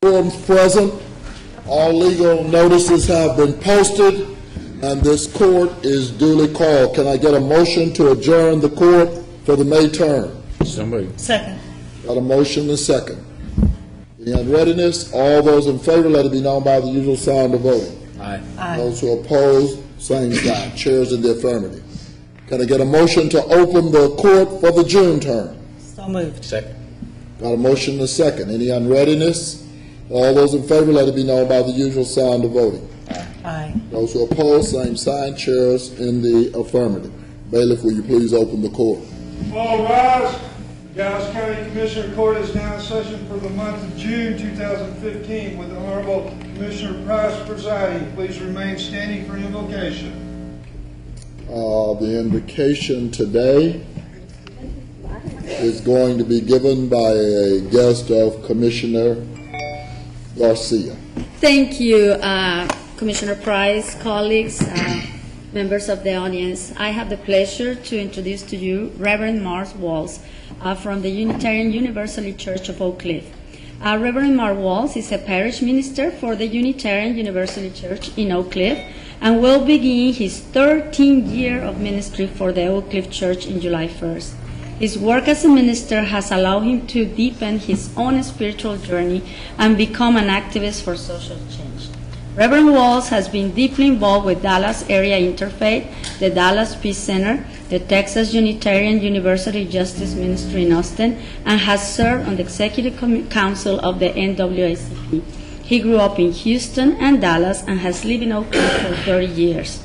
Quorum's present. All legal notices have been posted, and this court is duly called. Can I get a motion to adjourn the court for the May term? Somebody. Second. Got a motion and a second. In readiness, all those in favor, let it be known by the usual sign of voting. Aye. Aye. Those who oppose, same sign. Chairs in the affirmative. Can I get a motion to open the court for the June term? So moved. Second. Got a motion and a second. Any unreadiness? All those in favor, let it be known by the usual sign of voting. Aye. Those who oppose, same sign. Chairs in the affirmative. Bailiff, will you please open the court? All rise. The Dallas County Commissioner Court is now in session for the month of June 2015 with the Honorable Commissioner Price presiding. Please remain standing for invocation. The invocation today is going to be given by a guest of Commissioner Garcia. Thank you, Commissioner Price, colleagues, members of the audience. I have the pleasure to introduce to you Reverend Mark Walls from the Unitarian Universalist Church of Oak Cliff. Reverend Mark Walls is a parish minister for the Unitarian Universalist Church in Oak Cliff and will begin his 13th year of ministry for the Oak Cliff Church in July 1st. His work as a minister has allowed him to deepen his own spiritual journey and become an activist for social change. Reverend Walls has been deeply involved with Dallas Area Interfaith, the Dallas Peace Center, the Texas Unitarian Universalist Justice Ministry in Austin, and has served on the Executive Council of the NAACP. He grew up in Houston and Dallas and has lived in Oak Cliff for 30 years,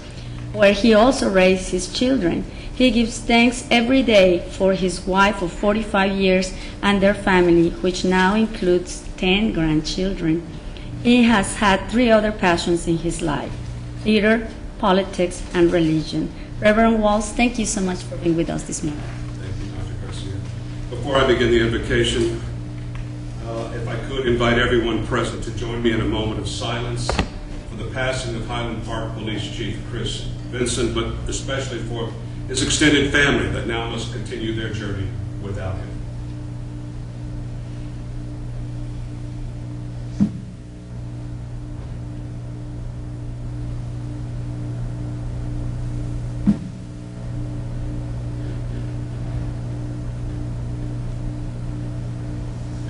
where he also raised his children. He gives thanks every day for his wife of 45 years and their family, which now includes 10 grandchildren. He has had 3 other passions in his life: theater, politics, and religion. Reverend Walls, thank you so much for being with us this morning. Thank you, Dr. Garcia. Before I begin the invocation, if I could invite everyone present to join me in a moment of silence for the passing of Highland Park Police Chief Chris Vincent, but especially for his extended family that now must continue their journey without him.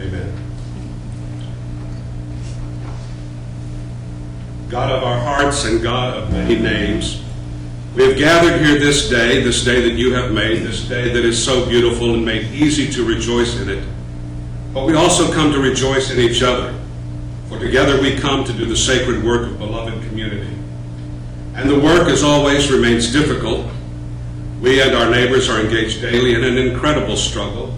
Amen. God of our hearts and God of many names, we have gathered here this day that you have made, this day that is so beautiful and made easy to rejoice in it. But we also come to rejoice in each other, for together we come to do the sacred work of beloved community. And the work, as always, remains difficult. We and our neighbors are engaged daily in an incredible struggle,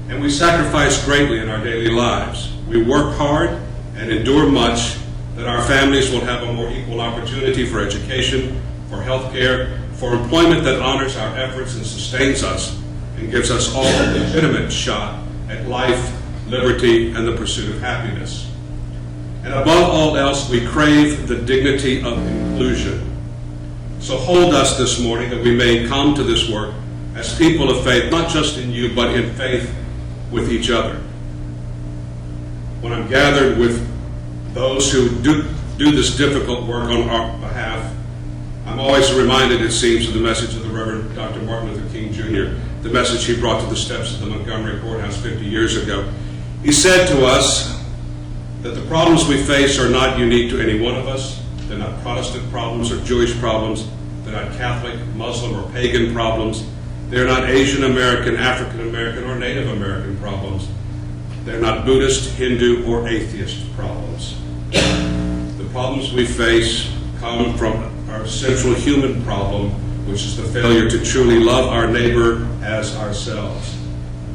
and we sacrifice greatly in our daily lives. We work hard and endure much that our families will have a more equal opportunity for education, for health care, for employment that honors our efforts and sustains us and gives us all a legitimate shot at life, liberty, and the pursuit of happiness. And above all else, we crave the dignity of inclusion. So hold us this morning that we may come to this work as people of faith, not just in you, but in faith with each other. When I'm gathered with those who do this difficult work on our behalf, I'm always reminded, it seems, of the message of the Reverend Dr. Martin Luther King Jr., the message he brought to the steps of the Montgomery Courthouse 50 years ago. He said to us that the problems we face are not unique to any one of us. They're not Protestant problems or Jewish problems. They're not Catholic, Muslim, or pagan problems. They're not Asian American, African American, or Native American problems. They're not Buddhist, Hindu, or atheist problems. The problems we face come from our central human problem, which is the failure to truly love our neighbor as ourselves.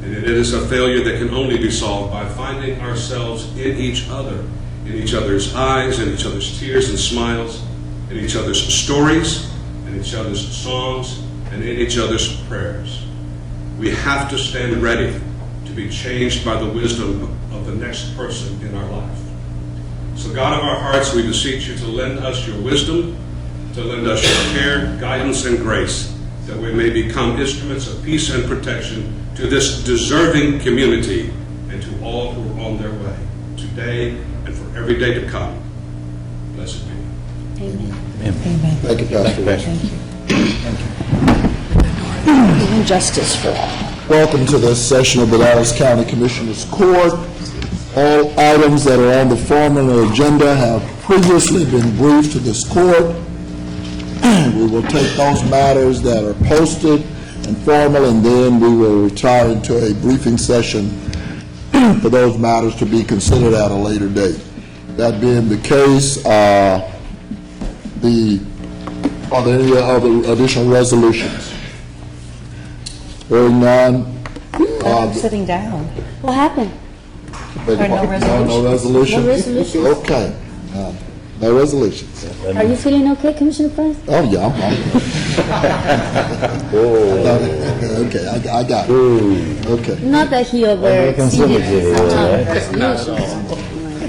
And it is a failure that can only be solved by finding ourselves in each other, in each other's eyes, in each other's tears and smiles, in each other's stories, in each other's songs, and in each other's prayers. We have to stand ready to be changed by the wisdom of the next person in our life. So God of our hearts, we beseech you to lend us your wisdom, to lend us your care, guidance, and grace, that we may become instruments of peace and protection to this deserving community and to all who are on their way, today and for every day to come. Blessed be. Amen. Thank you, Pastor. Justice for all. Welcome to this session of the Dallas County Commissioners Court. All items that are on the formal agenda have previously been briefed to this court. We will take those matters that are posted and formal, and then we will retire into a briefing session for those matters to be considered at a later date. That being the case, are there any other additional resolutions? Hearing none. I'm sitting down. What happened? No resolutions. No resolutions. Okay. No resolutions. Are you feeling okay, Commissioner Price? Oh, yeah, okay, I got it. Okay. Not that he exceeded resolutions.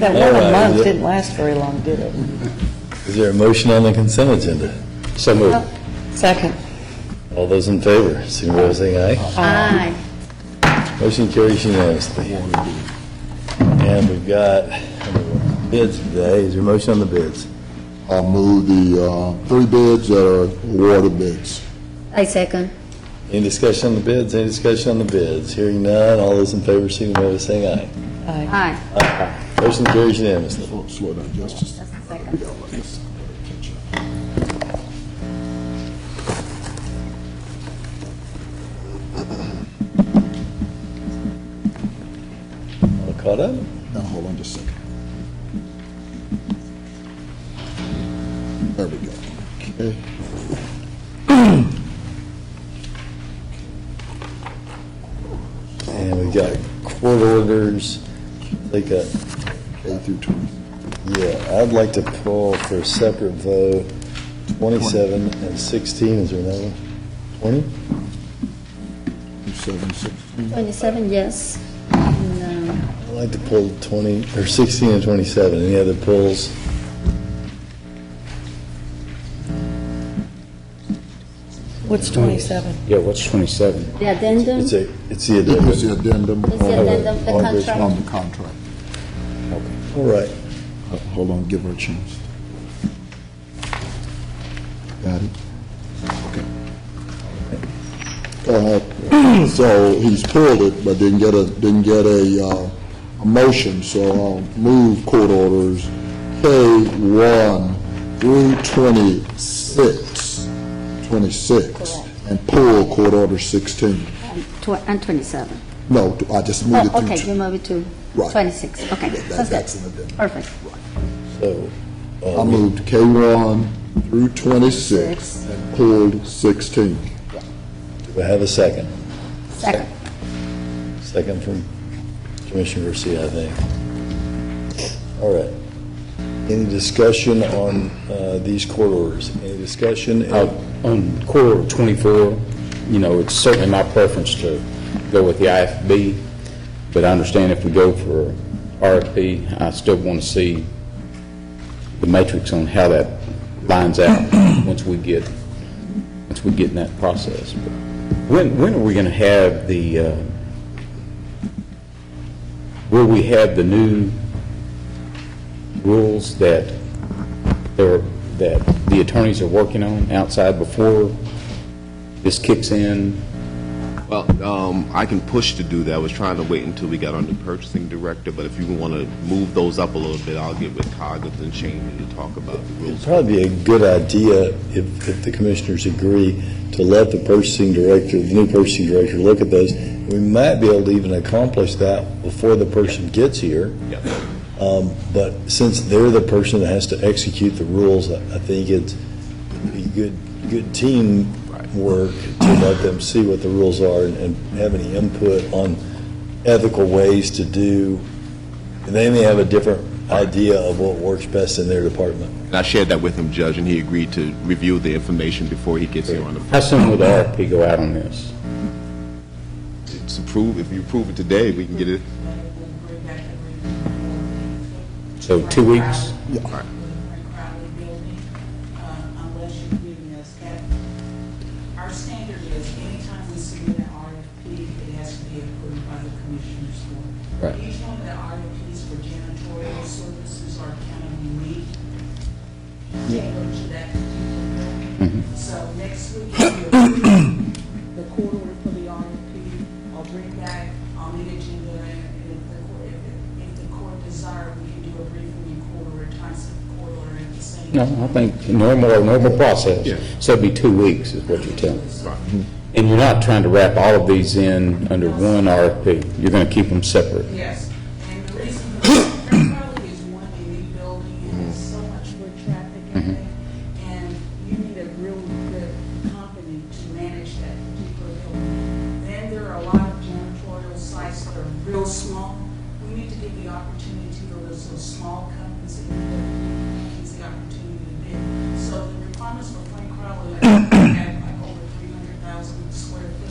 That one month didn't last very long, did it? Is there a motion on the consent agenda? So moved. Second. All those in favor, signify by saying aye. Aye. Motion carries unanimously. And we've got bids today. Is there a motion on the bids? I'll move the 3 bids that are awarded bids. I second. Any discussion on the bids? Any discussion on the bids? Hearing none, all those in favor, signify by saying aye. Aye. Aye. Motion carries unanimously. Oh, slow down, Justice. That's the second. All caught up? Now, hold on just a second. There we go. Okay. And we've got court orders. Take a, K through 20. yeah, I'd like to pull for a separate vote 27 and 16. Is there another one? 20? 7, 16. 27, yes. And, I'd like to pull 20, or 16 and 27. Any other pulls? What's 27? Yeah, what's 27? the addendum, It's the It's addendum. the addendum. It's the addendum, the on contract. On the contract. All right. Hold on, give her a chance. Got it? Okay. So he's pulled it, but didn't get a motion, so I'll move court orders K1 through 26, and pull court order 16. and 27. No, I just moved it Oh, through. okay, you move it to Right. 26. Okay, that's That's good. an addendum. Perfect. So, I moved K1 through 26 and pulled 16. do I have a second? Second. Second from Commissioner Garcia, I think. All right. Any discussion on these court orders? Any discussion? On Core 24, you know, it's certainly my preference to go with the IFB, but I understand if we go for RFP, I still want to see the matrix on how that lines out once we get in that process. But when are we going to have will we have the new rules that the attorneys are working on outside before this kicks in? Well, I can push to do that. I was trying to wait until we got on the purchasing director, but if you want to move those up a little bit, I'll get with Coggins and Cheney to talk about the It'd rules. probably be a good idea if the commissioners agree to let the purchasing director, the new purchasing director, look at those. We might be able to even accomplish that before the person gets here. Yeah. But since they're the person that has to execute the rules, I think it's a good team work to let them see what the rules are and have any input on ethical ways to do. They may have a different idea of what works best in their department. And I shared that with him, Judge, and he agreed to review the information before he gets here on the How soon will the RFP go out on this? It's approved. If you approve it today, we can get it. So 2 weeks? Right. Crowley building, unless you're giving us that. Our standard is anytime we submit an RFP, RFP, it has to be approved by the Commissioners Court. Right. Each one of the RFPs for janitorial services are accountable need tailored to that particular building. So next week, the court order for the RFP, I'll bring back on the agenda, and if the court desire, we can do a briefing in court order, concept court order at the same No, time. I think normal process. So it'd be 2 weeks is what you're telling me. Right. And you're not trying to wrap all of these in under one RFP. You're going to keep them separate. Yes, and the reason for that, probably is one, a new building, and there's so much foot traffic in it, and you need a real good company to manage that particular building. Then there are a lot of janitorial sites that are real small. We need to give the opportunity to those small companies and the opportunity to bid. So the requirements for Frank Crowley have like over 300,000 square foot.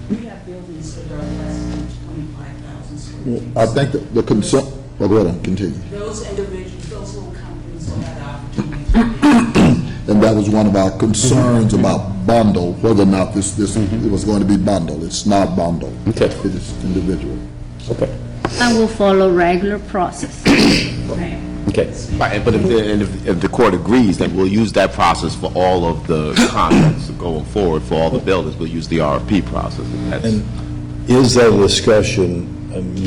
We have buildings that are less than 25,000 square feet. I think that the concern, well, go ahead, continue. Those individuals, those little companies will have the opportunity. And that was one of our concerns about bundle, whether or not this, it was going to be bundled. It's not bundled. Okay. It is individual. Okay. I will follow regular process. Okay. Right, but if the court agrees, then we'll use that process for all of the contracts going forward, for all the buildings, we'll use the RFP process. That's- And is that a discussion,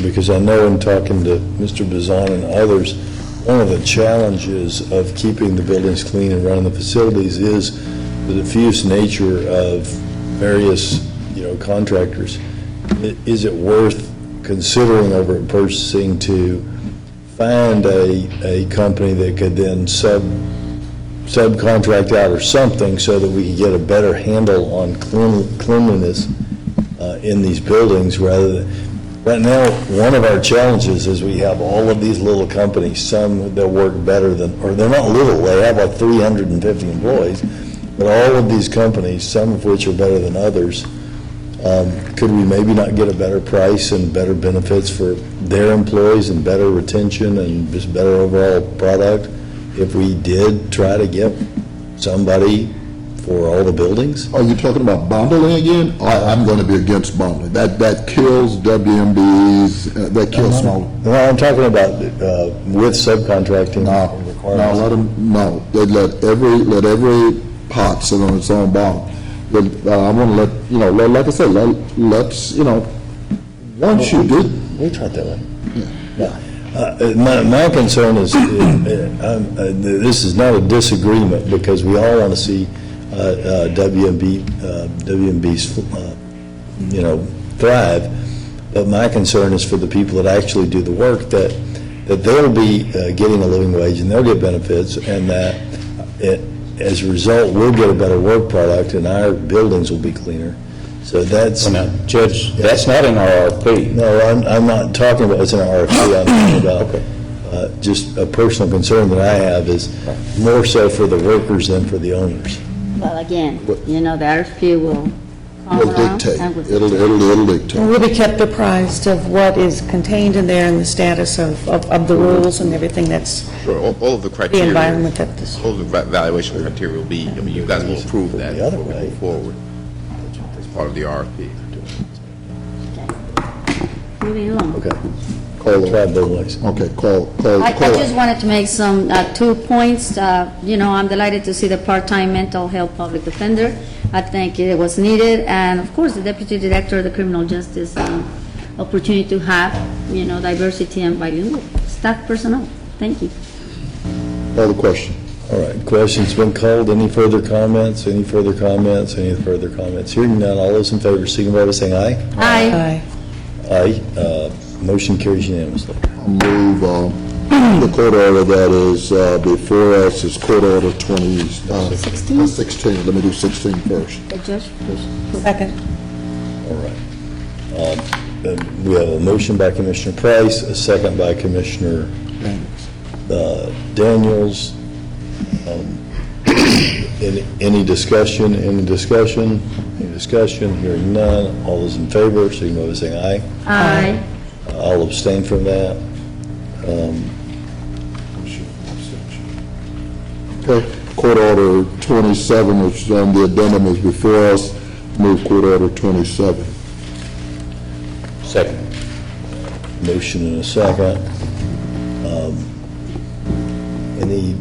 because I know in talking to Mr. Bazan and others, one of the challenges of keeping the buildings clean and running the facilities is the diffuse nature of various, contractors. Is it worth considering over purchasing to find a company that could then subcontract out or something so that we could get a better handle on cleanliness in these buildings rather than, right now, one of our challenges is we have all of these little companies, some that work better than, or they're not little, they have like 350 employees, but all of these companies, some of which are better than others, could we maybe not get a better price and better benefits for their employees and better retention and just better overall product if we did try to get somebody for all the buildings? Are you talking about bundling again? I'm going to be against bundling. That kills WMBs, that kills small. No, I'm talking about with subcontracting No, requirements. let them, no. They let every pot sit on its own bottom. But I want to like I said, let's, once you do, We tried that one. My concern is, this is not a disagreement, because we all want to see WMBs, thrive, but my concern is for the people that actually do the work, that they'll be getting a living wage and they'll get benefits, and that as a result, we'll get a better work product and our buildings will be cleaner. So that's... Now, Judge, that's not in our RFP. No, I'm not talking about it's an RFP, I'm talking about just a personal concern that I have is more so for the workers than for the owners. Well, again, the RFP will come will around. dictate. and we'll- It'll dictate. And we'll be kept apprised of what is contained in there and the status of the rules and everything that's Sure, all of the the criteria. environment that this. All of the evaluation criteria will be, you guys will approve that The other before we way. move forward as part of the RFP. Moving along. Okay. Try both ways. I Okay, call just it. wanted to make some, 2 points. I'm delighted to see the part-time mental health public defender. I think it was needed, and of course, the deputy director of the criminal justice opportunity to have, diversity and bilingual staff personnel. Thank you. Call the question. All right, question's been called. Any further comments? Any further comments? Any further comments? Hearing none, all those in favor, signify by saying aye. Aye. Aye. Motion carries unanimously. I'll move the court order that is before us is court order 16? 16. Let me do 16 first. The judge, Second. All right. We have a motion by Commissioner Price, a second by Commissioner Daniels. Any discussion? Any discussion? Any discussion? Hearing none. All those in favor, signify by saying aye. Aye. I'll abstain from that. Okay, court order 27, which is on the addendum, is before us. Move court order 27. Second. Motion and a second. Any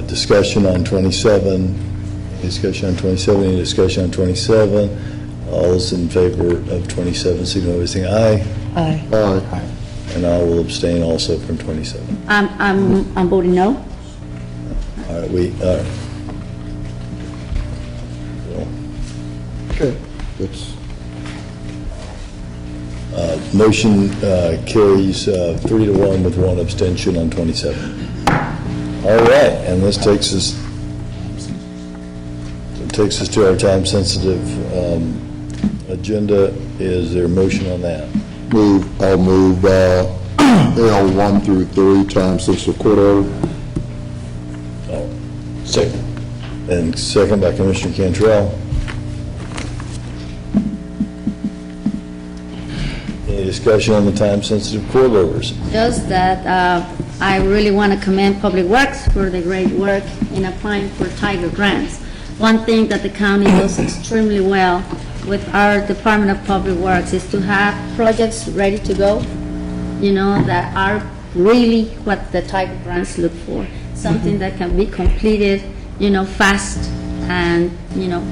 discussion on 27? Any discussion on 27? Any discussion on 27? All those in favor of 27, signify by saying aye. Aye. Aye. And I will abstain also from 27. I'm voting no. All right, well, Okay. That's, motion carries 3-1 with one abstention on 27. All right, and this takes us to our time-sensitive agenda. Is there a motion on that? I'll move L1 through 3 times since the court order. Second. And second by Commissioner Cantrell. Any discussion on the time-sensitive court orders? Just that I really want to commend Public Works for the great work in applying for Tiger grants. One thing that the county does extremely well with our Department of Public Works is to have projects ready to go, that are really what the Tiger grants look for. Something that can be completed, fast and,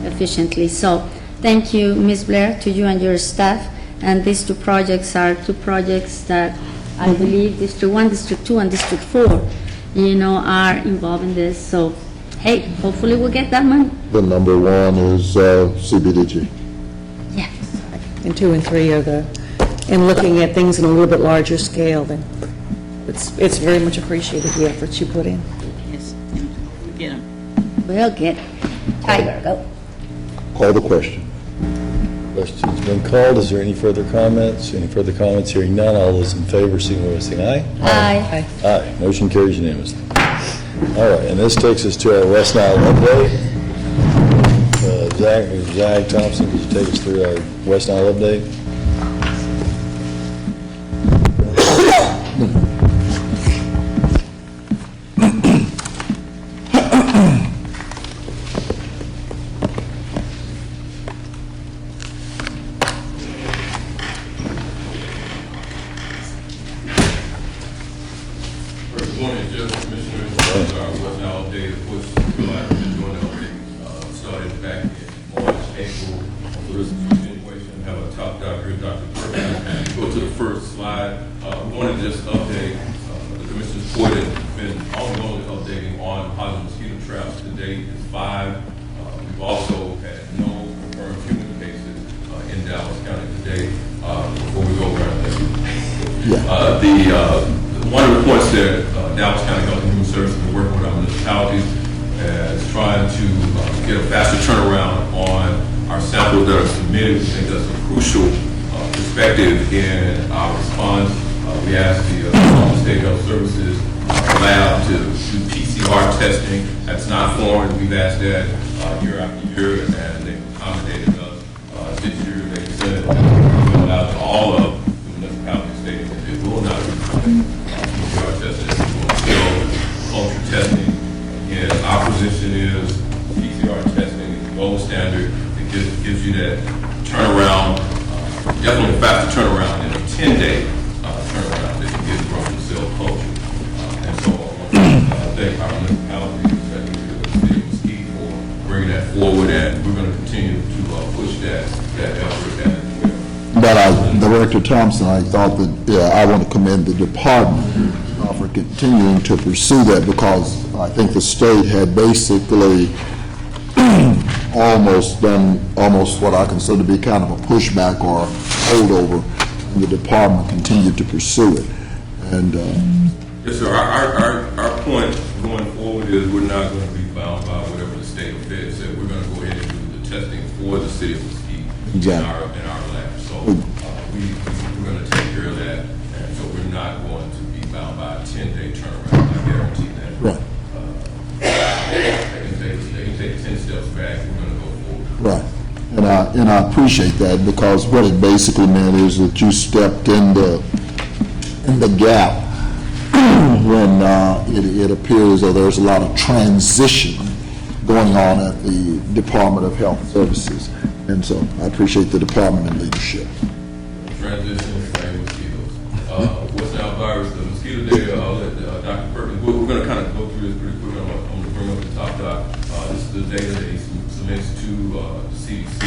efficiently. So thank you, Ms. Blair, to you and your staff. And these two projects are two projects that I believe District 1, District 2, and District 4, are involved in this. So, hey, hopefully we'll get that money. The number 1 is CBDG. Yeah. And 2 and 3 are and looking at things in a little bit larger scale, then it's very much appreciated, the efforts you put in. Yes, we get them. We'll get Tiger, go. Call the question. Question's been called. Is there any further comments? Any further comments? Hearing none. All those in favor, signify by saying aye. Aye. Aye. Motion carries unanimously. All right, and this takes us to our West Nile update. Zach Thompson, could you take us through our West Nile update? Good morning, Judge, Commissioners. Our West Nile update, of course, we've been doing the update, started back in March, April. So this is a continuation. Have a top doctor, Dr. Perkins. Go to the first slide. We wanted to just update, the Commissioner's Court has been ongoing updating on positive mosquito traps. To date is 5. We've also had no confirmed human cases in Dallas County today. Before we go around this. One of the points that Dallas County Health and Human Services has been working with our municipalities is trying to get a faster turnaround on our samples that are submitted. We think that's a crucial perspective in our response. We asked the Oklahoma State Health Services lab to do PCR testing. That's not foreign. We've asked that year after year, and they've accommodated us. This year, they said that we filled out to all of the municipalities stating that it will not be PCR testing. Ultra testing. Again, our position is PCR testing is the gold standard. It gives you that turnaround, definitely a faster turnaround than a 10-day turnaround that you get from the cell culture. And so I want to thank our municipalities, especially the city of Mesquite, for bringing that forward, and we're going to continue to push that effort as well. But Director Thompson, I thought that, I want to commend the department for continuing to pursue that, because I think the state had basically almost done what I consider to be kind of a pushback or a holdover, and the department continued to pursue it. And Yes, sir. Our point going forward is we're not going to be bound by whatever the state of Fed said. We're going to go ahead and do the testing for the city of Mesquite in our lab. So we're going to take care of that, and so we're not going to be bound by a 10-day turnaround. I guarantee that. right, They can take 10 steps back. We're going to go forward. right. And I appreciate that, because what it basically meant is that you stepped in the gap when it appears that there's a lot of transition going on at the Department of Health Services. And so I appreciate the department and leadership. transition, same mosquitoes. West Nile virus, the mosquito data, I'll let Dr. Perkins, we're going to kind of go through this pretty quick. I'm going to bring up the top doc. This is the data that he submits to the CDC.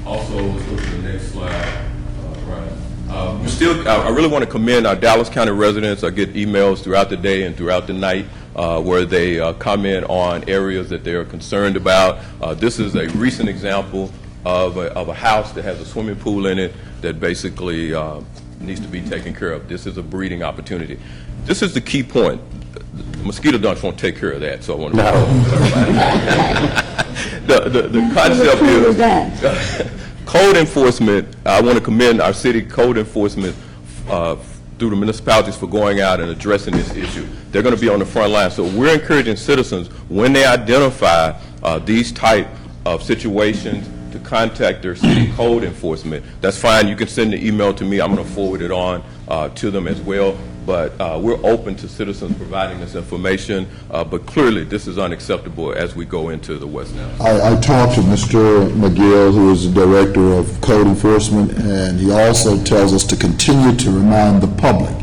Also, let's go to the next slide. I really want to commend our Dallas County residents. I get emails throughout the day and throughout the night where they comment on areas that they are concerned about. This is a recent example of a house that has a swimming pool in it that basically needs to be taken care of. This is a breeding opportunity. This is the key point. The mosquito dunks won't take care of that, so I want to the concept is code enforcement. I want to commend our city code enforcement through the municipalities for going out and addressing this issue. They're going to be on the front line. So we're encouraging citizens, when they identify these type of situations, to contact their city code enforcement. That's fine. You can send the email to me. I'm going to forward it on to them as well. But we're open to citizens providing this information. But clearly, this is unacceptable as we go into the West Nile. I talked to Mr. McGill, who is the Director of Code Enforcement, and he also tells us to continue to remind the public.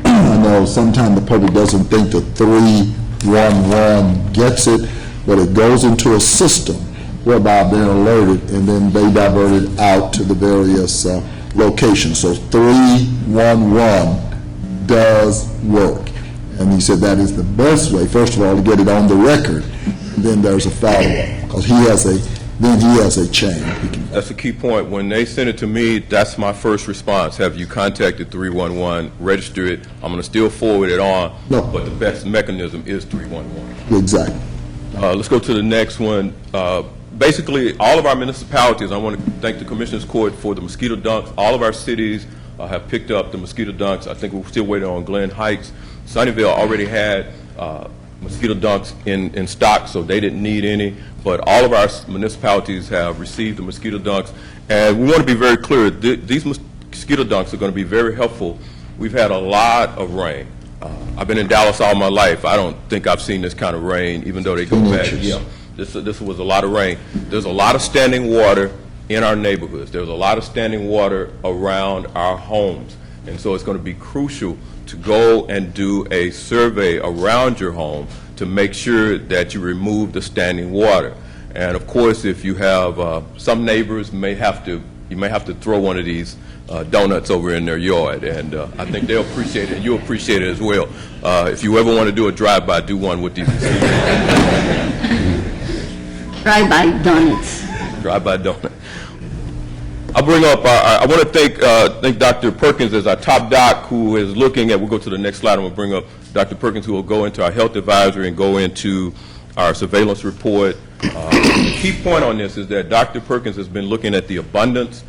I know sometimes the public doesn't think the 311 gets it, but it goes into a system whereby they're alerted, and then they divert it out to the various locations. So 311 does work. And he said that is the best way, first of all, to get it on the record, and then there's a follow-up, because he has a chain. That's a key point. When they send it to me, that's my first response. Have you contacted 311, register it? I'm going to still forward it on, No. but the best mechanism is 311. Exactly. Let's go to the next one. Basically, all of our municipalities, I want to thank the Commissioners Court for the mosquito dunks. All of our cities have picked up the mosquito dunks. I think we're still waiting on Glen Heights. Sunnyvale already had mosquito dunks in stock, so they didn't need any. But all of our municipalities have received the mosquito dunks. And we want to be very clear, these mosquito dunks are going to be very helpful. We've had a lot of rain. I've been in Dallas all my life. I don't think I've seen this kind of rain, even though they go back. Yeah, this was a lot of rain. There's a lot of standing water in our neighborhoods. There's a lot of standing water around our homes. And so it's going to be crucial to go and do a survey around your home to make sure that you remove the standing water. And of course, if you have some neighbors you may have to throw one of these donuts over in their yard, and I think they'll appreciate it, and you'll appreciate it as well. If you ever want to do a drive-by, do one with these. Drive-by donuts. Drive-by donut. I'll bring up, I want to thank Dr. Perkins as our top doc, who is looking at, we'll go to the next slide, I'm going to bring up Dr. Perkins, who will go into our health advisory and go into our surveillance report. The key point on this is that Dr. Perkins has been looking at the abundance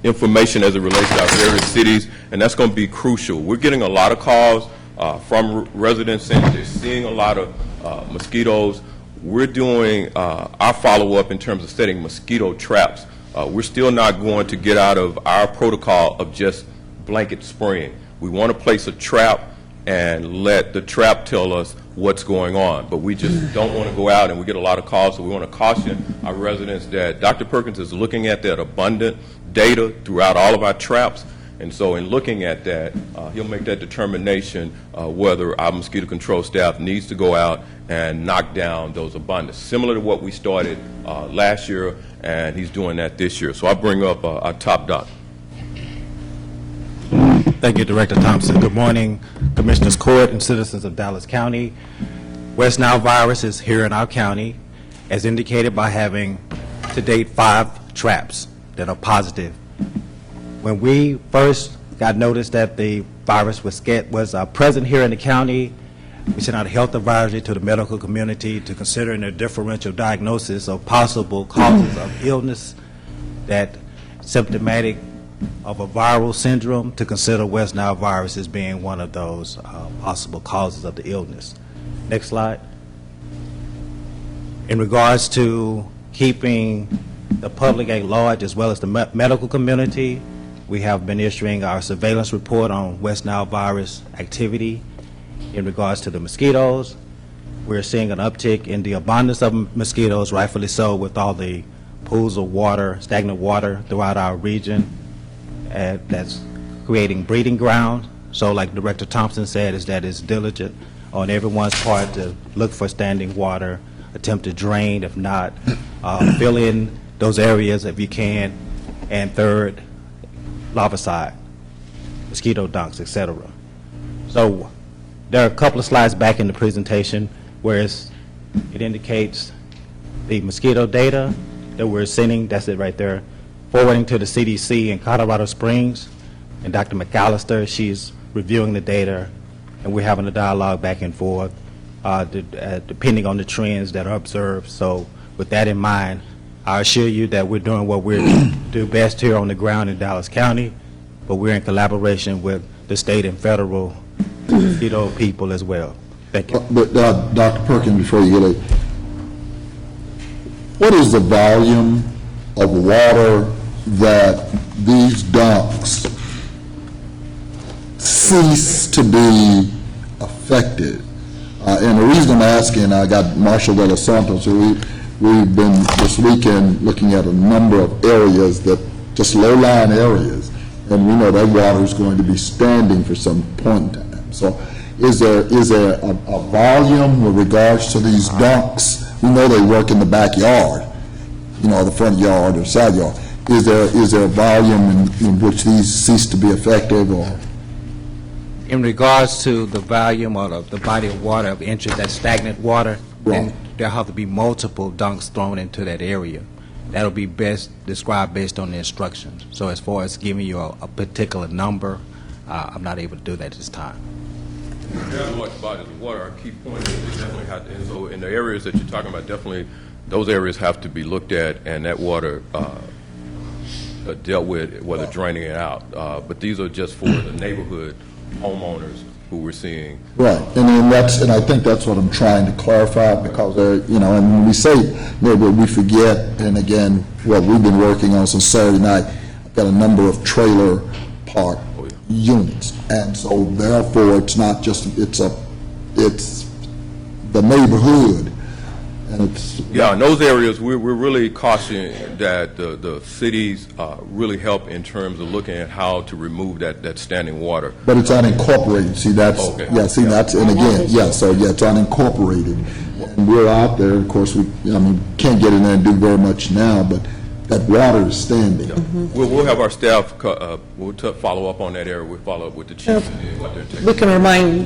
information as it relates to our various cities, and that's going to be crucial. We're getting a lot of calls from residents saying they're seeing a lot of mosquitoes. We're doing our follow-up in terms of setting mosquito traps. We're still not going to get out of our protocol of just blanket spraying. We want to place a trap and let the trap tell us what's going on. But we just don't want to go out, and we get a lot of calls, so we want to caution our residents that Dr. Perkins is looking at that abundant data throughout all of our traps. And so in looking at that, he'll make that determination whether our mosquito control staff needs to go out and knock down those abundance, similar to what we started last year, and he's doing that this year. So I bring up our top doc. Thank you, Director Thompson. Good morning, Commissioners Court and citizens of Dallas County. West Nile virus is here in our county, as indicated by having, to date, 5 traps that are positive. When we first got notice that the virus was present here in the county, we sent out a health advisory to the medical community to consider a differential diagnosis of possible causes of illness that symptomatic of a viral syndrome, to consider West Nile virus as being one of those possible causes of the illness. Next slide. In regards to keeping the public at large as well as the medical community, we have been issuing our surveillance report on West Nile virus activity. In regards to the mosquitoes, we're seeing an uptick in the abundance of mosquitoes, rightfully so, with all the pools of water, stagnant water throughout our region. that's creating breeding ground. So like Director Thompson said, is that it's diligent on everyone's part to look for standing water, attempt to drain, if not, fill in those areas if you can. And third, larvicide, mosquito dunks, etc. So there are a couple of slides back in the presentation where it indicates the mosquito data that we're sending, that's it right there, forwarding to the CDC in Colorado Springs. And Dr. McAllister, she's reviewing the data, and we're having a dialogue back and forth, depending on the trends that are observed. So with that in mind, I assure you that we're doing what we do best here on the ground in Dallas County, but we're in collaboration with the state and federal mosquito people as well. Thank you. But Dr. Perkins, before you get it, what is the volume of water that these dumps cease to be affected? And the reason I'm asking, I got Marshall De Los Santos, so we've been this weekend looking at a number of areas that, just low-lying areas, and we know that water is going to be standing for some point in time. So is there a volume with regards to these dumps? We know they work in the backyard, the front yard or side yard. Is there a volume in which these cease to be effective, or? In regards to the volume or the body of water of interest, that stagnant water, Right. then there'll have to be multiple dunks thrown into that area. That'll be best described based on the instructions. So as far as giving you a particular number, I'm not able to do that at this time. There are large bodies of water. Our key point is they definitely have to, and so in the areas that you're talking about, definitely those areas have to be looked at, and that water dealt with, whether draining it out. But these are just for the neighborhood homeowners who we're seeing. Right, and I think that's what I'm trying to clarify, because and when we say neighborhood, we forget, and again, what we've been working on since Saturday night, I've got a number of trailer park units, and so therefore, it's not just, it's the neighborhood, and it's. Yeah, in those areas, we're really cautioning that the cities really help in terms of looking at how to remove that standing water. But it's unincorporated, see, that's, Okay. yeah, see, that's, and again, yeah, so, yeah, it's unincorporated. And we're out there, of course, can't get in there and do very much now, but that water is standing. We'll have our staff, we'll follow up on that area. We'll follow up with the chief and what they're taking. We can remind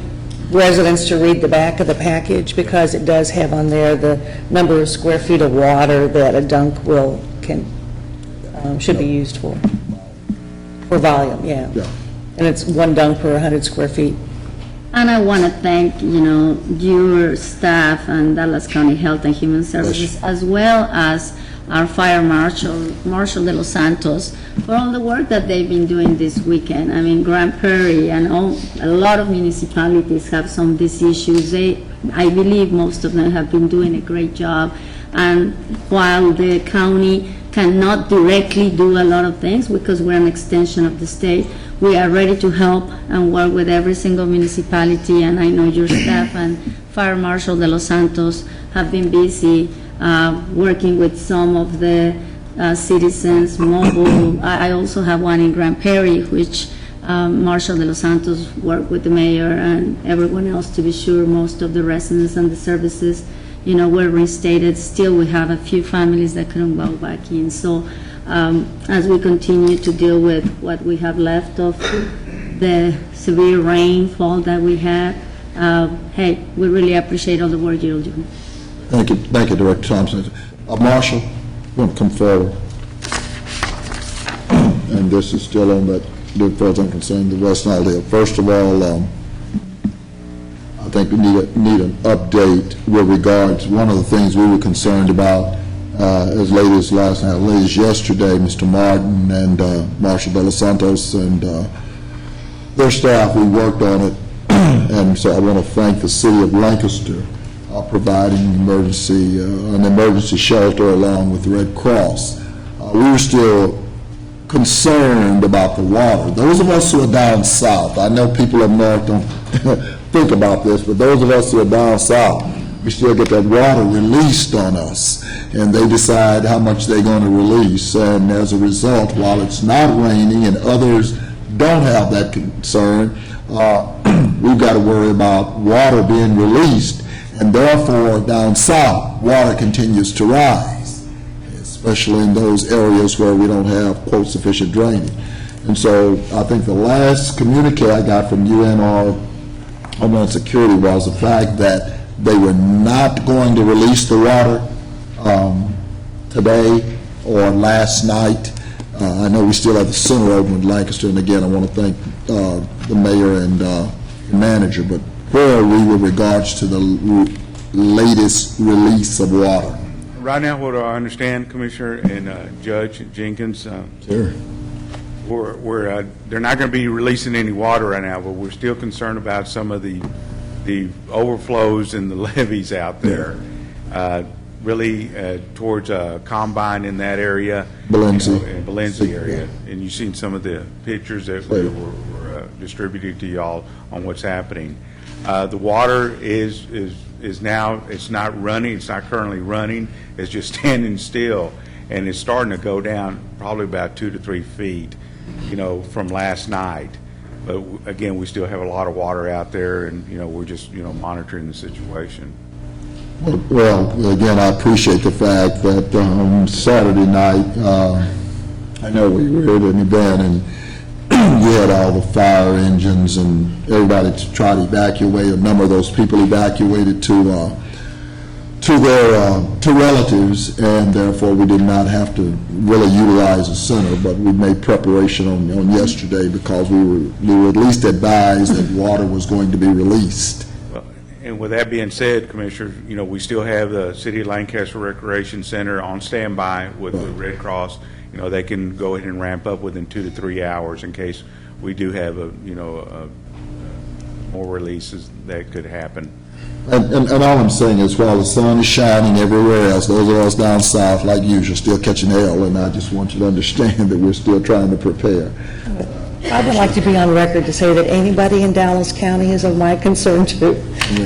residents to read the back of the package, because it does have on there the number of square feet of water that a dunk should be used for volume, yeah. Yeah. And it's one dunk per 100 square feet. And I want to thank, your staff and Dallas County Health and Human Services, as well as our Fire Marshal De Los Santos, for all the work that they've been doing this weekend. I mean, Grand Prairie and a lot of municipalities have some of these issues. I believe most of them have been doing a great job. And while the county cannot directly do a lot of things, because we're an extension of the state, we are ready to help and work with every single municipality. And I know your staff and Fire Marshal De Los Santos have been busy working with some of the citizens, mobile. I also have one in Grand Prairie, which Marshal De Los Santos worked with the mayor and everyone else to be sure most of the residents and the services, were reinstated. Still, we have a few families that couldn't go back in. So as we continue to deal with what we have left of the severe rainfall that we had, hey, we really appreciate all the work you're doing. Thank you, Director Thompson. Marshall, you want to come forward? And this is still on that, as far as I'm concerned, the West Nile deal. First of all, I think we need an update with regards, one of the things we were concerned about as late as last night, late as yesterday, Mr. Martin and Marshall De Los Santos and their staff, we worked on it, and so I want to thank the city of Lancaster providing an emergency shelter along with the Red Cross. We were still concerned about the water. Those of us who are down south, I know people up north don't think about this, but those of us who are down south, we still get that water released on us, and they decide how much they're going to release. And as a result, while it's not raining and others don't have that concern, we've got to worry about water being released, and therefore down south, water continues to rise, especially in those areas where we don't have, quote, sufficient drainage. And so I think the last communique I got from UNR Homeland Security was the fact that they were not going to release the water today or last night. I know we still have the center open in Lancaster, and again, I want to thank the mayor and the manager, but where are we with regards to the latest release of water? Right now, what I understand, Commissioner and Judge Jenkins, Sure. they're not going to be releasing any water right now, but we're still concerned about some of the overflows and the levees out there. Really towards Combine in that area. Valencia. In Valencia area. And you've seen some of the pictures that were distributed to y'all on what's happening. The water is now, it's not running, it's not currently running, it's just standing still, and it's starting to go down probably about 2 to 3 feet, from last night. But again, we still have a lot of water out there, and, we're just, monitoring the situation. Well, again, I appreciate the fact that on Saturday night, I know we were at an event, and you had all the fire engines and everybody to try to evacuate. A number of those people evacuated to relatives, and therefore we did not have to really utilize the center, but we made preparation on yesterday because we were at least advised that water was going to be released. And with that being said, Commissioner, we still have the City of Lancaster Recreation Center on standby with the Red Cross. They can go ahead and ramp up within 2 to 3 hours in case we do have more releases that could happen. And all I'm saying is while the sun is shining everywhere else, those of us down south, like usual, still catching hell, and I just want you to understand that we're still trying to prepare. I would like to be on record to say that anybody in Dallas County is of my concern too.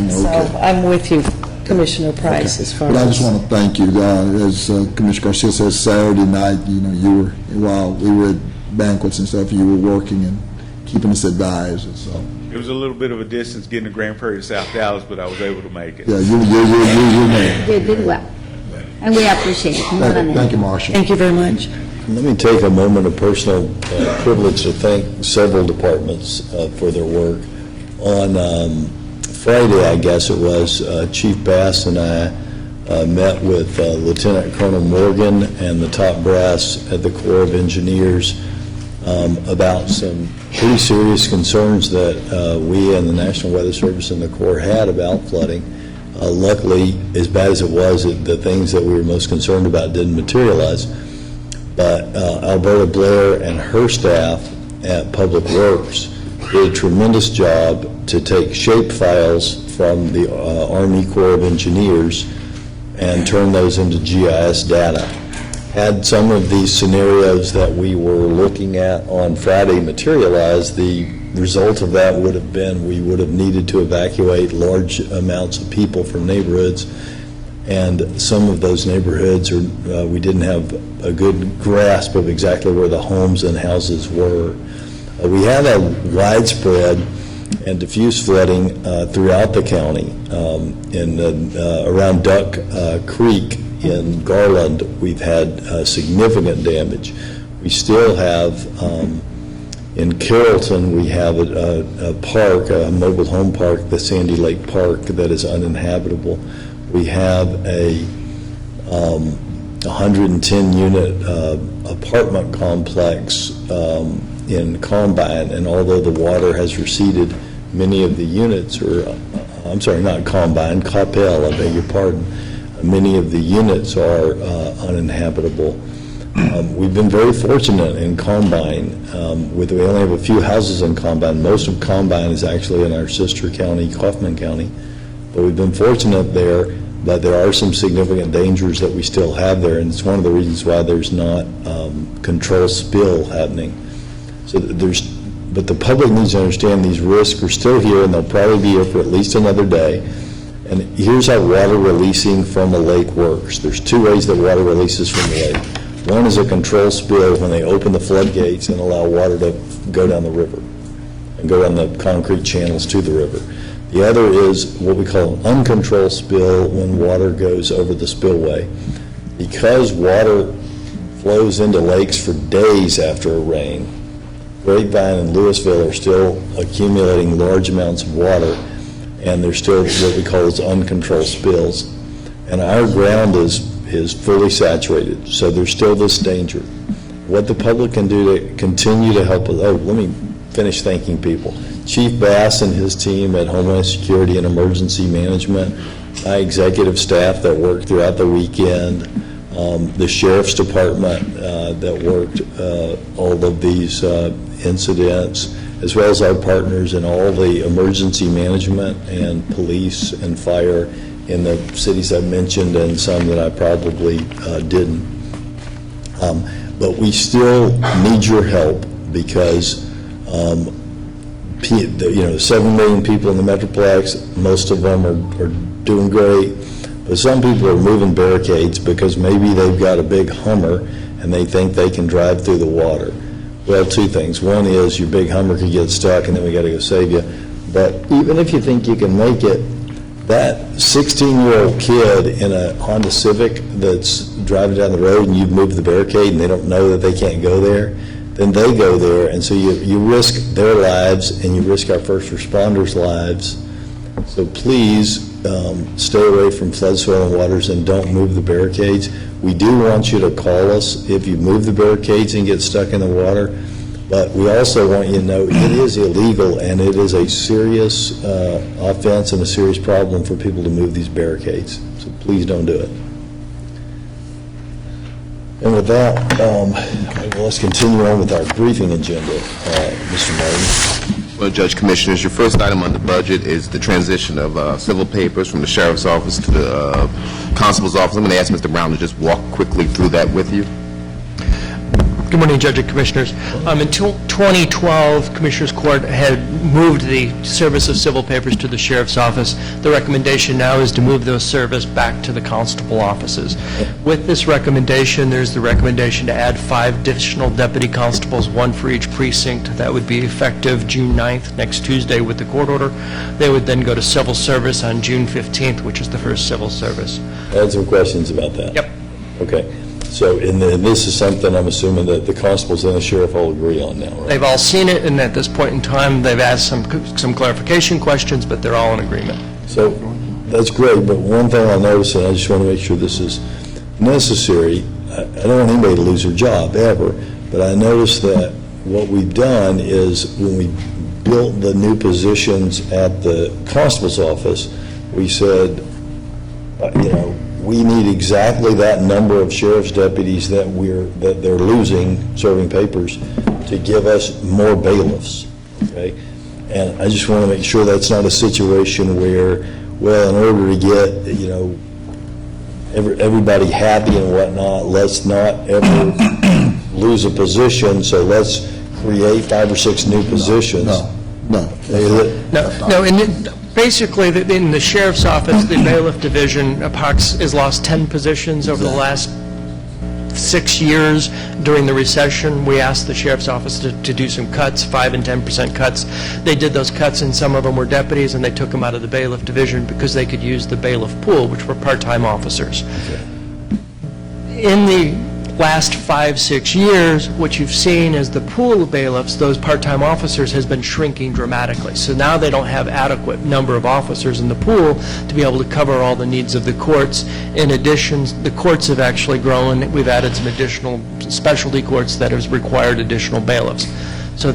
So I'm with you, Commissioner Price, as far as... But I just want to thank you. As Commissioner Garcia says, Saturday night, while we were at banquets and stuff, you were working and keeping us advised, and so... It was a little bit of a distance getting to Grand Prairie to South Dallas, but I was able to make it. Yeah, you made You did well, and we appreciate it. more than Thank you, Marshall. Thank you very much. Let me take a moment of personal privilege to thank several departments for their work. On Friday, I guess it was, Chief Bass and I met with Lieutenant Colonel Morgan and the top brass at the Corps of Engineers about some pretty serious concerns that we and the National Weather Service and the Corps had about flooding. Luckily, as bad as it was, the things that we were most concerned about didn't materialize. But Alberta Blair and her staff at Public Works did a tremendous job to take shape files from the Army Corps of Engineers and turn those into GIS data. Had some of these scenarios that we were looking at on Friday materialize, the result of that would have been we would have needed to evacuate large amounts of people from neighborhoods, and some of those neighborhoods we didn't have a good grasp of exactly where the homes and houses were. We had a widespread and diffuse flooding throughout the county. Around Duck Creek in Garland, we've had significant damage. We still have, in Carrollton, we have a park, a mobile home park, the Sandy Lake Park, that is uninhabitable. We have a 110-unit apartment complex in Combine, and although the water has receded, many of the units are, I'm sorry, not Combine, Coppell, I beg your pardon, many of the units are uninhabitable. We've been very fortunate in Combine. We only have a few houses in Combine. Most of Combine is actually in our sister county, Kaufman County. But we've been fortunate there, but there are some significant dangers that we still have there, and it's one of the reasons why there's not control spill happening. So but the public needs to understand these risks are still here, and they'll probably be here for at least another day. And here's how water releasing from a lake works. There's two ways that water releases from the lake. One is a control spill when they open the floodgates and allow water to go down the river and go down the concrete channels to the river. The other is what we call an uncontrolled spill when water goes over the spillway. Because water flows into lakes for days after a rain, Grapevine and Louisville are still accumulating large amounts of water, and there's still what we call as uncontrolled spills. And our ground is fully saturated, so there's still this danger. What the public can do to continue to help, let me finish thanking people. Chief Bass and his team at Homeland Security and Emergency Management, my executive staff that worked throughout the weekend, the Sheriff's Department that worked all of these incidents, as well as our partners in all the emergency management and police and fire in the cities I mentioned and some that I probably didn't. But we still need your help because 7 million people in the Metroplex, most of them are doing great, but some people are moving barricades because maybe they've got a big Hummer and they think they can drive through the water. Well, two things. One is your big Hummer could get stuck and then we got to go save you. But even if you think you can make it, that 16-year-old kid in a Honda Civic that's driving down the road and you've moved the barricade and they don't know that they can't go there, then they go there, and so you risk their lives and you risk our first responders' lives. So please stay away from flood swollen waters and don't move the barricades. We do want you to call us if you move the barricades and get stuck in the water, but we also want you to know it is illegal and it is a serious offense and a serious problem for people to move these barricades. So please don't do it. And with that, let's continue on with our briefing agenda. Mr. Martin. Well, Judge Commissioners, your first item on the budget is the transition of civil papers from the Sheriff's Office to the Constable's Office. I'm going to ask Mr. Brown to just walk quickly through that with you. Good morning, Judge and Commissioners. In 2012, Commissioners Court had moved the service of civil papers to the Sheriff's Office. The recommendation now is to move those service back to the Constable offices. With this recommendation, there's the recommendation to add 5 additional deputy constables, 1 for each precinct. That would be effective June 9th, next Tuesday, with the court order. They would then go to civil service on June 15th, which is the first civil service. I had some questions about that. Yep. Okay. So, and this is something I'm assuming that the constables and the sheriff all agree on now, right? They've all seen it, and at this point in time, they've asked some clarification questions, but they're all in agreement. So, that's great, but one thing I noticed, and I just want to make sure this is necessary, I don't want anybody to lose their job, ever, but I noticed that what we've done is when we built the new positions at the constable's office, we said, we need exactly that number of sheriff's deputies that they're losing serving papers to give us more bailiffs, okay? And I just want to make sure that's not a situation where, well, in order to get, everybody happy and whatnot, let's not ever lose a position, so let's create 5 or 6 new positions. No, and basically, in the Sheriff's Office, the bailiff division has lost 10 positions over the last 6 years. During the recession, we asked the Sheriff's Office to do some cuts, 5% and 10% cuts. They did those cuts, and some of them were deputies, and they took them out of the bailiff division because they could use the bailiff pool, which were part-time officers. In the last 5-6 years, what you've seen is the pool of bailiffs, those part-time officers, has been shrinking dramatically. So now they don't have adequate number of officers in the pool to be able to cover all the needs of the courts. In addition, the courts have actually grown. We've added some additional specialty courts that has required additional bailiffs. So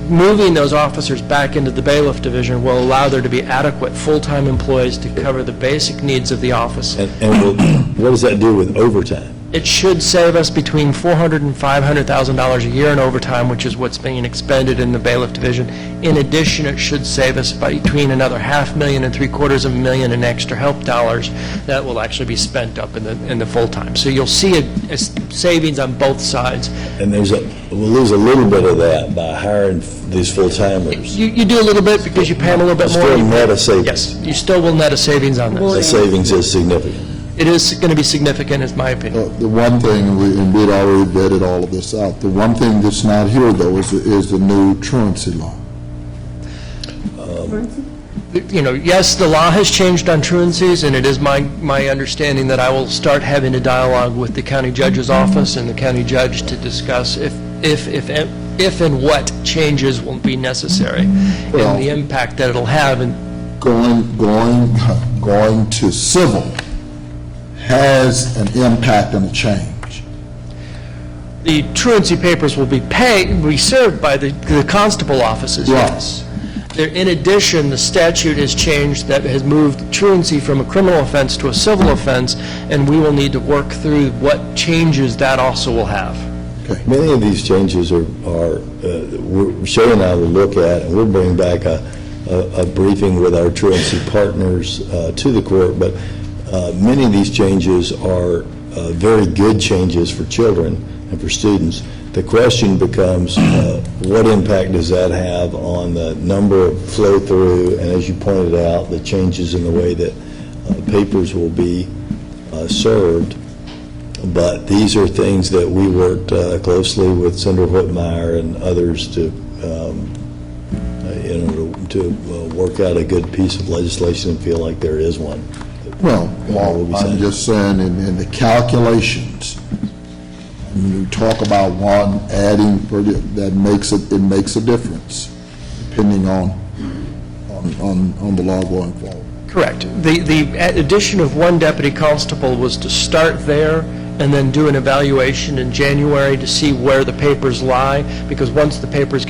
moving those officers back into the bailiff division will allow there to be adequate full-time employees to cover the basic needs of the office. And what does that do with overtime? It should save us between $400,000 and $500,000 a year in overtime, which is what's being expended in the bailiff division. In addition, it should save us between another $500,000 and $750,000 in extra help dollars that will actually be spent up in the full-time. So you'll see a savings on both sides. And we'll lose a little bit of that by hiring these full-timers. You do a little bit because you pay them a little bit more. Still net a savings. Yes, you still will net a savings on The this. savings is significant. It is going to be significant, is my opinion. The one thing, and we'd already vetted all of this out, the one thing that's not here, though, is the new truancy law. You know, yes, the law has changed on truancies, and it is my understanding that I will start having a dialogue with the county judge's office and the county judge to discuss if and what changes will be necessary Well- and the impact that it'll have. And Going to civil has an impact and a change. the truancy papers will be served by the constable offices, Right. yes. In addition, the statute has changed that has moved truancy from a criminal offense to a civil offense, and we will need to work through what changes that also will have. Many of these changes are Sherry and I will look at, and we'll bring back a briefing with our truancy partners to the court, but many of these changes are very good changes for children and for students. The question becomes, what impact does that have on the number of flow-through, and as you pointed out, the changes in the way that papers will be served. But these are things that we worked closely with Senator Whitmire and others to work out a good piece of legislation and feel like there is one. Well, We'll be I'm saying. just saying, in the calculations, when you talk about one adding, that makes it makes a difference, depending on the law going forward. Correct. The addition of one deputy constable was to start there and then do an evaluation in January to see where the papers lie, because once the papers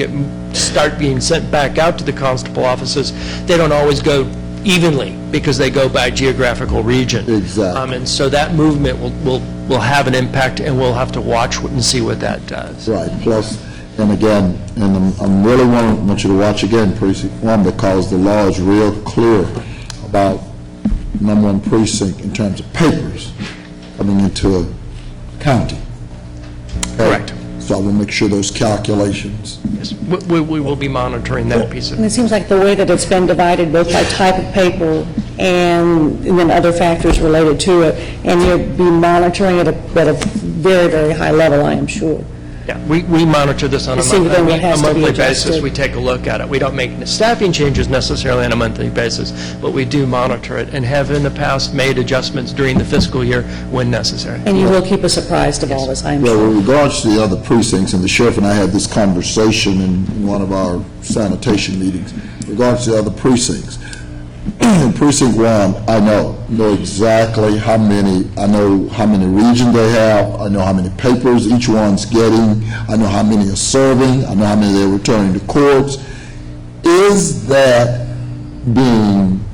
start being sent back out to the constable offices, they don't always go evenly, because they go by geographical region. Exactly. And so that movement will have an impact, and we'll have to watch and see what that does. Right, plus, and again, and I'm really want you to watch again, Precinct 1, because the law is real clear about number one precinct in terms of papers coming into a county. Okay? Correct. So I will make sure those calculations. Yes. We will be monitoring that piece of And it seems like the way that it's been divided, both by type of paper and then other factors related to it, and you'll be monitoring it at a very, very high level, I am sure. Yeah, we monitor this on To see then what has to be monthly basis. adjusted. We take a look at it. We don't make staffing changes necessarily on a monthly basis, but we do monitor it and have in the past made adjustments during the fiscal year when necessary. And you will keep us apprised of all this, I am Well, sure. with regards to the other precincts, and the sheriff and I had this conversation in one of our sanitation meetings, with regards to the other precincts. In Precinct 1, I know exactly how many regions they have, I know how many papers each one's getting, I know how many are serving, I know how many they're returning to courts. Is that being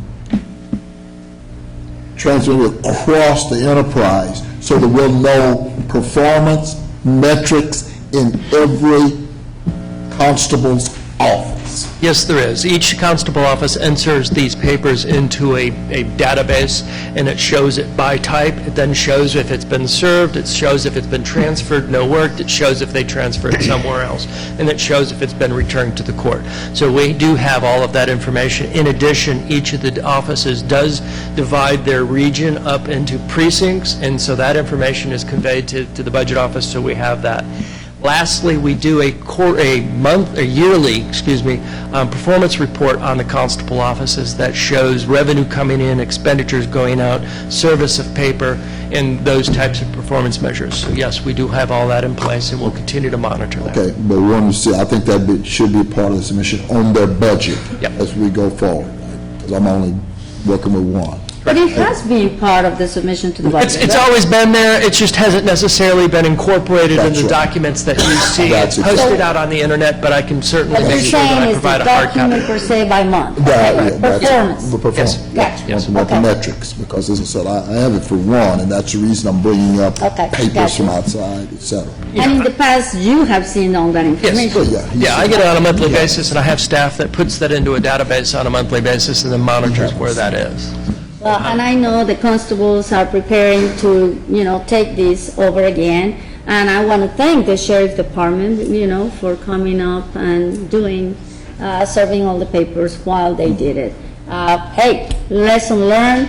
transmitted across the enterprise so that we'll know performance metrics in every constable's office? Yes, there is. Each constable office enters these papers into a database, and it shows it by type. It then shows if it's been served, it shows if it's been transferred, no worked, it shows if they transferred somewhere else, and it shows if it's been returned to the court. So we do have all of that information. In addition, each of the offices does divide their region up into precincts, and so that information is conveyed to the budget office, so we have that. Lastly, we do a yearly performance report on the constable offices that shows revenue coming in, expenditures going out, service of paper, and those types of performance measures. So yes, we do have all that in place, and we'll continue to monitor that. Okay, but we want to see, I think that should be part of the submission on their budget Yep. as we go forward, because I'm only working with one. But it has been part of the submission to the budget. It's always been there, it just hasn't necessarily been incorporated in That's the right. documents that you see. That's It's posted out on the internet, but I can certainly What you're make sure that saying I is the provide a hard copy. document per se by month. That- Okay, yeah, that's- performance. The performance. Gotcha. Once about the Okay. metrics, because as I said, I have it for one, and that's the reason I'm bringing up Okay, papers gotcha. from outside, et cetera. And in the past, you have seen all that information. Well, yeah, Yeah, I get it on a monthly basis, and I have staff that puts that into a database on a monthly basis and then monitors where that is. Well, and I know the constables are preparing to, take this over again. And I want to thank the sheriff department, for coming up and doing, serving all the papers while they did it. Hey, lesson learned,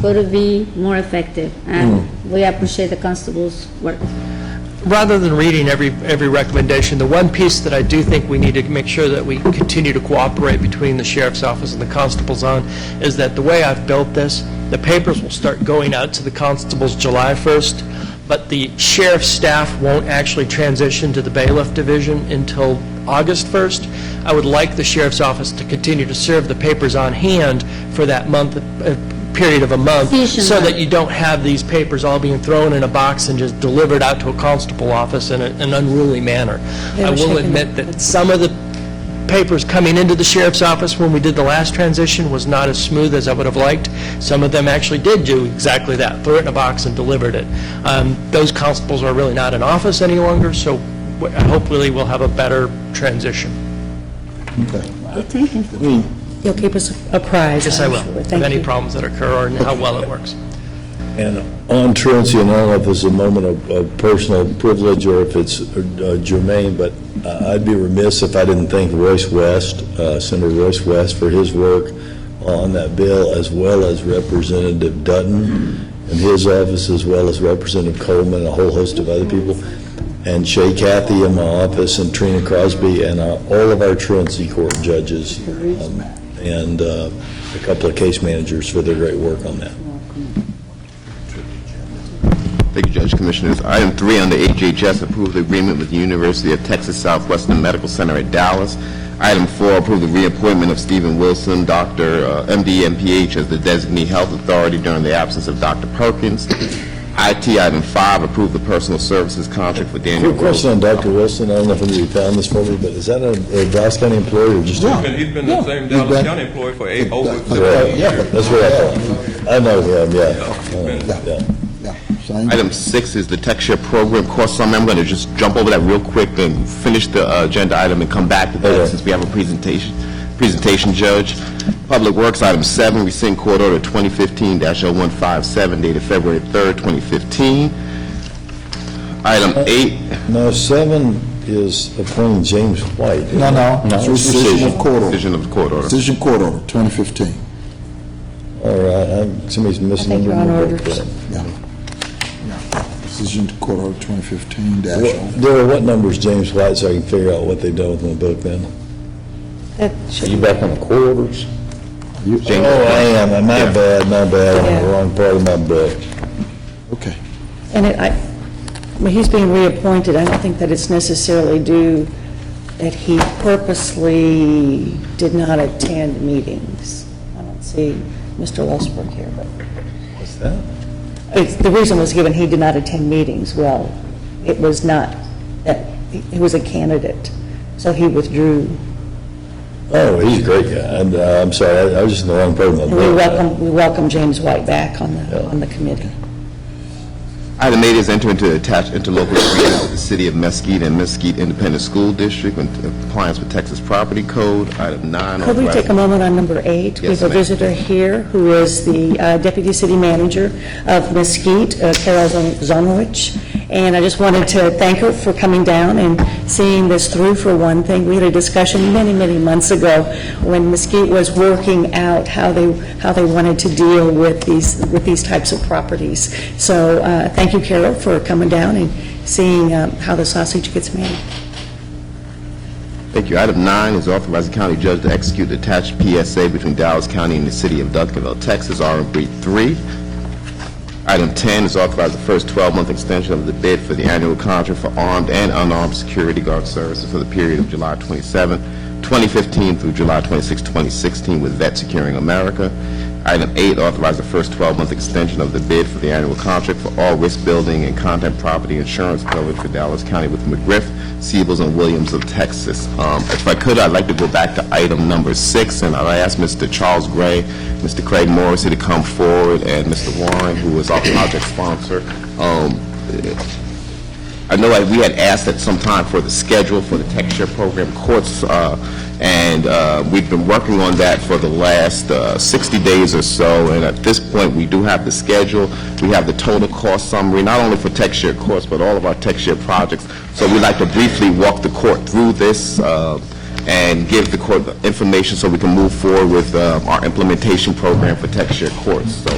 could be more effective. And we appreciate the constables' work. Rather than reading every recommendation, the one piece that I do think we need to make sure that we continue to cooperate between the sheriff's office and the constables on is that the way I've built this, the papers will start going out to the constables July 1st, but the sheriff's staff won't actually transition to the bailiff division until August 1st. I would like the sheriff's office to continue to serve the papers on hand for that period of a month, so that you don't have these papers all being thrown in a box and just delivered out to a constable office in an unruly manner. They I were will shaking admit it. that some of the papers coming into the sheriff's office when we did the last transition was not as smooth as I would have liked. Some of them actually did do exactly that, threw it in a box and delivered it. Those constables are really not in office any longer, so hopefully we'll have a better transition. Good thinking. You'll keep us apprised. Yes, I will, I'm sure. of Thank any you. problems that occur and how well it works. And on truancy, and I don't know if it's a moment of personal privilege or if it's germane, but I'd be remiss if I didn't thank Royce West, Senator Royce West, for his work on that bill, as well as Representative Dutton and his office, as well as Representative Coleman, and a whole host of other people, and Shay Cathy in my office, and Trina Crosby, and all of our truancy court judges, and a couple of case managers for their great work on that. Thank you, Judge Commissioners. Item 3 on the HHS, approve the agreement with the University of Texas Southwestern Medical Center at Dallas. Item 4, approve the reappointment of Stephen Wilson, Dr. MD, MPH, as the designee health authority during the absence of Dr. Perkins. IT, item 5, approve the personal services contract for Daniel Quick question on Dr. Wilson. I don't know if anybody found this for me, but is that a Dallas County employee or just? He's been the same Dallas County employee for over. That's what I thought. I know him, yeah. Same. Item 6 is the TechShare program course summary. I'm going to just jump over that real quick and finish the agenda item and come back to that Okay. since we have a presentation, Judge. Public Works, item 7, rescind court order 2015-0157 dated February 3rd, 2015. Item 8, No, 7 is appointing James White. No, it's rescission of court order. decision of the court order. Rescission court order, 2015. All right, somebody's missing. I think you're on number. order. Yeah. Rescission to court order 2015-0. Darrell, what number is James White, so I can figure out what they've done with my book then? That Are should you back on the court orders? Oh, I am, my bad, I'm on Yeah. the wrong part of my book. Okay. And when he's being reappointed, I don't think that it's necessarily due that he purposely did not attend meetings. I don't see Mr. Westbrook here, but What's that? the reason was given he did not attend meetings. Well, it was not, that he was a candidate, so he withdrew. Oh, he's a great guy. I'm sorry, I was just in the wrong part of my And book. we welcome James White back on the committee. Item 8 is enter into attached interlocal agreement with the City of Mesquite and Mesquite Independent School District in compliance with Texas Property Code. Item 9. Could we take a moment on number 8? We Yes, have a ma'am. visitor here who is the Deputy City Manager of Mesquite, Carol Zonowich, and I just wanted to thank her for coming down and seeing this through for one thing. We had a discussion many, many months ago when Mesquite was working out how they wanted to deal with these types of properties. So thank you, Carol, for coming down and seeing how the sausage gets made. Thank you. Item 9 is authorize the county judge to execute the attached PSA between Dallas County and the City of Duncanville, Texas, RMB 3. Item 10 is authorize the first 12-month extension of the bid for the annual contract for armed and unarmed security guard services for the period of July 27, 2015 through July 26, 2016 with Vet Securing America. Item 8, authorize the first 12-month extension of the bid for the annual contract for all risk building and content property insurance coverage for Dallas County with McGriff, Siebels, and Williams of Texas. If I could, I'd like to go back to item number 6, and I'd ask Mr. Charles Gray, Mr. Craig Morrissey to come forward, and Mr. Warren, who is our project sponsor. I know we had asked at some time for the schedule for the tech share program courts, and we've been working on that for the last 60 days or so, and at this point, we do have the schedule. We have the total cost summary, not only for tech share courts, but all of our tech share projects. So we'd like to briefly walk the court through this and give the court the information so we can move forward with our implementation program for tech share courts. So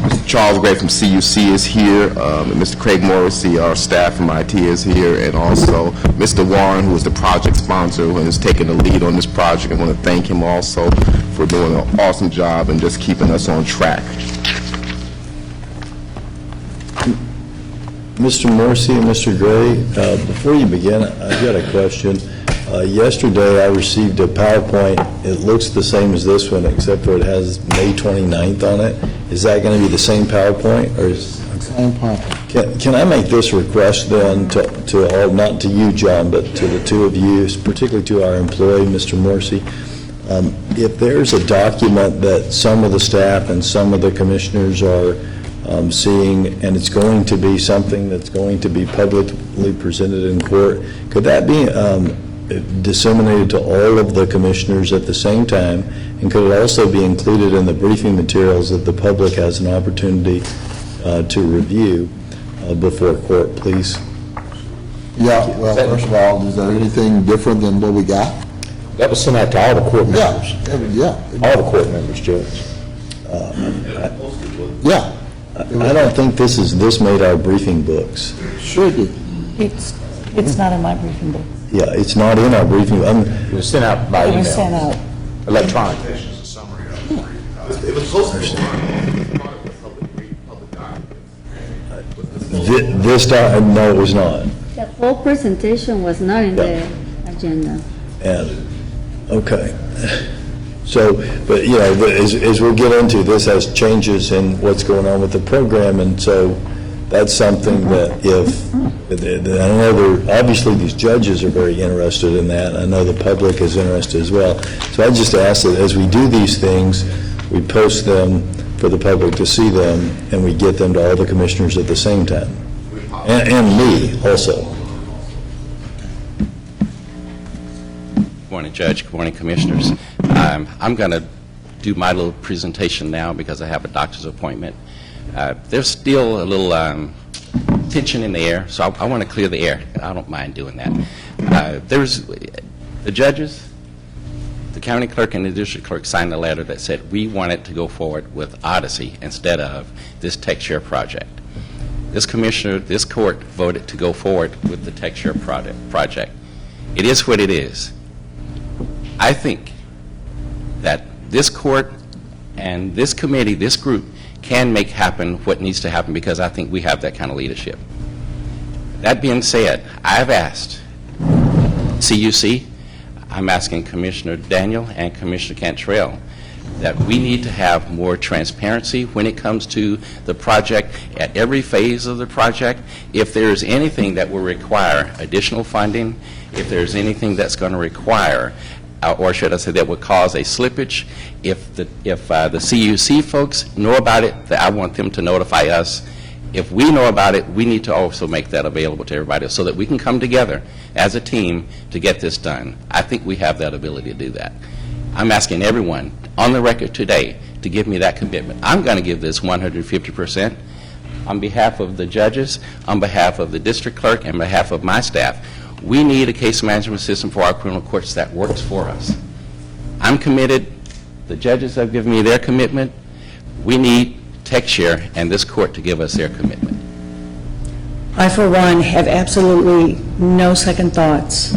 Mr. Charles Gray from CUC is here, and Mr. Craig Morrissey, our staff from IT, is here, and also Mr. Warren, who is the project sponsor, who has taken the lead on this project. I want to thank him also for doing an awesome job and just keeping us on track. Mr. Morrissey and Mr. Gray, before you begin, I've got a question. Yesterday, I received a PowerPoint. It looks the same as this one, except for it has May 29th on it. Is that going to be the same PowerPoint, or is... Same PowerPoint. Can I make this request then to all, not to you, John, but to the two of you, particularly to our employee, Mr. Morrissey? If there's a document that some of the staff and some of the commissioners are seeing, and it's going to be something that's going to be publicly presented in court, could that be disseminated to all of the commissioners at the same time, and could it also be included in the briefing materials that the public has an opportunity to review before court, please? Yeah, well, first of all, is there anything different than what we got? That was sent out to all the court members. Yeah. All the court members, Judge. Yeah. I don't think this made our briefing books. Sure did. It's not in my briefing book. Yeah, it's not in our briefing. It was sent out by It email. was sent out. Electronic. It was posted. No, it was not. The full presentation was not in the agenda. And, okay. So, but, you know, as we'll get into, this has changes in what's going on with the program, and so that's something that I know obviously these judges are very interested in that. I know the public is interested as well. So I just ask that as we do these things, we post them for the public to see them, and we get them to all the commissioners at the same time. And me also. Good morning, Judge. Good morning, Commissioners. I'm going to do my little presentation now because I have a doctor's appointment. There's still a little tension in the air, so I want to clear the air. I don't mind doing that. There's the judges, the county clerk, and the district clerk signed a letter that said we wanted to go forward with Odyssey instead of this tech share project. This commissioner, this court voted to go forward with the tech share project. It is what it is. I think that this court and this committee, this group, can make happen what needs to happen because I think we have that kind of leadership. That being said, I've asked CUC, I'm asking Commissioner Daniel and Commissioner Cantrell that we need to have more transparency when it comes to the project at every phase of the project. If there's anything that will require additional funding, if there's anything that's going to require or should I say that would cause a slippage, if the CUC folks know about it, that I want them to notify us. If we know about it, we need to also make that available to everybody so that we can come together as a team to get this done. I think we have that ability to do that. I'm asking everyone on the record today to give me that commitment. I'm going to give this 150% on behalf of the judges, on behalf of the district clerk, and on behalf of my staff. We need a case management system for our criminal courts that works for us. I'm committed. The judges have given me their commitment. We need TechShare and this court to give us their commitment. I, for one, have absolutely no second thoughts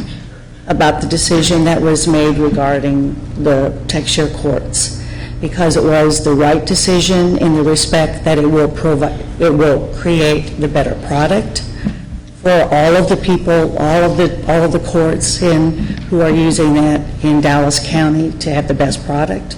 about the decision that was made regarding the TechShare courts, because it was the right decision in the respect that it will create the better product for all of the people, all of the courts who are using that in Dallas County to have the best product.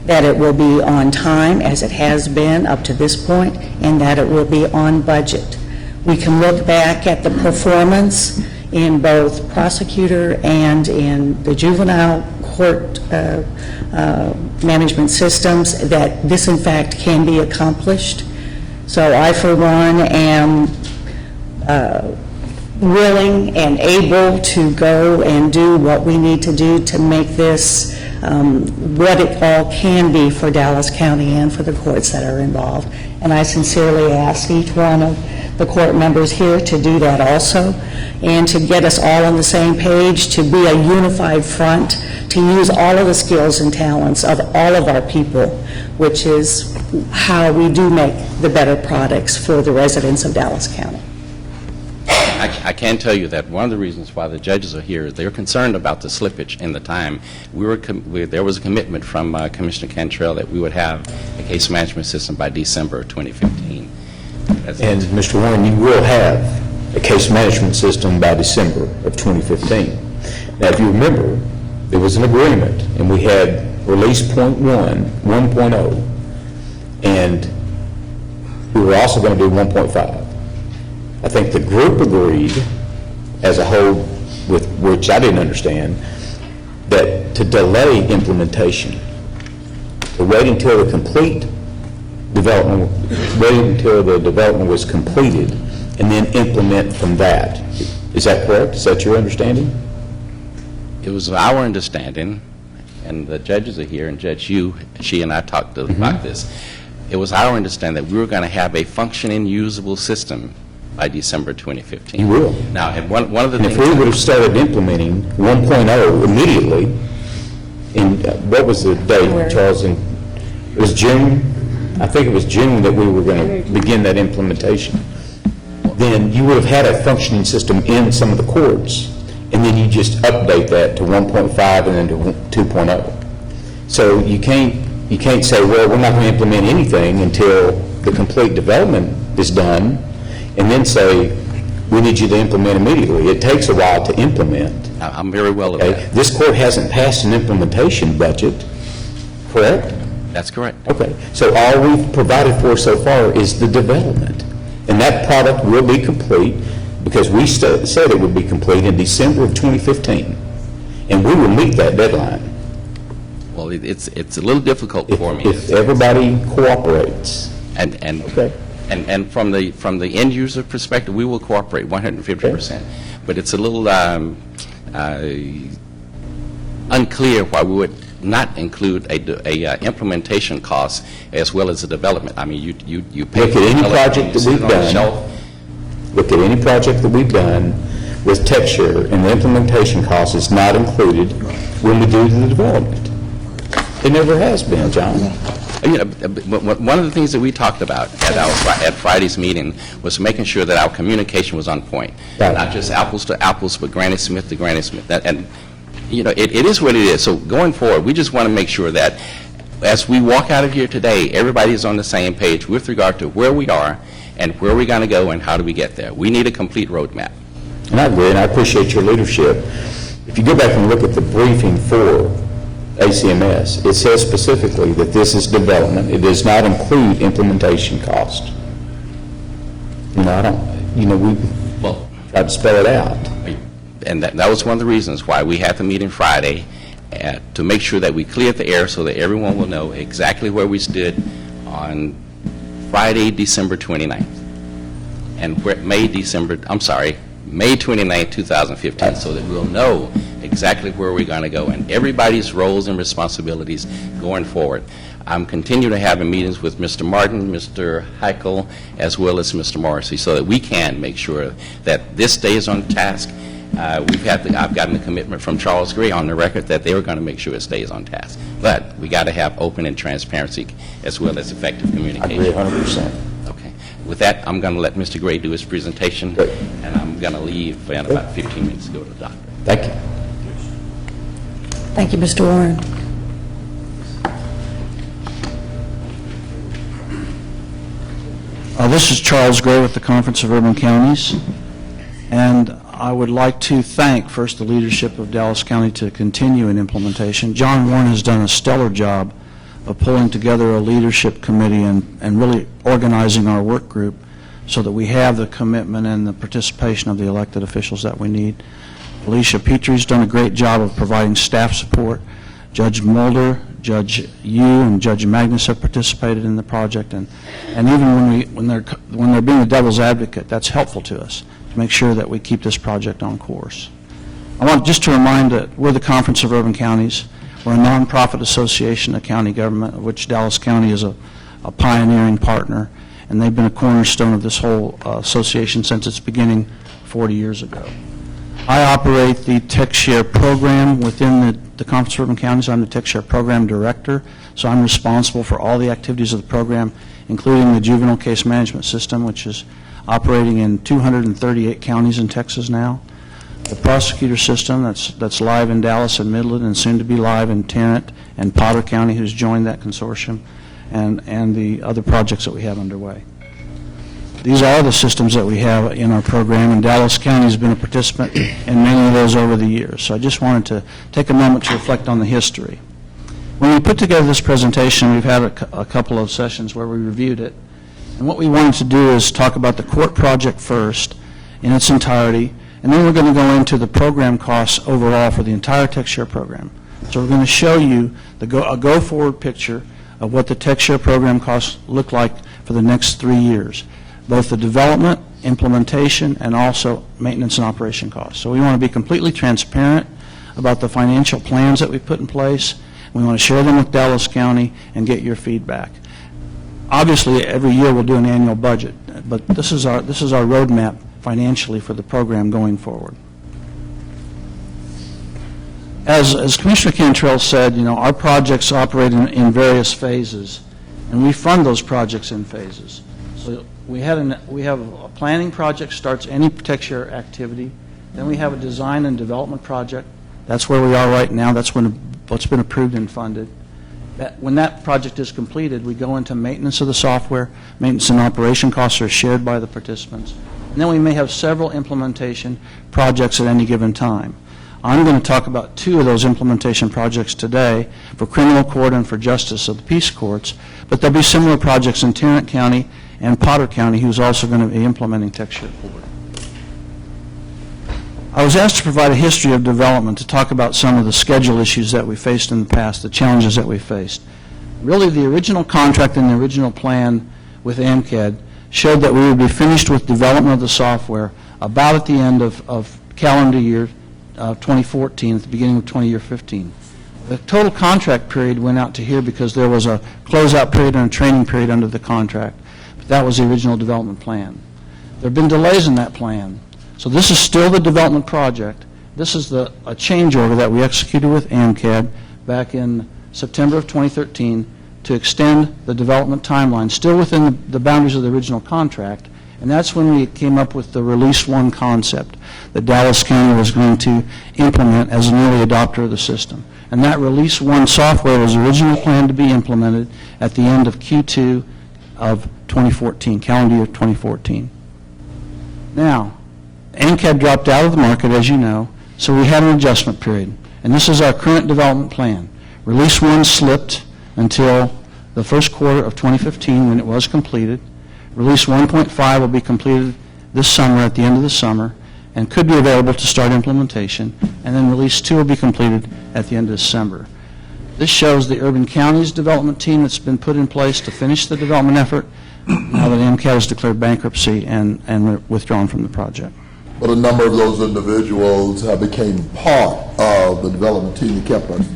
that it will be on time, as it has been up to this point, and that it will be on budget. We can look back at the performance in both prosecutor and in the juvenile court management systems, that this in fact can be accomplished. So I, for one, am willing and able to go and do what we need to do to make this what it all can be for Dallas County and for the courts that are involved. And I sincerely ask each one of the court members here to do that also, and to get us all on the same page, to be a unified front, to use all of the skills and talents of all of our people, which is how we do make the better products for the residents of Dallas County. I can tell you that one of the reasons why the judges are here is they're concerned about the slippage in the time. There was a commitment from Commissioner Cantrell that we would have a case management system by December of 2015. And, Mr. Warren, you will have a case management system by December of 2015. Now, if you remember, there was an agreement, and we had release point 1.0, and we were also going to do 1.5. I think the group agreed, as a whole, with which I didn't understand, that to delay implementation, to wait until the complete development, wait until the development was completed, and then implement from that. Is that correct? Is that your understanding? It was our understanding, and the judges are here, and Judge Yu, she and I talked about this. It was our understanding that we were going to have a functioning, usable system by December 2015. You will. Now, and one of the And things... if we would have started implementing 1.0 immediately, in, what was the date, Charles? It was June? I think it was June that we were going to begin that implementation. Then you would have had a functioning system in some of the courts, and then you just update that to 1.5 and then to 2.0. So you can't say, well, we're not going to implement anything until the complete development is done, and then say, we need you to implement immediately. It takes a while to implement. I'm very well aware. Okay? This court hasn't passed an implementation budget, correct? That's correct. Okay, so all we've provided for so far is the development. And that product will be complete, because we said it would be complete in December of 2015. And we will meet that deadline. Well, it's a little difficult for me. If everybody cooperates. Okay. And from the end user perspective, we will cooperate 150%. But it's a little unclear why we would not include a implementation cost as well as the development. I mean, you pay Look at any project that we've done. Look at any project that we've done with TechShare, and the implementation cost is not included when we do the development. It never has been, John. You know, one of the things that we talked about at Friday's meeting was making sure that our communication was on point. Right. Not just apples to apples, but Granny Smith to Granny Smith. And, you know, it is what it is. So going forward, we just want to make sure that as we walk out of here today, everybody is on the same page with regard to where we are and where we're going to go and how do we get there. We need a complete roadmap. And I agree, and I appreciate your leadership. If you go back and look at the briefing for ACMS, it says specifically that this is development. It does not include implementation cost. You know, we tried to spell it out. And that was one of the reasons why we had the meeting Friday, to make sure that we cleared the air so that everyone will know exactly where we stood on Friday, December 29th, and May 29th, 2015, so that we'll know exactly where we're going to go and everybody's roles and responsibilities going forward. I'm continuing to have meetings with Mr. Martin, Mr. Heichel, as well as Mr. Morrissey, so that we can make sure that this stays on task. I've gotten a commitment from Charles Gray on the record that they were going to make sure it stays on task. But we got to have open and transparency as well as effective communication. I agree 100%. Okay. With that, I'm going to let Mr. Gray do his presentation, and I'm going to leave in about 15 minutes to go to the doctor. Thank you. Thank you, Mr. Warren. This is Charles Gray with the Conference of Urban Counties, and I would like to thank first the leadership of Dallas County to continue in implementation. John Warren has done a stellar job of pulling together a leadership committee and really organizing our work group so that we have the commitment and the participation of the elected officials that we need. Alicia Petrie's done a great job of providing staff support. Judge Mulder, Judge Yu, and Judge Magnus have participated in the project, and even when they're being the devil's advocate, that's helpful to us to make sure that we keep this project on course. I want just to remind that we're the Conference of Urban Counties. We're a nonprofit association of county government, of which Dallas County is a pioneering partner, and they've been a cornerstone of this whole association since its beginning 40 years ago. I operate the TechShare program within the Conference of Urban Counties. I'm the TechShare program director, so I'm responsible for all the activities of the program, including the juvenile case management system, which is operating in 238 counties in Texas now. The prosecutor system that's live in Dallas and Midland and soon to be live in Tarrant and Potter County, who's joined that consortium, and the other projects that we have underway. These are the systems that we have in our program, and Dallas County has been a participant in many of those over the years. So I just wanted to take a moment to reflect on the history. When we put together this presentation, we've had a couple of sessions where we reviewed it, and what we wanted to do is talk about the court project first in its entirety, and then we're going to go into the program costs overall for the entire TechShare program. So we're going to show you a go-forward picture of what the TechShare program costs look like for the next 3 years, both the development, implementation, and also maintenance and operation costs. So we want to be completely transparent about the financial plans that we put in place. We want to share them with Dallas County and get your feedback. Obviously, every year we'll do an annual budget, but this is our roadmap financially for the program going forward. As Commissioner Cantrell said, our projects operate in various phases, and we fund those projects in phases. So we have a planning project starts any TechShare activity. Then we have a design and development project. That's where we are right now. That's what's been approved and funded. When that project is completed, we go into maintenance of the software. Maintenance and operation costs are shared by the participants. And then we may have several implementation projects at any given time. I'm going to talk about 2 of those implementation projects today for criminal court and for justice of the peace courts, but there'll be similar projects in Tarrant County and Potter County, who's also going to be implementing TechShare Forward. I was asked to provide a history of development to talk about some of the schedule issues that we faced in the past, the challenges that we faced. Really, the original contract and the original plan with AMCAD showed that we would be finished with development of the software about at the end of calendar year 2014, at the beginning of 2015. The total contract period went out to here because there was a closeout period and a training period under the contract. But that was the original development plan. There have been delays in that plan. So this is still the development project. This is a change order that we executed with AMCAD back in September of 2013 to extend the development timeline, still within the boundaries of the original contract. And that's when we came up with the Release 1 concept that Dallas County was going to implement as an early adopter of the system. And that Release 1 software was originally planned to be implemented at the end of Q2 of 2014, calendar year 2014. Now, AMCAD dropped out of the market, as you know, so we had an adjustment period. And this is our current development plan. Release 1 slipped until the first quarter of 2015 when it was completed. Release 1.5 will be completed this summer, at the end of the summer, and could be available to start implementation. And then Release 2 will be completed at the end of December. This shows the urban counties development team that's been put in place to finish the development effort now that AMCAD has declared bankruptcy and withdrawn from the project. But a number of those individuals have became part of the development team that kept us.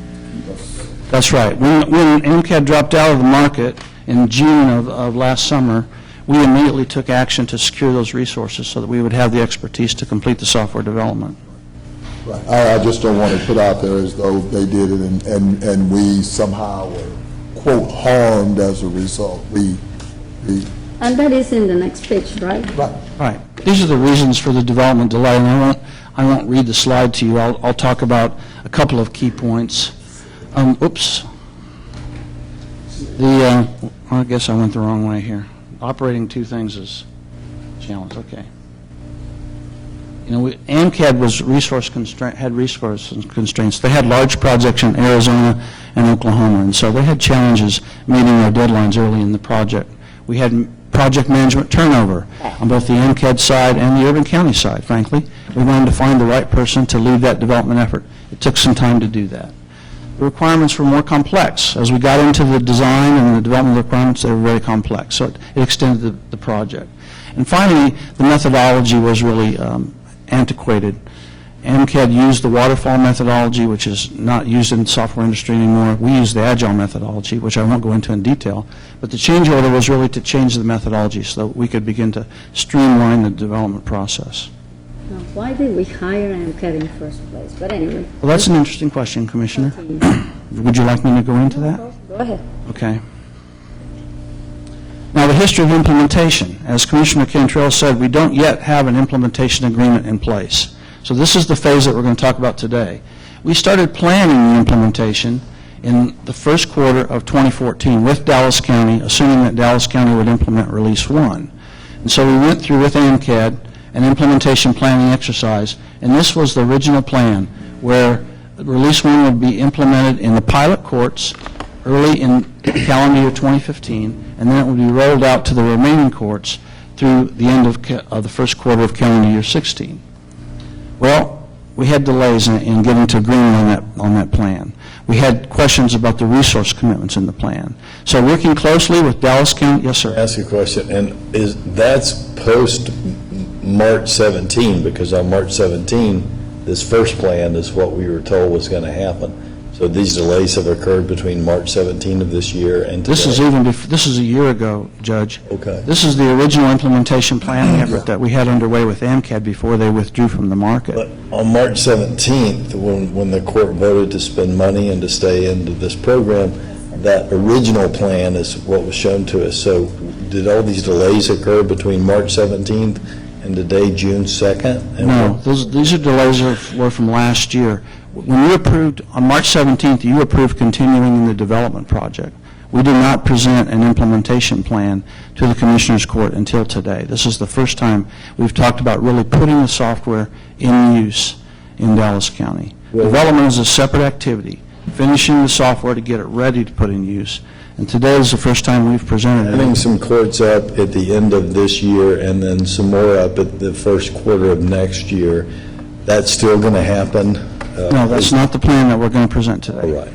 That's right. When AMCAD dropped out of the market in June of last summer, we immediately took action to secure those resources so that we would have the expertise to complete the software development. Right. I just don't want to put out there as though they did it and we somehow were, quote, harmed as a result. And that is in the next page, right? Right. These are the reasons for the development delay, and I won't read the slide to you. I'll talk about a couple of key points. Oops. I guess I went the wrong way here. Operating 2 things is a challenge. Okay. AMCAD was had resource constraints. They had large projects in Arizona and Oklahoma, and so they had challenges meeting their deadlines early in the project. We had project management turnover on both the AMCAD side and the Urban County side, frankly. We wanted to find the right person to lead that development effort. It took some time to do that. The requirements were more complex. As we got into the design and the development requirements, they were very complex, so it extended the project. And finally, the methodology was really antiquated. AMCAD used the waterfall methodology, which is not used in the software industry anymore. We use the agile methodology, which I won't go into in detail. But the change order was really to change the methodology so that we could begin to streamline the development process. Now, why did we hire AMCAD in the first place? But anyway. Well, that's an interesting question, Commissioner. Would you like me to go into that? Go ahead. Okay. Now, the history of implementation. As Commissioner Cantrell said, we don't yet have an implementation agreement in place. So this is the phase that we're going to talk about today. We started planning the implementation in the first quarter of 2014 with Dallas County, assuming that Dallas County would implement Release 1. And so we went through with AMCAD an implementation planning exercise, and this was the original plan, where Release 1 would be implemented in the pilot courts early in calendar year 2015, and then it would be rolled out to the remaining courts through the end of the first quarter of calendar year 16. Well, we had delays in getting to agreement on that plan. We had questions about the resource commitments in the plan. So working closely with Dallas County, yes, sir. Ask a question, and that's post March 17, because on March 17, this first plan is what we were told was going to happen. So these delays have occurred between March 17 of this year and today. This is a year ago, Judge. Okay. This is the original implementation planning effort that we had underway with AMCAD before they withdrew from the market. But on March 17th, when the court voted to spend money and to stay into this program, that original plan is what was shown to us. So did all these delays occur between March 17th and today, June 2nd? And No, these are delays were from last year. When you approved, on March 17th, you approved continuing in the development project. We did not present an implementation plan to the Commissioners Court until today. This is the first time we've talked about really putting the software in use in Dallas County. Development is a separate activity, finishing the software to get it ready to put in use. And today is the first time we've presented it. having some courts up at the end of this year and then some more up at the first quarter of next year, that's still going to happen? No, that's not the plan that we're going to present today. All right.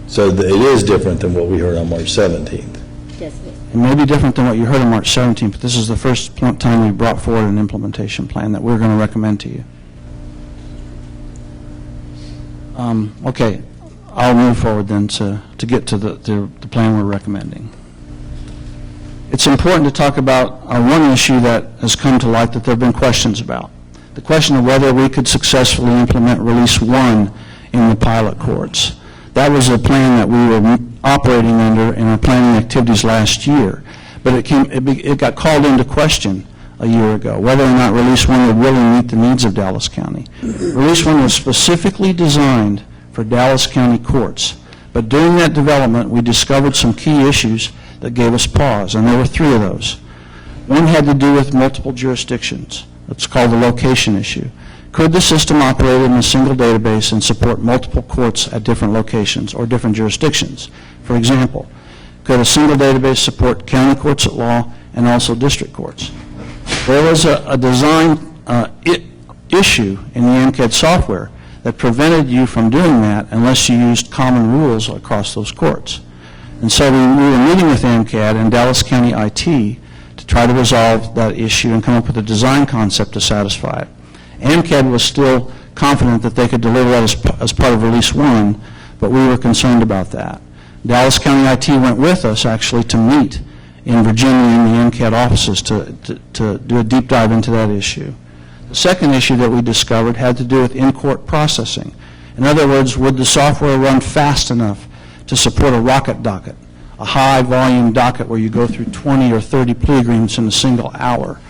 So it is different than what we heard on March 17th. Yes, It may be different than what you heard on March 17th, but this is the first time we brought forward an implementation plan that we're going to recommend to you. Okay, I'll move forward then to get to the plan we're recommending. It's important to talk about one issue that has come to light that there have been questions about. The question of whether we could successfully implement Release 1 in the pilot courts. That was a plan that we were operating under in our planning activities last year, but it got called into question a year ago, whether or not Release 1 would really meet the needs of Dallas County. Release 1 was specifically designed for Dallas County courts, but during that development, we discovered some key issues that gave us pause, and there were three of those. One had to do with multiple jurisdictions. It's called the location issue. Could the system operate in a single database and support multiple courts at different locations or different jurisdictions? For example, could a single database support county courts at law and also district courts? There was a design issue in the AMCAD software that prevented you from doing that unless you used common rules across those courts. And so we were meeting with AMCAD and Dallas County IT to try to resolve that issue and come up with a design concept to satisfy it. AMCAD was still confident that they could deliver that as part of Release 1, but we were concerned about that. Dallas County IT went with us, actually, to meet in Virginia in the AMCAD offices to do a deep dive into that issue. The second issue that we discovered had to do with in-court processing. In other words, would the software run fast enough to support a rocket docket, a high-volume docket where you go through 20 or 30 plea agreements in a single hour?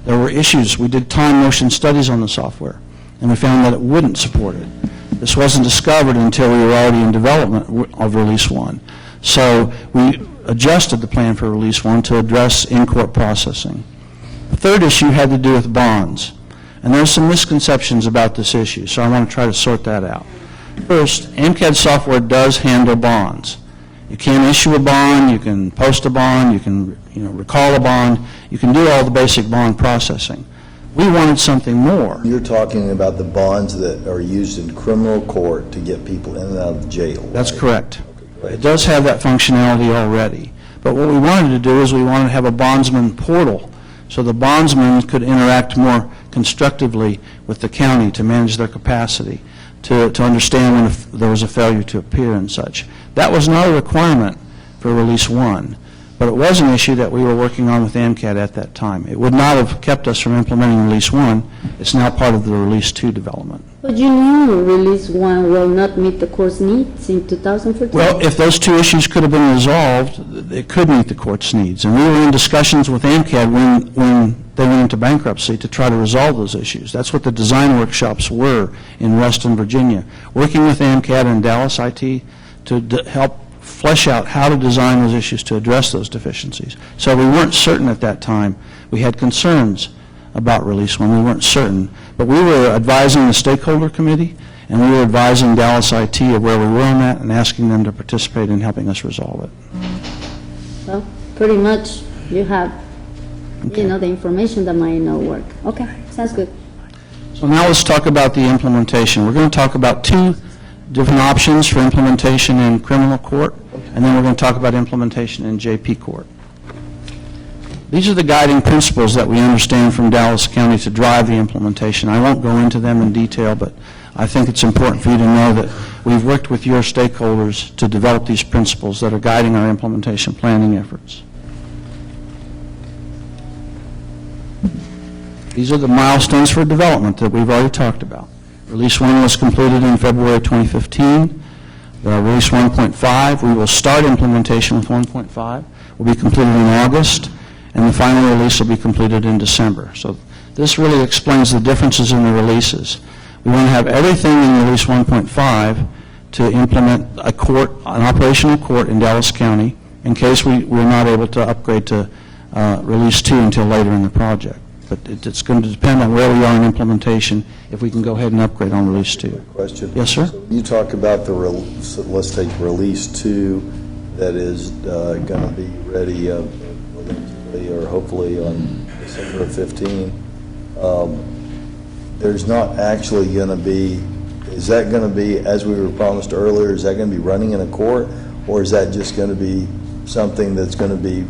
There were issues. We did time motion studies on the software, and we found that it wouldn't support it. This wasn't discovered until we were already in development of Release 1. So we adjusted the plan for Release 1 to address in-court processing. The third issue had to do with bonds. And there's some misconceptions about this issue, so I want to try to sort that out. First, AMCAD software does handle bonds. You can issue a bond, you can post a bond, you can recall a bond, you can do all the basic bond processing. We wanted something more. You're talking about the bonds that are used in criminal court to get people in and out of jail. That's right? correct. It does have that functionality already. But what we wanted to do is we wanted to have a bondsman portal, so the bondsman could interact more constructively with the county to manage their capacity, to understand when there was a failure to appear and such. That was not a requirement for Release 1, but it was an issue that we were working on with AMCAD at that time. It would not have kept us from implementing Release 1. It's now part of the Release 2 development. But you knew Release 1 will not meet the court's needs in 2014? Well, if those two issues could have been resolved, it could meet the court's needs. And we were in discussions with AMCAD when they went into bankruptcy to try to resolve those issues. That's what the design workshops were in Reston, Virginia, working with AMCAD and Dallas IT to help flesh out how to design those issues to address those deficiencies. So we weren't certain at that time. We had concerns about Release 1. We weren't certain. But we were advising the stakeholder committee, and we were advising Dallas IT of where we were on that and asking them to participate in helping us resolve it. Well, pretty much you have, the information that might not work. Okay, sounds good. So now let's talk about the implementation. We're going to talk about two different options for implementation in criminal court, and then we're going to talk about implementation in JP court. These are the guiding principles that we understand from Dallas County to drive the implementation. I won't go into them in detail, but I think it's important for you to know that we've worked with your stakeholders to develop these principles that are guiding our implementation planning efforts. These are the milestones for development that we've already talked about. Release 1 was completed in February 2015. Release 1.5, we will start implementation with 1.5. Will be completed in August, and the final release will be completed in December. So this really explains the differences in the releases. We want to have everything in Release 1.5 to implement an operational court in Dallas County in case we're not able to upgrade to Release 2 until later in the project. But it's going to depend on where we are in implementation if we can go ahead and upgrade on Release 2. Question? Yes, sir? So you talk about let's take Release 2 that is going to be ready or hopefully on December of 15. There's not actually going to be, is that going to be, as we were promised earlier, is that going to be running in a court, or is that just going to be something that's going to be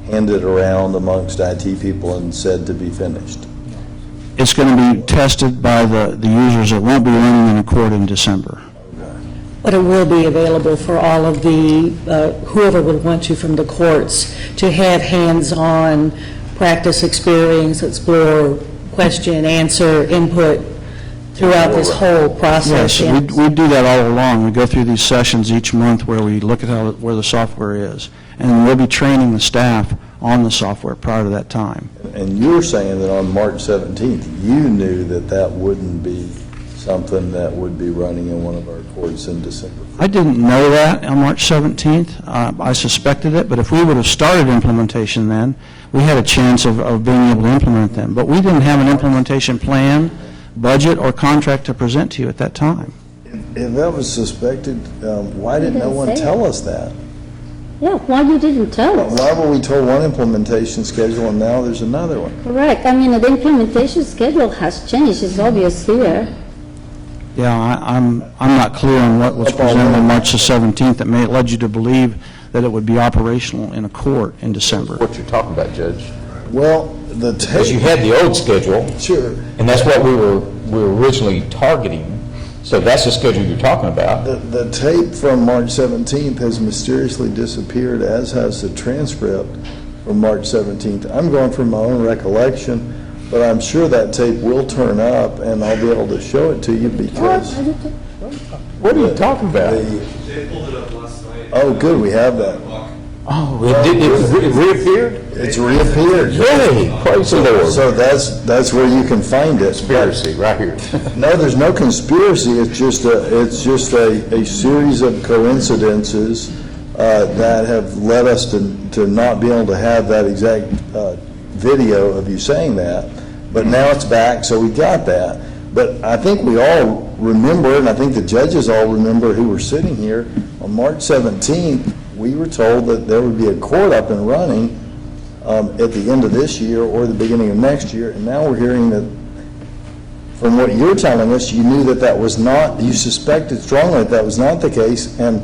handed around amongst IT people and said to be finished? It's going to be tested by the users. It won't be running in a court in December. But it will be available for all of the, whoever would want to from the courts, to have hands-on practice experience, explore, question, answer, input throughout this whole process. Yes, we do that all along. We go through these sessions each month where we look at where the software is. And we'll be training the staff on the software prior to that time. And you were saying that on March 17th, you knew that that wouldn't be something that would be running in one of our courts in December. I didn't know that on March 17th. I suspected it, but if we would have started implementation then, we had a chance of being able to implement them. But we didn't have an implementation plan, budget, or contract to present to you at that time. If that was suspected, why did no one tell us that? Yeah, why you didn't tell us? Why were we told one implementation schedule and now there's another one? Correct. I mean, the implementation schedule has changed. It's obvious here. Yeah, I'm not clear on what was presented on March the 17th that may have led you to believe that it would be operational in a court in December. What you're talking about, Judge. Well, the tape... Because you had the old schedule. Sure. And that's what we were originally targeting. So that's the schedule you're talking about. The tape from March 17th has mysteriously disappeared, as has the transcript from March 17th. I'm going from my own recollection, but I'm sure that tape will turn up, and I'll be able to show it to you because... What are you talking about? They pulled it up last night. Oh, good, we have that. Oh, it reappeared? It's reappeared. Yay, praise the Lord. So that's where you can find it. Conspiracy, right here. No, there's no conspiracy. It's just a series of coincidences that have led us to not be able to have that exact video of you saying that. but now it's back, so we got that. But I think we all remember, and I think the judges all remember who were sitting here, on March 17th, we were told that there would be a court up and running at the end of this year or the beginning of next year, and now we're hearing that, from what you're telling us, you knew that that was not, you suspected strongly that was not the case, and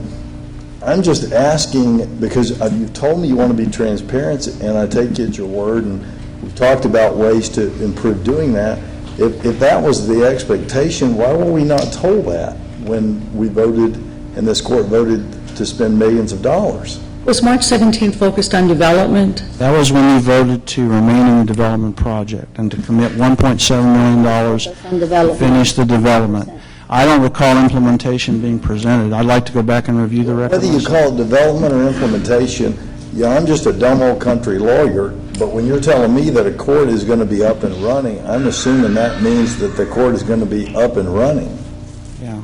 I'm just asking, because you've told me you want to be transparent, and I take it your word, and we've talked about ways to improve doing that. If that was the expectation, why were we not told that when we voted, and this court voted to spend millions of dollars? Was March 17th focused on development? That was when we voted to remain in the development project and to commit $1.7 million to finish the development. I don't recall implementation being presented. I'd like to go back and review the record. Whether you call it development or implementation, I'm just a dumb old country lawyer, but when you're telling me that a court is going to be up and running, I'm assuming that means that the court is going to be up and running. Yeah,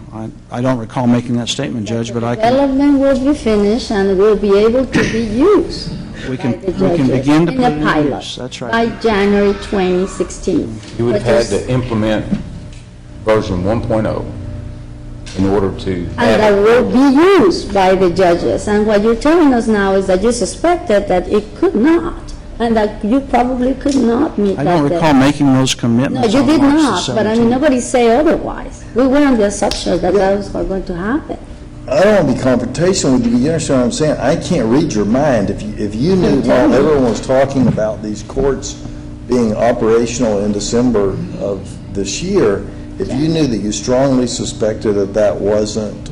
I don't recall making that statement, Judge, but I can, Development will be finished and will be able to be used we can by the judges begin to in put a it in pilot use. That's right. by January 2016. You would have had to implement version 1.0 in order to And that will be used by the judges. And what you're telling us now is that you suspected that it could not, and that you probably could not meet I that don't recall deadline. making those No, commitments you on did March the not, but I mean, 17th. nobody say otherwise. We were on the assumption that that was what going to happen. I don't want to be confrontational with you, but you understand what I'm saying? I can't read your mind. If you knew while everyone was talking about these courts being operational in December of this year, if you knew that you strongly suspected that that wasn't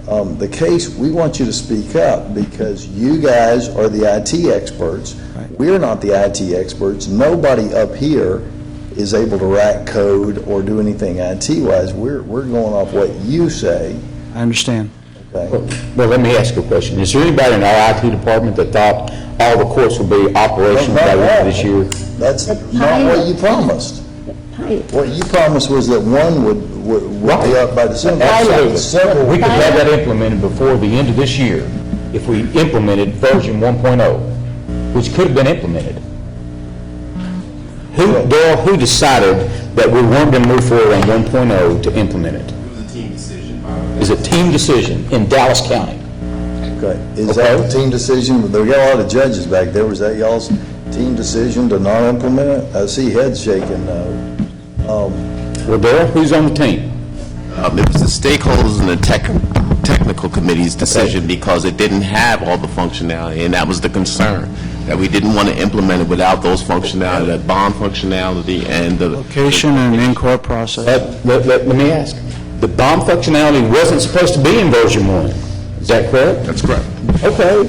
the case, we want you to speak up, because you guys are the IT experts. We're not the IT experts. Nobody up here is able to write code or do anything IT-wise. We're going off what you say. I understand. Okay? Well, let me ask you a question. Is there anybody in our IT department that thought all the courts would be operational by the end of this year? That's not what you promised. What you promised was that one would be up by December. Absolutely. We could have that implemented before the end of this year if we implemented version 1.0, which could have been implemented. Darrell, who decided that we weren't going to move forward on 1.0 to implement it? It was a team decision. Is a team decision in Dallas County. Okay. Is that a team decision? There got a lot of judges back there. Was that y'all's team decision to not implement it? I see heads shaking now. Well, Darrell, who's on the team? It was the stakeholders and the technical committee's decision because it didn't have all the functionality, and that was the concern, that we didn't want to implement it without those functionality, that bond functionality and the... Location and in-court process. Let me ask. The BOM functionality wasn't supposed to be in version 1. Is that correct? That's correct. Okay.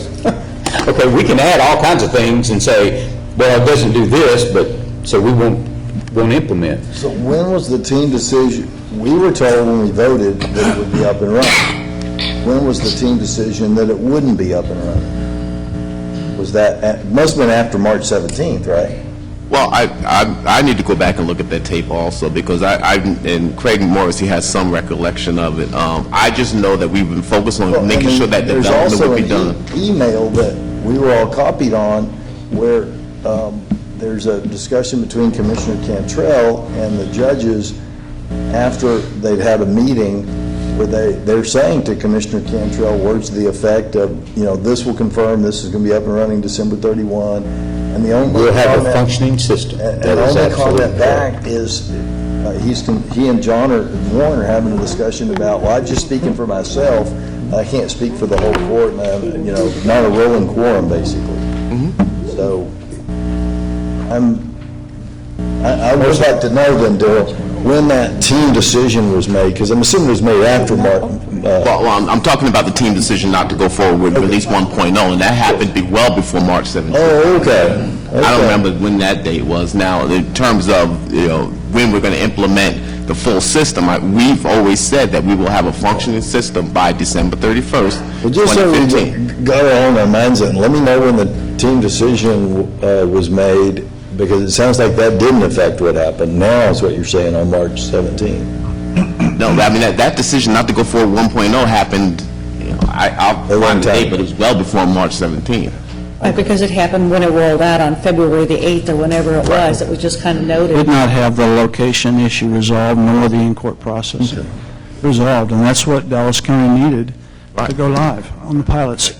Okay, we can add all kinds of things and say, well, it doesn't do this, but, so we won't implement. So when was the team decision? We were told when we voted that it would be up and running. When was the team decision that it wouldn't be up and running? Was that, it must have been after March 17th, right? Well, I need to go back and look at that tape also, because and Craig Morrissey has some recollection of it. I just know that we've been focused on making sure that development would be done. There's also an email that we were all copied on where there's a discussion between Commissioner Cantrell and the judges after they'd had a meeting where they're saying to Commissioner Cantrell words to the effect of, this will confirm this is going to be up and running December 31, and the only We'll have a functioning system. and the only comment back is he and John Warren are having a discussion about, well, I'm just speaking for myself, I can't speak for the whole court, and I'm, not a rolling quorum, basically. So I would like to know then, Darrell, when that team decision was made, because I'm assuming it was made after Martin. Well, I'm talking about the team decision not to go forward with release 1.0, and that happened well before March 17th. Oh, okay. I don't remember when that date was. Now, in terms of, when we're going to implement the full system, we've always said that we will have a functioning system by December 31st, Well, just so 2015. we got it on our minds, and let me know when the team decision was made, because it sounds like that didn't affect what happened. Now is what you're saying on March 17th. No, I mean, that decision not to go forward 1.0 happened, I'll find the date, but it was well before March 17th. Because it happened when it rolled out on February the 8th or whenever it was just kind of noted. Did not have the location issue resolved, nor the in-court process resolved, and that's what Dallas County needed to go live on the pilots.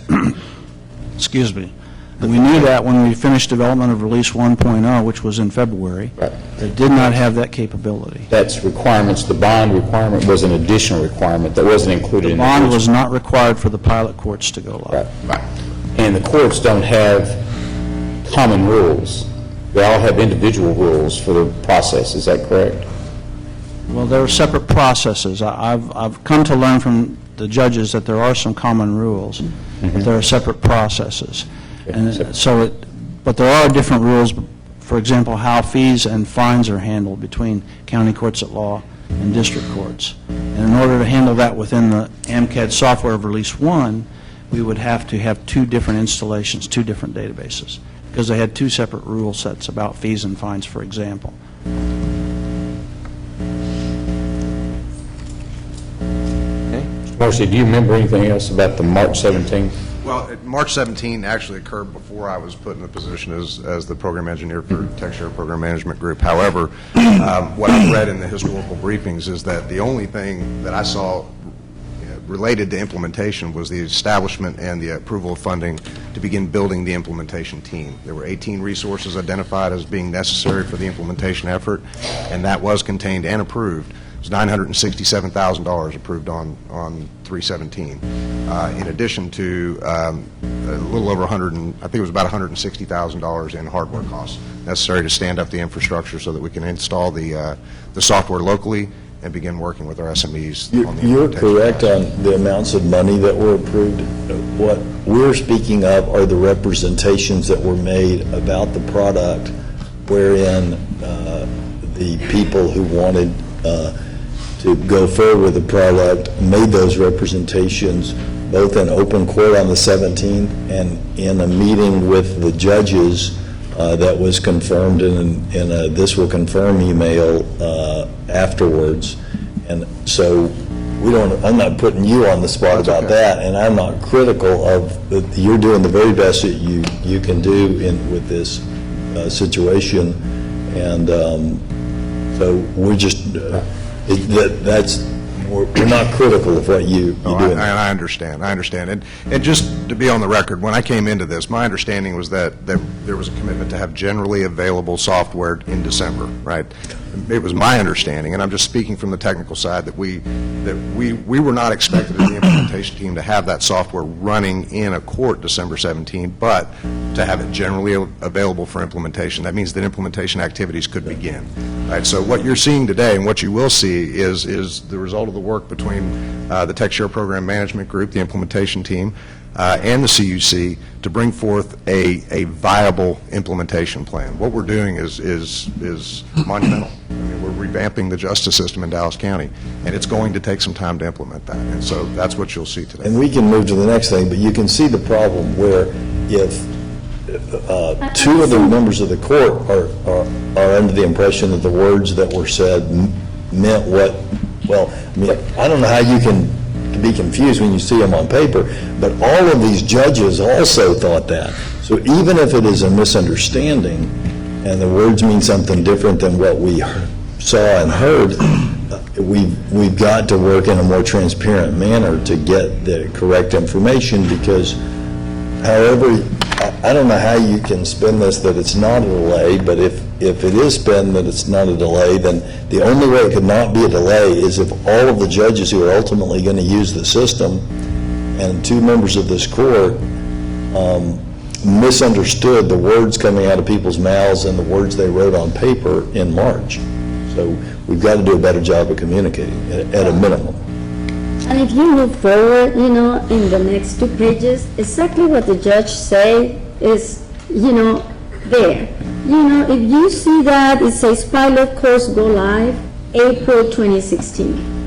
Excuse me. We knew that when we finished development of Release 1.0, which was in February. Right. They did not have that capability. That's requirements. The bond requirement was an additional requirement that wasn't included The in the bond original. was not required for the pilot courts to go live. Right. And the courts don't have common rules. They all have individual rules for the process. Is that correct? Well, there are separate processes. I've come to learn from the judges that there are some common rules, but there are separate processes. And so but there are different rules, for example, how fees and fines are handled between county courts at law and district courts. And in order to handle that within the AMCAD software of Release 1, we would have to have two different installations, two different databases, because they had two separate rule sets about fees and fines, for example. Marcy, do you remember anything else about the March 17th? Well, March 17 actually occurred before I was put in the position as the program engineer for TechShare Program Management Group. However, what I've read in the historical briefings is that the only thing that I saw related to implementation was the establishment and the approval of funding to begin building the implementation team. There were 18 resources identified as being necessary for the implementation effort, and that was contained and approved. It was $967,000 approved on 3/17. In addition to a little over I think it was about $160,000 in hardware costs necessary to stand up the infrastructure so that we can install the software locally and begin working with our SMEs on the You're implementation. correct on the amounts of money that were approved. What we're speaking of are the representations that were made about the product, wherein the people who wanted to go forward with the product made those representations both in open court on the 17th and in a meeting with the judges that was confirmed in a "this will confirm" email afterwards. And so I'm not putting you on the spot about that, and I'm not critical of, you're doing the very best that you can do with this situation. And so we're just, we're not critical of what you're doing. I understand. And just to be on the record, when I came into this, my understanding was that there was a commitment to have generally available software in December, right? It was my understanding, and I'm just speaking from the technical side, that we were not expected as the implementation team to have that software running in a court December 17, but to have it generally available for implementation. That means that implementation activities could begin. Right? So what you're seeing today and what you will see is the result of the work between the TechShare Program Management Group, the implementation team, and the CUC to bring forth a viable implementation plan. What we're doing is monumental. I mean, we're revamping the justice system in Dallas County, and it's going to take some time to implement that. And so that's what you'll see today. And we can move to the next thing, but you can see the problem where if two of the members of the court are under the impression that the words that were said meant what, well, I mean, I don't know how you can be confused when you see them on paper, but all of these judges also thought that. So even if it is a misunderstanding and the words mean something different than what we saw and heard, we've got to work in a more transparent manner to get the correct information, because however, I don't know how you can spin this that it's not a delay, but if it is spin that it's not a delay, then the only way it could not be a delay is if all of the judges who are ultimately going to use the system and two members of this court misunderstood the words coming out of people's mouths and the words they wrote on paper in March. So we've got to do a better job of communicating at a minimum. And if you move forward, in the next 2 pages, exactly what the judge say is, there. If you see that, it says pilot course go live April 2016.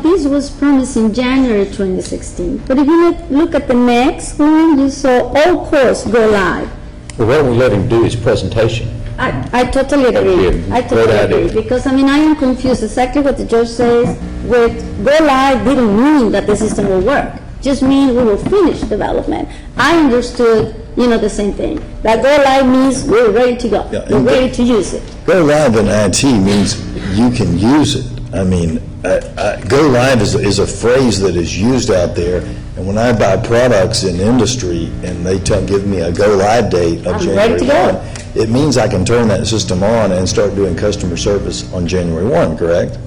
This was promised in January 2016. But if you look at the next one, you saw all course go live. Well, what we let him do is presentation. I totally agree. I totally agree. Because, I am confused exactly what the judge says with go live didn't mean that the system will work. Just mean we will finish development. I understood the same thing. That go live means we're ready to go. Yeah, We're and ready to use it. Go live in IT means you can use it. I mean, go live is a phrase that is used out there, and when I buy products in industry and they give me a go live date of I'm ready January to go. 1, it means I can turn that system on and start doing customer service on January 1, correct?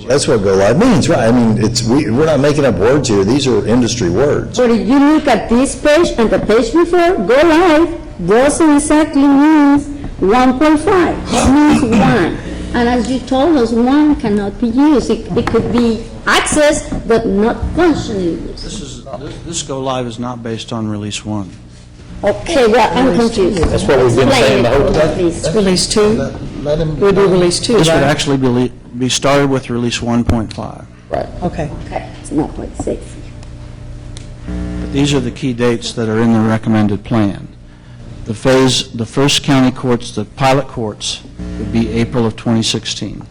That's what go live means, right? I mean, we're not making up words here. These are industry words. But if you look at this page and the page before, go live doesn't exactly mean 1.5. It means 1. And as you told us, 1 cannot be used. It could be accessed, but not functionally used. This go live is not based on release 1. Okay, well, I'm confused. That's what we've been saying the whole time. It's release 2. We'll do release 2, This would right? actually be started with release 1.5. Okay. Okay, it's not 0.6. But these are the key dates that are in the recommended plan. The first county courts, the pilot courts, would be April of 2016.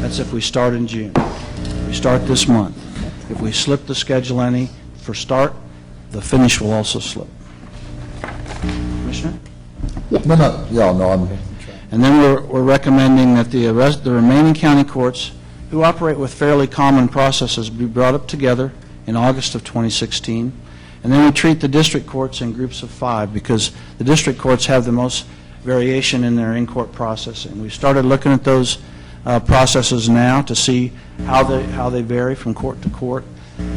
That's if we start in June. We start this month. If we slip the schedule any for start, the finish will also slip. Commissioner? And then we're recommending that the remaining county courts, who operate with fairly common processes, be brought up together in August of 2016. And then we treat the district courts in groups of 5, because the district courts have the most variation in their in-court processing. We started looking at those processes now to see how they vary from court to court,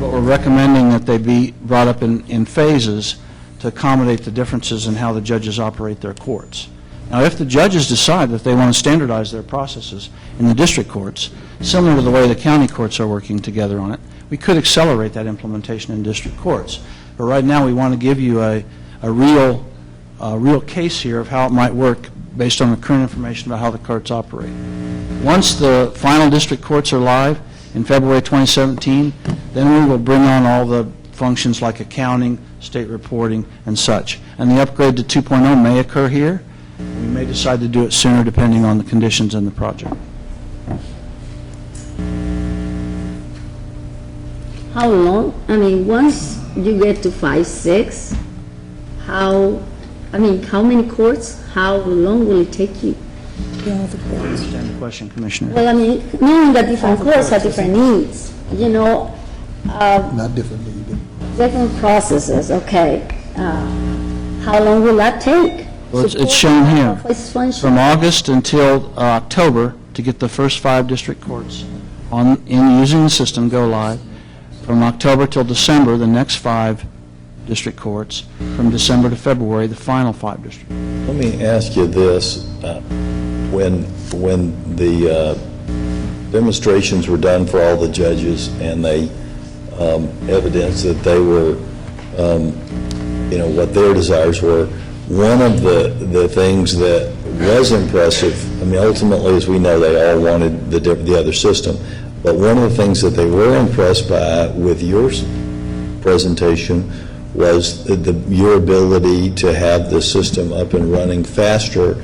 but we're recommending that they be brought up in phases to accommodate the differences in how the judges operate their courts. Now, if the judges decide that they want to standardize their processes in the district courts, similar to the way the county courts are working together on it, we could accelerate that implementation in district courts. But right now, we want to give you a real case here of how it might work based on the current information about how the courts operate. Once the final district courts are live in February 2017, then we will bring on all the functions like accounting, state reporting, and such. And the upgrade to 2.0 may occur here. We may decide to do it sooner depending on the conditions in the project. How long? I mean, once you get to 5, 6, how many courts? How long will it take you? I understand the question, Commissioner. Well, I mean, knowing that different courts have different needs, Not differently. different processes, okay. How long will that take? Well, it's shown here. It's functional. From August until October to get the first 5 district courts in using the system go live. From October till December, the next 5 district courts. From December to February, the final 5 district. Let me ask you this. When the demonstrations were done for all the judges and they evidenced that they were, what their desires were, one of the things that was impressive, I mean, ultimately, as we know, they all wanted the other system, but one of the things that they were impressed by with your presentation was your ability to have the system up and running faster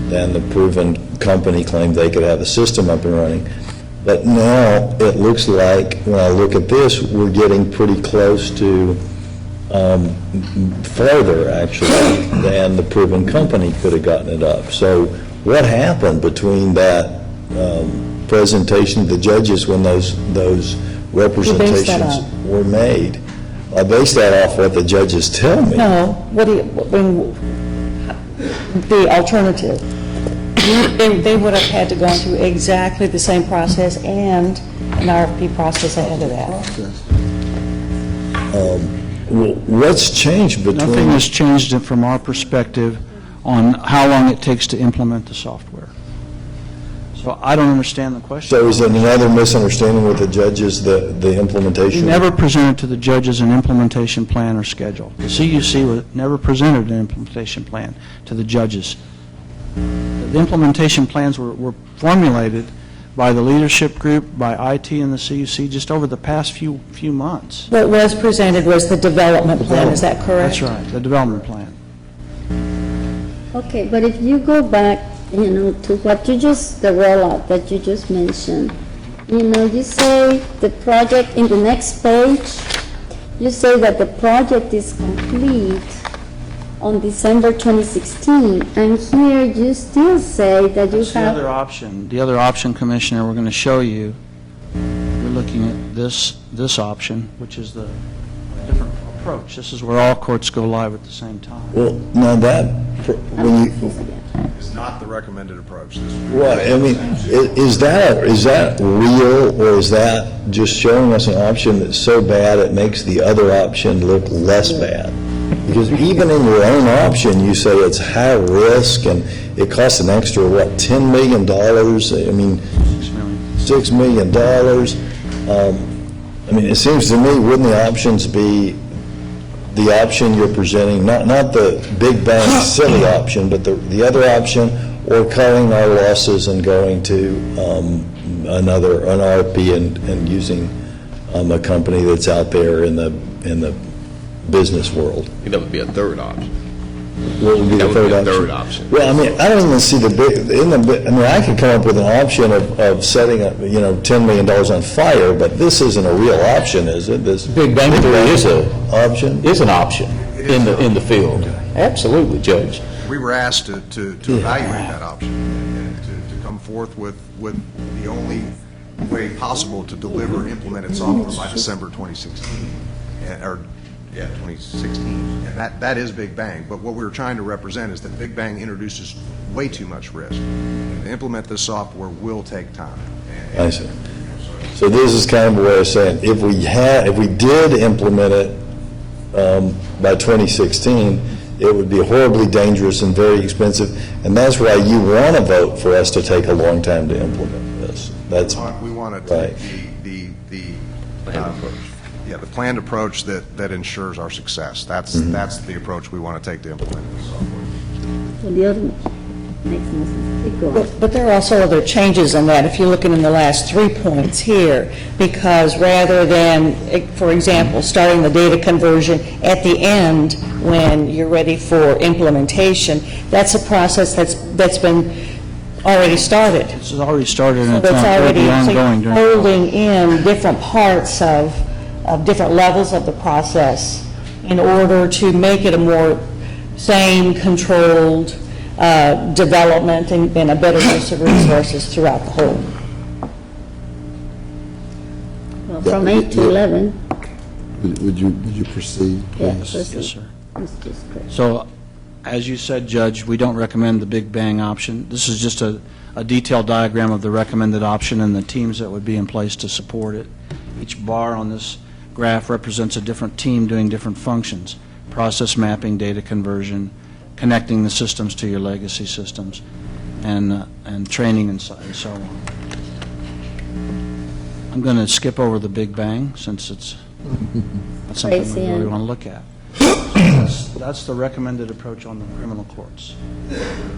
than the proven company claimed they could have the system up and running. But now, it looks like, when I look at this, we're getting pretty close to further, actually, than the proven company could have gotten it up. So what happened between that presentation of the judges when those representations were made? I base that off what the judges tell me. No, the alternative. They would have had to go through exactly the same process and an RFP process ahead of that. What's changed between... Nothing has changed from our perspective on how long it takes to implement the software. So I don't understand the question. So is it another misunderstanding with the judges, the implementation? We never presented to the judges an implementation plan or schedule. The CUC never presented an implementation plan to the judges. The implementation plans were formulated by the leadership group, by IT and the CUC just over the past few months. What was presented was the development plan, is that correct? That's right, the development plan. Okay, but if you go back, to what the rollout that you just mentioned, you say the project in the next page, you say that the project is complete on December 2016, and here you still say that you That's the other have... option. The other option, Commissioner, we're going to show you, you're looking at this option, which is the different approach. This is where all courts go live at the same time. Well, now that, when you, It's not the recommended approach. This is- Well, I mean, is that real, or is that just showing us an option that's so bad it makes the other option look less bad? Because even in your own option, you say it's high risk, and it costs an extra, what, $10 million? I mean, $6 million. I mean, it seems to me, wouldn't the options be the option you're presenting, not the big bang silly option, but the other option, or cutting our losses and going to an RFP and using a company that's out there in the business world? That would be a third option. What would be the That would be a third third option? option. Well, I mean, I don't even see I mean, I could come up with an option of setting up, $10 million on fire, but this isn't a real option, is it? This Big Bang Theory is option? is an option in the field. Absolutely, Judge. We were asked to evaluate that option and to come forth with the only way possible to deliver implemented software by December 2016, or 2016. And that is Big Bang. But what we were trying to represent is that Big Bang introduces way too much risk. To implement this software will take time. I see. So this is kind of a way of saying, if we did implement it by 2016, it would be horribly dangerous and very expensive, and that's why you want to vote for us to take a long time to implement this. That's We want to right. take the planned approach that ensures our success. That's the approach we want to take to implement this software. The other makes no sense. Keep going. But there are also other changes in that, if you're looking in the last 3 points here, because rather than, for example, starting the data conversion at the end when you're ready for implementation, that's a process that's been already started. This is already started, and So it's that's going to be already, so ongoing you're during... holding in different parts of different levels of the process in order to make it a more sane, controlled development and a better use of resources throughout the whole. Well, from 8 to 11. Would you proceed, Yeah, please? proceed. Yes, sir. Mr. Scott. So, as you said, Judge, we don't recommend the Big Bang option. This is just a detailed diagram of the recommended option and the teams that would be in place to support it. Each bar on this graph represents a different team doing different functions: process mapping, data conversion, connecting the systems to your legacy systems, and training and so on. I'm going to skip over the Big Bang since it's not something we Crazy, really and- want to look at. That's the recommended approach on the criminal courts.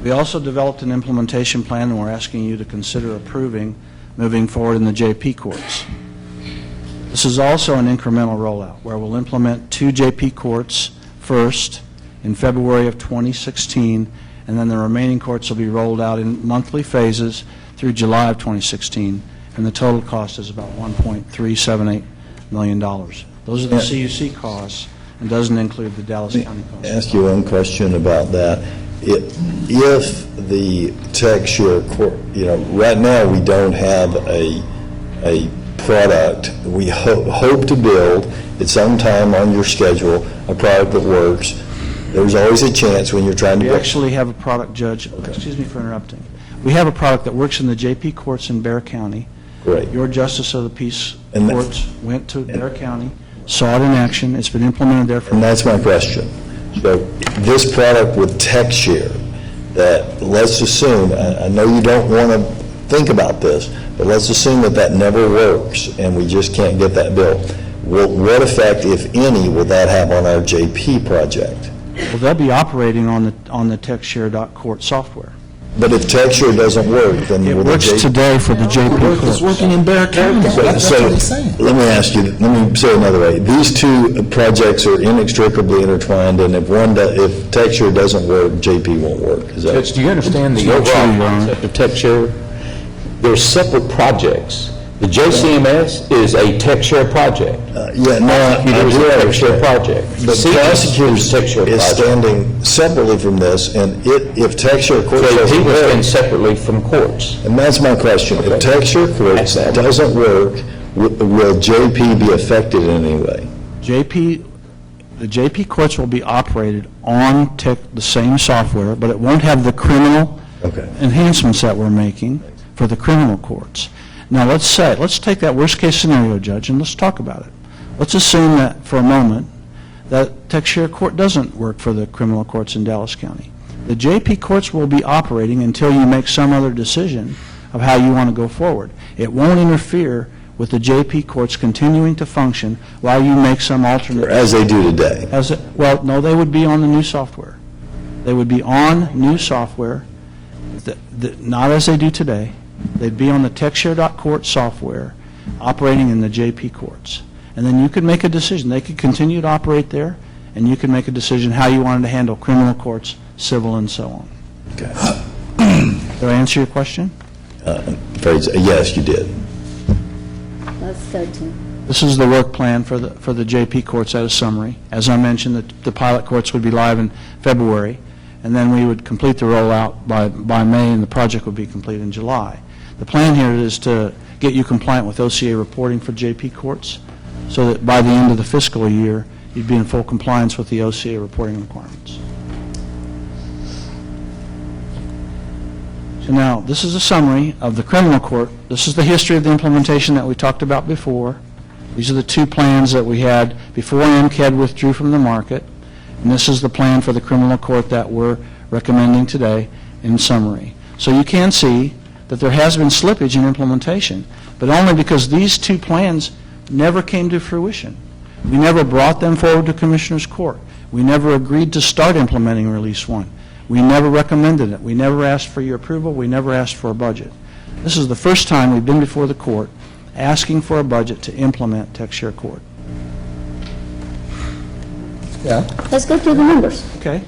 We also developed an implementation plan, and we're asking you to consider approving moving forward in the JP courts. This is also an incremental rollout, where we'll implement 2 JP courts first in February of 2016, and then the remaining courts will be rolled out in monthly phases through July of 2016, and the total cost is about $1.378 million. Those are the CUC costs, and doesn't include the Dallas County costs. Ask you one question about that. If the Techshare court, right now, we don't have a product. We hope to build at some time on your schedule a product that works. There's always a chance when you're trying to We build. actually have a product, Judge, excuse me for interrupting. We have a product that works in the JP courts in Bear County. Great. Your Justice of the Peace And that- courts went to Bear County, saw it in action, it's been implemented there for... And that's my question. So this product with Techshare, that, let's assume, I know you don't want to think about this, but let's assume that never works and we just can't get that built. What effect, if any, will that have on our JP project? Well, they'll be operating on the Techshare.court software. But if Techshare doesn't work, then It will the works JP... today for the JP It's courts. working in Bear County. That's what he's saying. Let me ask you, let me say it another way. These two projects are inextricably intertwined, and if Techshare doesn't work, JP won't work. Is that... Judge, do you understand the It's not true, overall Your Honor. concept of Techshare? They're separate projects The JCMS is a tech share project. Yeah, no, I Prosecutor is do a tech share understand. project. But CEQA prosecutors tech share is project. standing separately from this, and if Texture Court JP doesn't will stand work, separately from courts. and that's my question, if Texture Court That's that. doesn't work, will JP be affected in any way? The JP courts will be operated on the same software, but it won't have the criminal Okay. enhancements that we're making for the criminal courts. Now, let's take that worst-case scenario, Judge, and let's talk about it. Let's assume that, for a moment, that Texture Court doesn't work for the criminal courts in Dallas County. The JP courts will be operating until you make some other decision of how you want to go forward. It won't interfere with the JP courts continuing to function while you make some alternate... As they do today? Well, no, they would be on the new software. They would be on new software, not as they do today. They'd be on the TechShare.court software operating in the JP courts. And then you could make a decision. They could continue to operate there, and you could make a decision how you wanted to handle criminal courts, civil, and so on. Okay. Did I answer your question? Yes, you did. That's 13. This is the work plan for the JP courts at a summary. As I mentioned, the pilot courts would be live in February, and then we would complete the rollout by May, and the project would be complete in July. The plan here is to get you compliant with OCA reporting for JP courts, so that by the end of the fiscal year, you'd be in full compliance with the OCA reporting requirements. So now, this is a summary of the criminal court. This is the history of the implementation that we talked about before. These are the two plans that we had before MCED withdrew from the market, and this is the plan for the criminal court that we're recommending today in summary. So you can see that there has been slippage in implementation, but only because these two plans never came to fruition. We never brought them forward to Commissioners Court. We never agreed to start implementing Release 1. We never recommended it. We never asked for your approval. We never asked for a budget. This is the first time we've been before the court asking for a budget to implement TechShare Court. Yeah. Let's go through the numbers. Okay.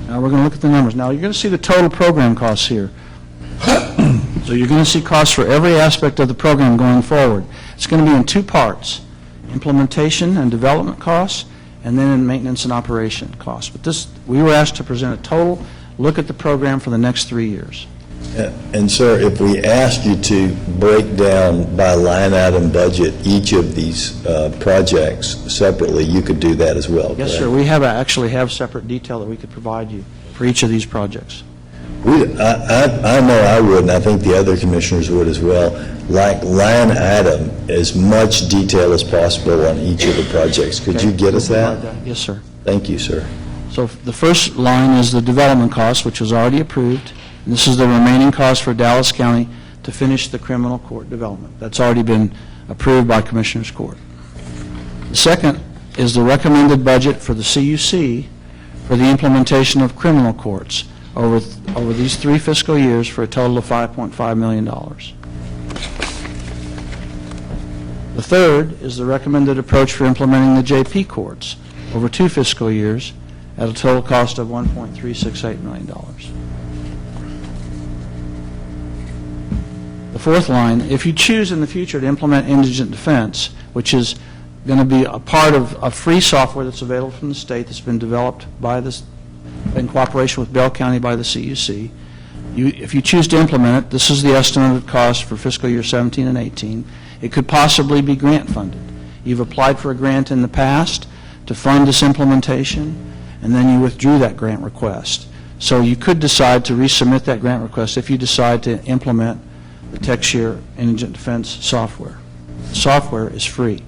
Now we're going to look at the numbers. Now you're going to see the total program costs here. So you're going to see costs for every aspect of the program going forward. It's going to be in two parts, implementation and development costs, and then in maintenance and operation costs. But we were asked to present a total look at the program for the next 3 years. And sir, if we asked you to break down by line item budget each of these projects separately, you could do that as well, Yes, correct? sir. We actually have separate detail that we could provide you for each of these projects. I know I would, and I think the other commissioners would as well, like line item, as much detail as possible on each of the projects. Could you get us that? Yes, sir. Thank you, sir. So the first line is the development cost, which was already approved. And this is the remaining cost for Dallas County to finish the criminal court development. That's already been approved by Commissioners Court. The second is the recommended budget for the CUC for the implementation of criminal courts over these 3 fiscal years for a total of $5.5 million. The third is the recommended approach for implementing the JP courts over 2 fiscal years at a total cost of $1.368 million. The fourth line, if you choose in the future to implement indigent defense, which is going to be a part of a free software that's available from the state that's been developed by this, in cooperation with Bell County by the CUC, if you choose to implement it, this is the estimated cost for fiscal year 17 and 18. It could possibly be grant funded. You've applied for a grant in the past to fund this implementation, and then you withdrew that grant request. So you could decide to resubmit that grant request if you decide to implement the TechShare Indigent Defense software. The software is free.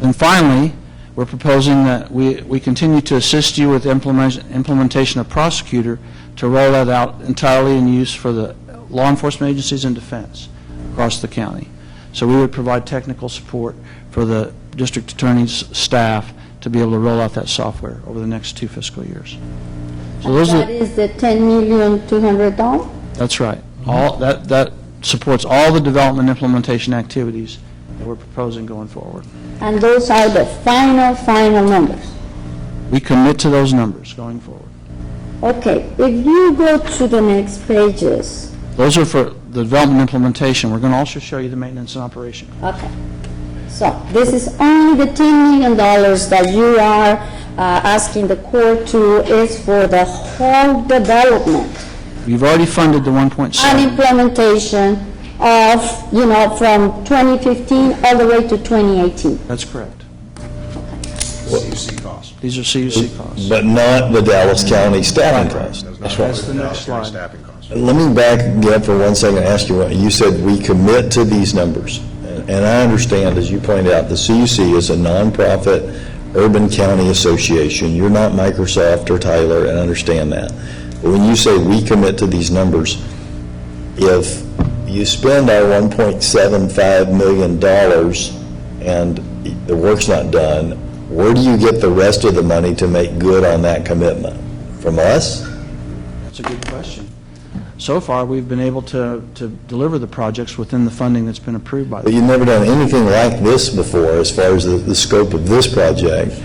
And finally, we're proposing that we continue to assist you with implementation of Prosecutor to roll that out entirely in use for the law enforcement agencies and defense across the county. So we would provide technical support for the district attorney's staff to be able to roll out that software over the next 2 fiscal years. So those That is the $10,200,000? That's right. All that supports all the development and implementation activities that we're proposing going forward. And those are the final numbers. We commit to those numbers going forward. Okay, if you go to the next pages, Those are for the development implementation. We're going to also show you the maintenance and operation. Okay. So this is only the $10 million that you are asking the court to is for the whole development You've already funded the 1.7. and implementation of, from 2015 all the way to 2018. That's correct. CUC costs. These are CUC costs. But not the Dallas County staffing costs. That's the next slide. Let me back up for 1 second and ask you, you said we commit to these numbers. And I understand, as you pointed out, the CUC is a nonprofit urban county association. You're not Microsoft or Tyler, and I understand that. But when you say we commit to these numbers, if you spend our $1.75 million and the work's not done, where do you get the rest of the money to make good on that commitment? From us? That's a good question. So far, we've been able to deliver the projects within the funding that's been approved by But you've never done anything like this before as far as the scope of this project.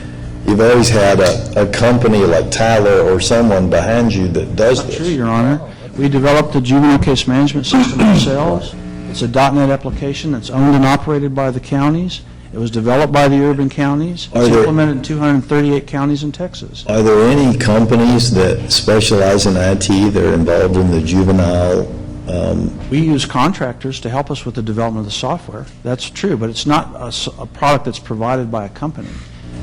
You've always had a company like Tyler or someone behind you that does That's true, this. Your Honor. We developed the juvenile case management system ourselves. It's a .NET application that's owned and operated by the counties. It was developed by the urban counties. It's implemented in 238 counties in Texas. Are there any companies that specialize in IT that are involved in the juvenile? We use contractors to help us with the development of the software. That's true, but it's not a product that's provided by a company.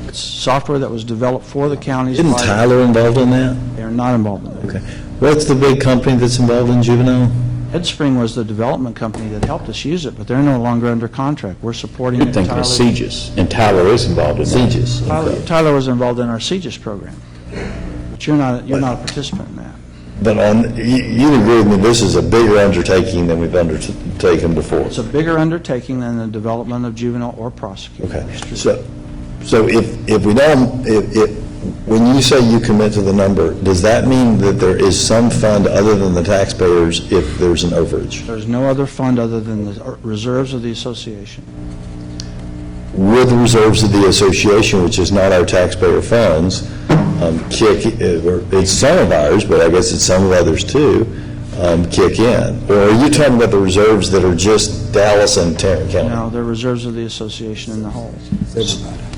It's software that was developed for the counties. Isn't Tyler involved in that? They're not involved in that. Okay. What's the big company that's involved in juvenile? Headspring was the development company that helped us use it, but they're no longer under contract. We're supporting it I think entirely. of CGIS, and Tyler is involved in that. CGIS. Tyler was involved in our CGIS program, but you're not a participant in that. But you agree with me, this is a bigger undertaking than we've undertaken before. It's a bigger undertaking than the development of juvenile or prosecutor. Okay. So if we don't, when you say you commit to the number, does that mean that there is some fund other than the taxpayers if there's an overage? There's no other fund other than the reserves of the association. With the reserves of the association, which is not our taxpayer funds, it's some of ours, but I guess it's some of others too, kick in? Or are you talking about the reserves that are just Dallas and Tarrant County? No, they're reserves of the association in the whole.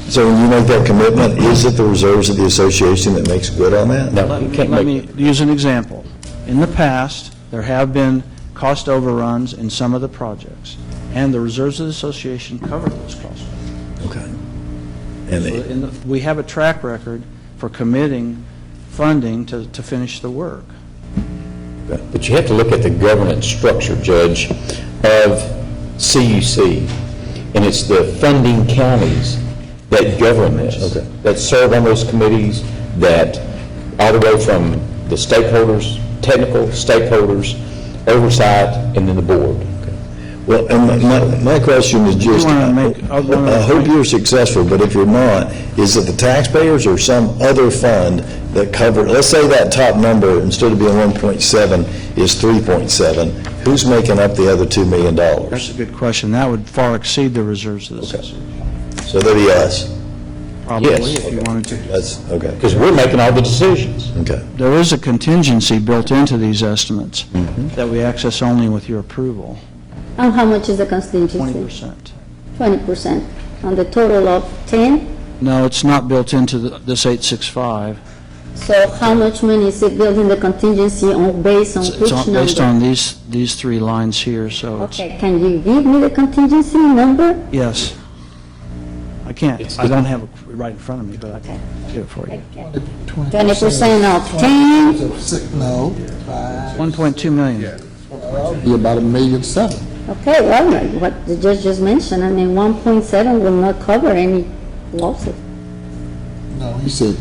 So when you make that commitment, is it the reserves of the association that makes good on that? No, you can't Let make, me use an example. In the past, there have been cost overruns in some of the projects, and the reserves of the association cover those costs. Okay. We have a track record for committing funding to finish the work. but you have to look at the governance structure, Judge, of CUC, and it's the funding counties that govern this, that serve on those committees, that all the way from the stakeholders, technical stakeholders, oversight, and then the board. Well, and my question is just, I hope you're successful, but if you're not, is it the taxpayers or some other fund that cover, let's say that top number, instead of being 1.7, is 3.7, who's making up the other $2 million? That's a good question. That would far exceed the reserves of the association. So that'd be us? Probably, Yes. if you wanted to. That's, okay. Because we're making all the decisions. Okay. There is a contingency built into these estimates that we access only with your approval, And how much is the contingency? 20%. 20% on the total of 10? No, it's not built into this 865. So how much money is it building the contingency on, based on It's which on- number? based on these three lines here, so it's, Okay, can you give me the contingency number? yes. I can't, I don't have it right in front of me, but I can get it for you. 20% of 10? No, 1.2 million. be about $1.7 million. Okay, well, what the judge just mentioned, 1.7 will not cover any losses. No, he said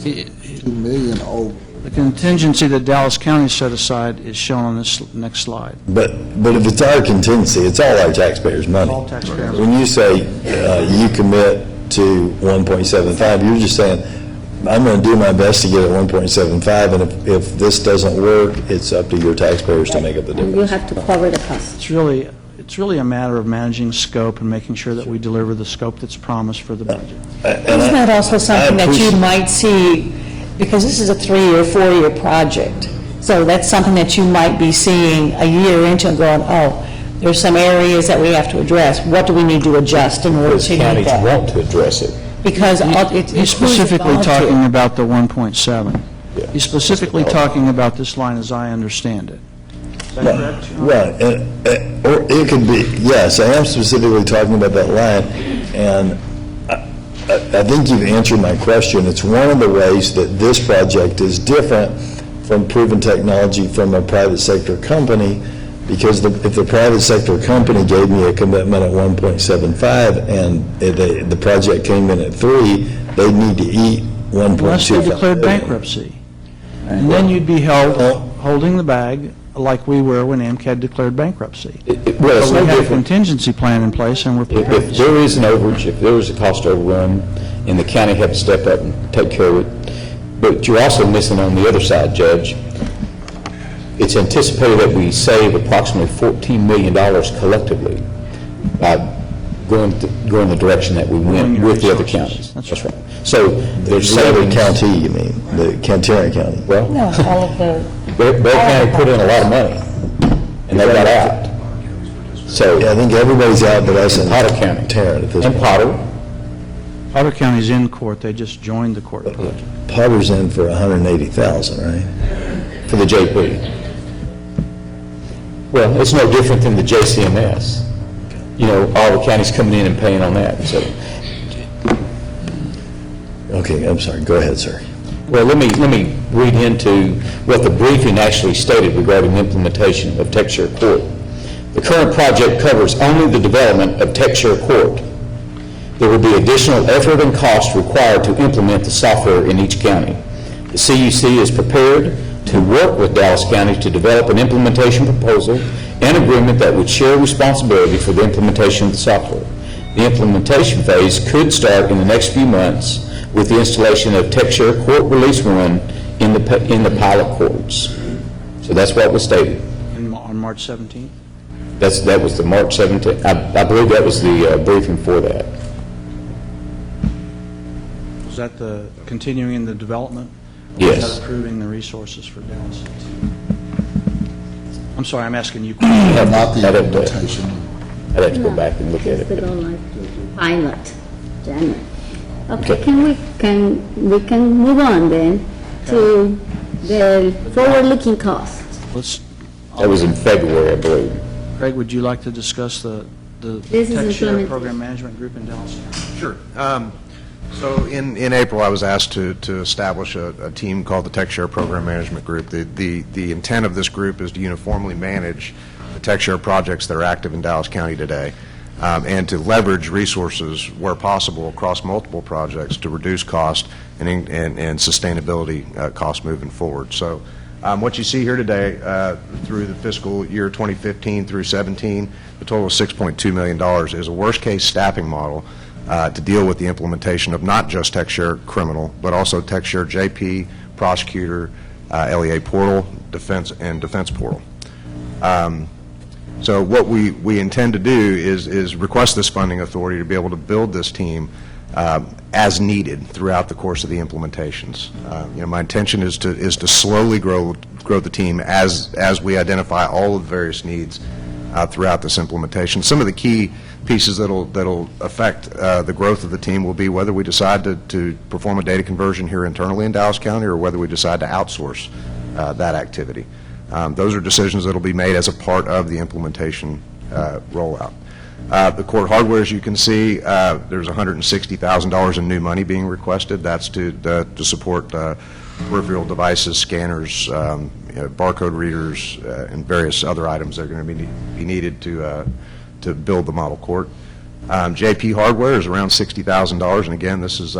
2 million over. The contingency that Dallas County set aside is shown on this next slide. But if it's our contingency, it's all our taxpayers' money. All taxpayers. When you say you commit to 1.75, you're just saying, I'm going to do my best to get it 1.75, and if this doesn't work, it's up to your taxpayers to make up the And you difference. have to cover the cost. It's really a matter of managing scope and making sure that we deliver the scope that's promised for the budget. Isn't that also something that you might see, because this is a 3-year, 4-year project, So that's something that you might be seeing a year into and going, oh, there's some areas that we have to address. What do we need to adjust in order Because to meet counties that? want to address it. Because You're specifically talking about the 1.7. You're specifically talking about this line as I understand it. Is that correct? Right, or it could be, yes, I am specifically talking about that line, and I think you've answered my question. It's one of the ways that this project is different from proven technology from a private sector company, because if the private sector company gave me a commitment at 1.75 and the project came in at 3, they'd need to eat 1.25. Unless they declared bankruptcy. And then you'd be held holding the bag like we were when AMCAD declared bankruptcy. Well, it's But no we have a different. contingency plan in place, and we're prepared. If there is an overage, if there is a cost overrun, and the county had to step up and take care of it, but you're also missing on the other side, Judge. It's anticipated that we save approximately $14 million collectively by going the direction that we went with the other counties. That's right. So there's savings. County, you mean, the Tarrant County? Well, No, all of the, Bear County put in a lot of money, and they got out. So, Yeah, I think everybody's out but us and Potter County. Tarrant at this And point. Potter, Potter County's in court, they just joined the court. Potter's in for 180,000, right? for the JP. Well, it's no different than the JCMS. You know, all the counties coming in and paying on that, so. Okay, I'm sorry, go ahead, sir. Well, let me read into what the briefing actually stated regarding the implementation of Texture Court. The current project covers only the development of Texture Court. There will be additional effort and cost required to implement the software in each county. The CUC is prepared to work with Dallas County to develop an implementation proposal and agreement that would share responsibility for the implementation of the software. The implementation phase could start in the next few months with the installation of Texture Court Release 1 in the pilot courts. So that's what was stated. On March 17th? That was the March 17th. I believe that was the briefing for that. Was that the continuing the development? Yes. Or was that approving the resources for Dallas? I'm sorry, I'm asking you questions. Not the I'd have to- implementation. I'd have to go back and look at Just to it. go like to pilot, Janet. Okay. Okay, we can move on then to the forward-looking costs. Let's, That was in February, I believe. Craig, would you like to discuss the This is Tech Share implemented. Program Management Group in Dallas? Sure. So in April, I was asked to establish a team called the Tech Share Program Management Group. The intent of this group is to uniformly manage the Tech Share projects that are active in Dallas County today, and to leverage resources where possible across multiple projects to reduce cost and sustainability costs moving forward. So what you see here today through the fiscal year 2015 through 17, the total of $6.2 million is a worst-case staffing model to deal with the implementation of not just TechShare Criminal, but also TechShare JP, Prosecutor, LEA Portal, Defense, and Defense Portal. So what we intend to do is request this funding authority to be able to build this team as needed throughout the course of the implementations. My intention is to slowly grow the team as we identify all of the various needs throughout this implementation. Some of the key pieces that'll affect the growth of the team will be whether we decide to perform a data conversion here internally in Dallas County or whether we decide to outsource that activity. Those are decisions that'll be made as a part of the implementation rollout. The court hardware, as you can see, there's $160,000 in new money being requested. That's to support peripheral devices, scanners, barcode readers, and various other items that are going to be needed to build the model court. JP hardware is around $60,000, and again, this is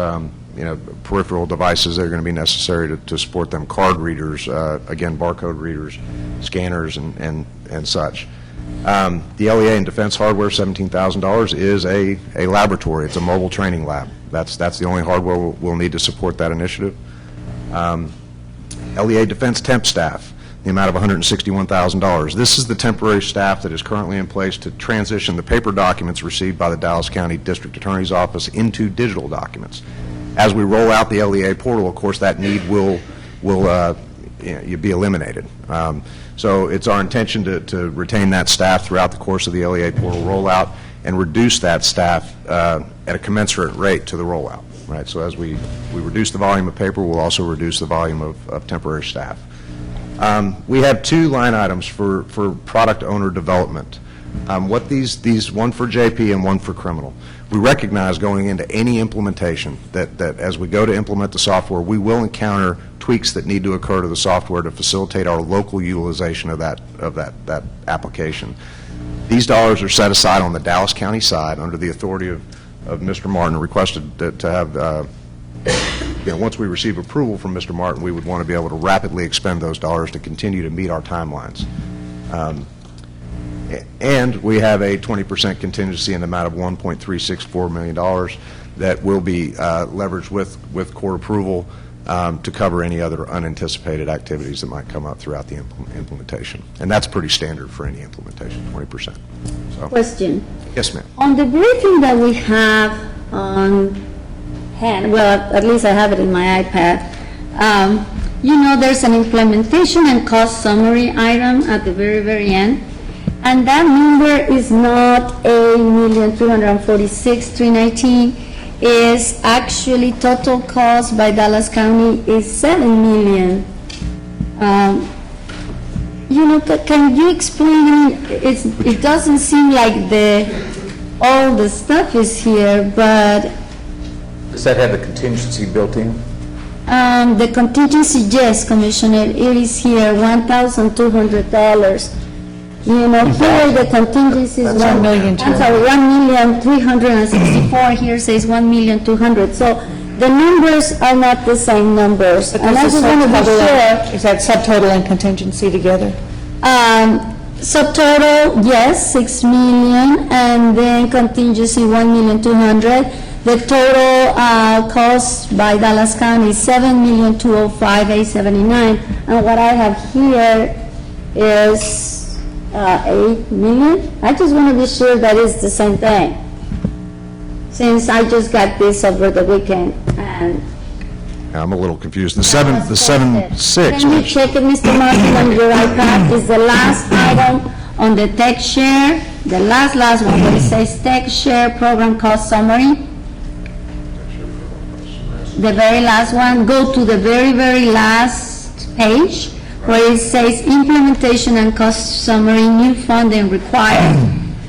peripheral devices that are going to be necessary to support them. Card readers, again, barcode readers, scanners, and such. The LEA and defense hardware, $17,000, is a laboratory. It's a mobile training lab. That's the only hardware we'll need to support that initiative. LEA defense temp staff, the amount of $161,000. This is the temporary staff that is currently in place to transition the paper documents received by the Dallas County District Attorney's Office into digital documents. As we roll out the LEA portal, of course, that need will you'd be eliminated. So it's our intention to retain that staff throughout the course of the LEA portal rollout and reduce that staff at a commensurate rate to the rollout, right? So as we reduce the volume of paper, we'll also reduce the volume of temporary staff. We have 2 line items for product owner development. What these, one for JP and one for criminal. We recognize going into any implementation that as we go to implement the software, we will encounter tweaks that need to occur to the software to facilitate our local utilization of that application. These dollars are set aside on the Dallas County side under the authority of Mr. Martin, requested to have, once we receive approval from Mr. Martin, we would want to be able to rapidly expend those dollars to continue to meet our timelines. And we have a 20% contingency in the amount of $1.364 million that will be leveraged with court approval to cover any other unanticipated activities that might come up throughout the implementation. And that's pretty standard for any implementation, 20%. So, Question. yes, ma'am. On the briefing that we have on hand, well, at least I have it in my iPad, there's an implementation and cost summary item at the very, very end. And that number is not $8,346,319. Is actually total cost by Dallas County is $7 million. Can you explain? It doesn't seem like all the stuff is here, but Does that have the contingency built in? the contingency, yes, Commissioner, it is here, $1,200. Here the contingency is $1 million. I'm sorry, $1,364. Here says $1,200,000. So the numbers are not the same numbers. But And I there's a just want to be subtotal, sure. is that subtotal and contingency together? Subtotal, yes, $6 million, and then contingency $1,200,000. The total cost by Dallas County is $7,205,879. And what I have here is $8 million. I just want to be sure that it's the same thing, since I just got this over the weekend. And I'm a little confused. The 7.6. can you check it, Mr. Martin, on your iPad? Is the last item on the tech share, the last one, where it says tech share program cost summary? The very last one. Go to the very, very last page, where it says implementation and cost summary, new funding required.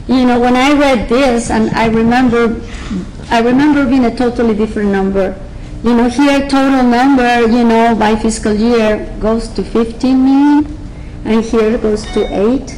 When I read this, and I remember being a totally different number. Here total number, by fiscal year goes to 15 million, and here it goes to 8.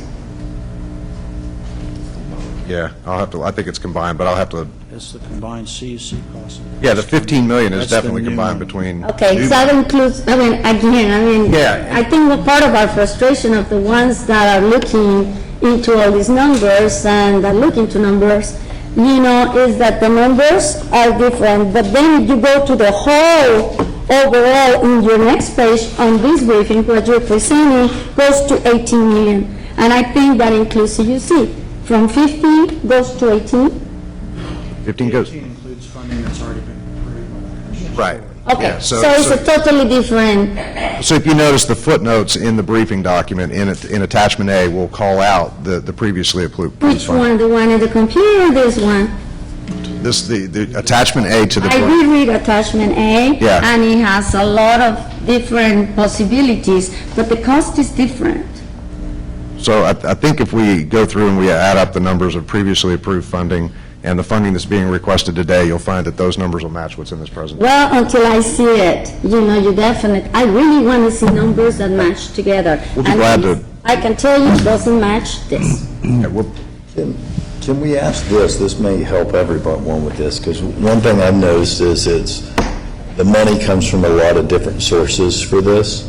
Yeah, I think it's combined, but I'll have to, It's the combined CEC cost. yeah, the 15 million is That's the definitely new combined one. between. Okay, new- so that includes, Yeah. I think what part of our frustration of the ones that are looking into all these numbers and that look into numbers, is that the numbers are different, but then you go to the whole overall in your next page on this briefing, what you're presenting goes to 18 million. And I think that includes CUC. From 15 goes to 18. 15 goes, includes funding that's already been approved. right. Okay, Yeah, so it's a totally different. So if you notice the footnotes in the briefing document, in attachment A, will call out the previously approved Which fund. one? The one in the computer or this one? The attachment A to the. I did read attachment A. Yeah. And it has a lot of different possibilities, but the cost is different. So I think if we go through and we add up the numbers of previously approved funding and the funding that's being requested today, you'll find that those numbers will match what's in this presentation. Well, until I see it, I really want to see numbers that match together. We'll be And glad this, to. I can tell you, it doesn't match this. Yeah, we'll- Can we ask this? This may help everyone with this, because one thing I've noticed is the money comes from a lot of different sources for this.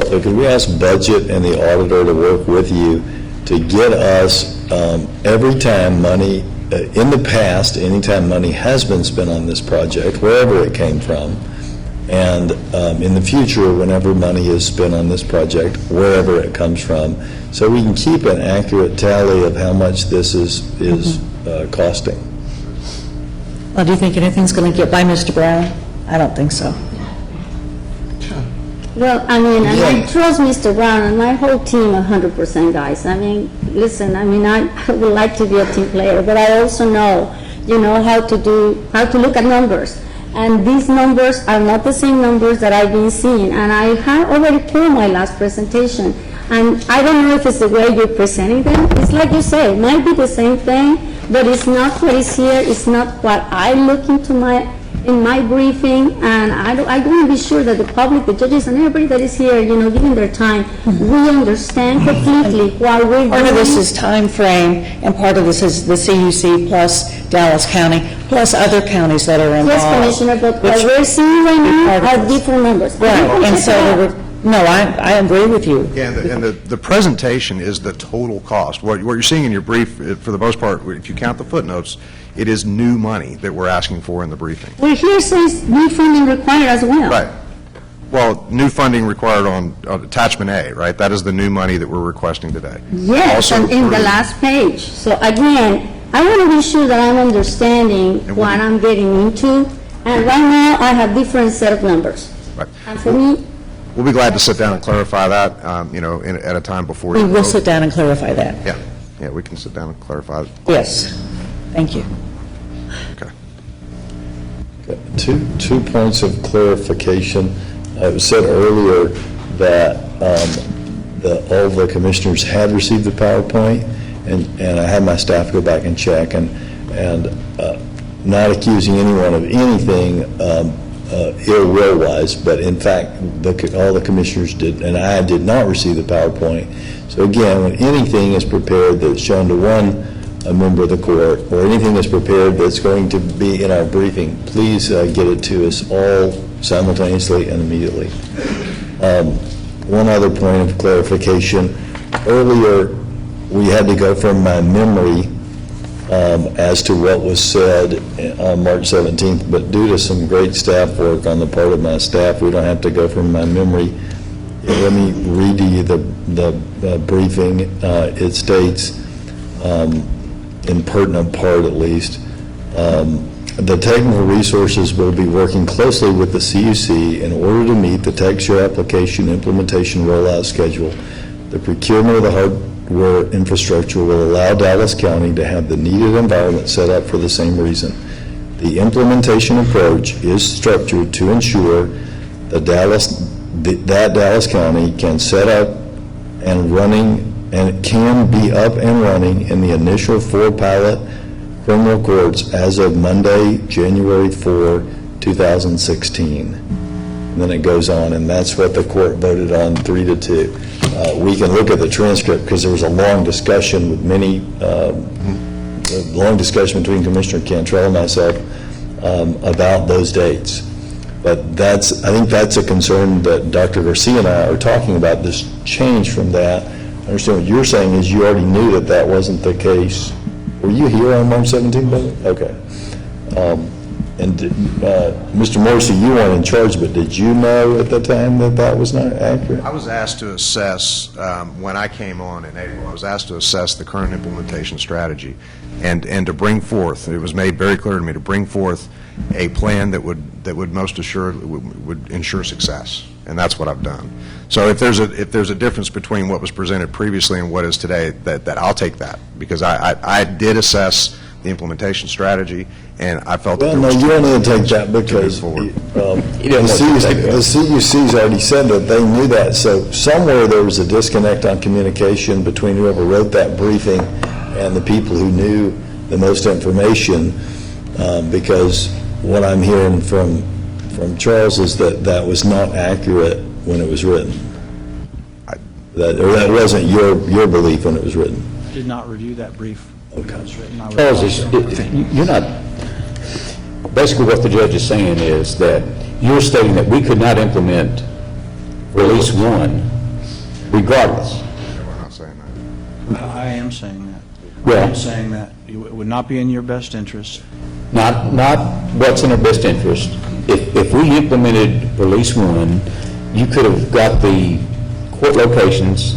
So could we ask Budget and the auditor to work with you to get us, every time money, in the past, anytime money has been spent on this project, wherever it came from, and in the future, whenever money is spent on this project, wherever it comes from, so we can keep an accurate tally of how much this is costing. Well, do you think anything's going to get by Mr. Brown? I don't think so. Well, I mean, and I Yeah. trust Mr. Brown and my whole team 100%, guys. I mean, listen, I mean, I would like to be a team player, but I also know, how to look at numbers. And these numbers are not the same numbers that I've been seeing. And I have already told my last presentation. And I don't know if it's the way you're presenting them. It's like you say, it might be the same thing, but it's not what is here. It's not what I look into in my briefing, and I want to be sure that the public, the judges, and everybody that is here, giving their time, we understand completely why we're doing. Part of this is time frame, and part of this is the CUC plus Dallas County, plus other counties that are involved. Yes, Commissioner, but what which- we're seeing right now part of are this. different numbers. Right, and so there were, no, I agree with you. Yeah, and the presentation is the total cost. What you're seeing in your brief, for the most part, if you count the footnotes, it is new money that we're asking for in the briefing. Well, here says new funding required as well. Right. Well, new funding required on attachment A, right? That is the new money that we're requesting today. Yes, Also and in the approved- last page. So again, I want to be sure that I'm understanding what I'm getting into, and right now, I have different set of numbers. Right. And for me, We'll be glad to sit down and clarify that, at a time before We you will vote. sit down and clarify that. Yeah, we can sit down and clarify. Yes, thank you. Okay. Two points of clarification. It was said earlier that all the commissioners had received the PowerPoint, and I had my staff go back and check, and not accusing anyone of anything ill will-wise, but in fact, all the commissioners did, and I did not receive the PowerPoint. So again, when anything is prepared that's shown to a member of the court, or anything that's prepared that's going to be in our briefing, please get it to us all simultaneously and immediately. One other point of clarification. Earlier, we had to go from my memory as to what was said on March 17th, but due to some great staff work on the part of my staff, we don't have to go from my memory. Let me read to you the briefing. It states, in pertinent part at least, the technical resources will be working closely with the CUC in order to meet the TechShare application implementation rollout schedule. The procurement of the hardware infrastructure will allow Dallas County to have the needed environment set up for the same reason. The implementation approach is structured to ensure that Dallas County can set up and running, and it can be up and running in the initial 4 pilot criminal courts as of Monday, January 4, 2016. And then it goes on, and that's what the court voted on 3-2. We can look at the transcript because there was a long discussion with long discussion between Commissioner Cantrell and myself about those dates. But I think that's a concern that Dr. Garcia and I are talking about, this change from that. I understand what you're saying is you already knew that wasn't the case. Were you here on March 17th, Billy? Okay. And Mr. Morrissey, you weren't in charge, but did you know at the time that was not accurate? I was asked to assess, when I came on in April, I was asked to assess the current implementation strategy and to bring forth, it was made very clear to me, to bring forth a plan that would most assuredly would ensure success. And that's what I've done. So if there's a difference between what was presented previously and what is today, that I'll take that, because I did assess the implementation strategy, and I felt that Well, no, you don't need to take that because the CUC's already said that they knew that. So somewhere there was a disconnect on communication between whoever wrote that briefing and the people who knew the most information, because what I'm hearing from Charles is that was not accurate when it was written. That wasn't your belief when it was written. I did not review that brief. Okay. Charles, you're not, basically what the judge is saying is that you're stating that we could not implement Release 1 regardless. We're not saying that. I am saying that. Well- I'm saying that it would not be in your best interest. Not what's in our best interest. If we implemented Release 1, you could have got the court locations,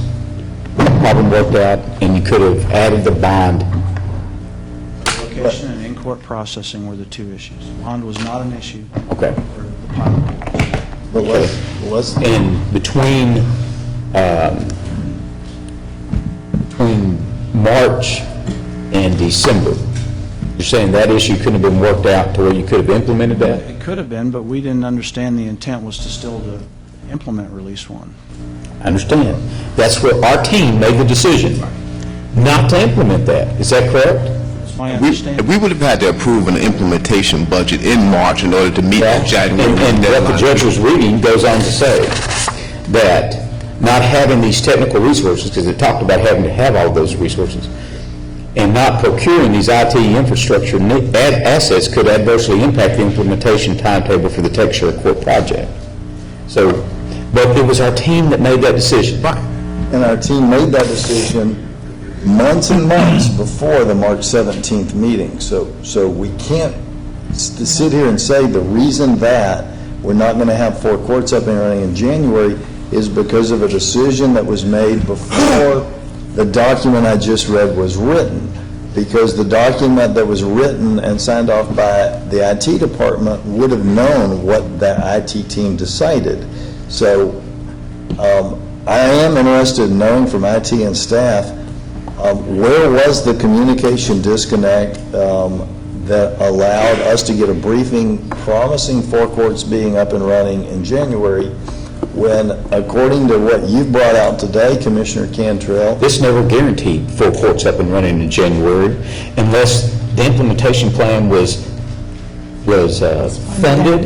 problem worked out, and you could have added the bond. Location and in-court processing were the two issues. Bond was not an issue. Okay. for the pilot. But And between March and December, you're saying that issue couldn't have been worked out to where you could have implemented that? It could have been, but we didn't understand the intent was to still to implement Release 1. I understand. That's where our team made the decision not to implement that. Is that correct? That's my understanding. We would have had to approve an implementation budget in March in order to meet the January And what the deadline. judge was reading goes on to say that not having these technical resources, because it talked about having to have all those resources, and not procuring these IT infrastructure assets could adversely impact the implementation timetable for the Texas Court project. So, but it was our team that made that decision. And our team made that decision months and months before the March 17th meeting. So we can't sit here and say the reason that we're not going to have 4 courts up and running in January is because of a decision that was made before the document I just read was written. Because the document that was written and signed off by the IT department would have known what the IT team decided. So I am interested in knowing from IT and staff, where was the communication disconnect that allowed us to get a briefing promising 4 courts being up and running in January, when, according to what you brought out today, Commissioner Cantrell, This never guaranteed 4 courts up and running in January unless the implementation plan was funded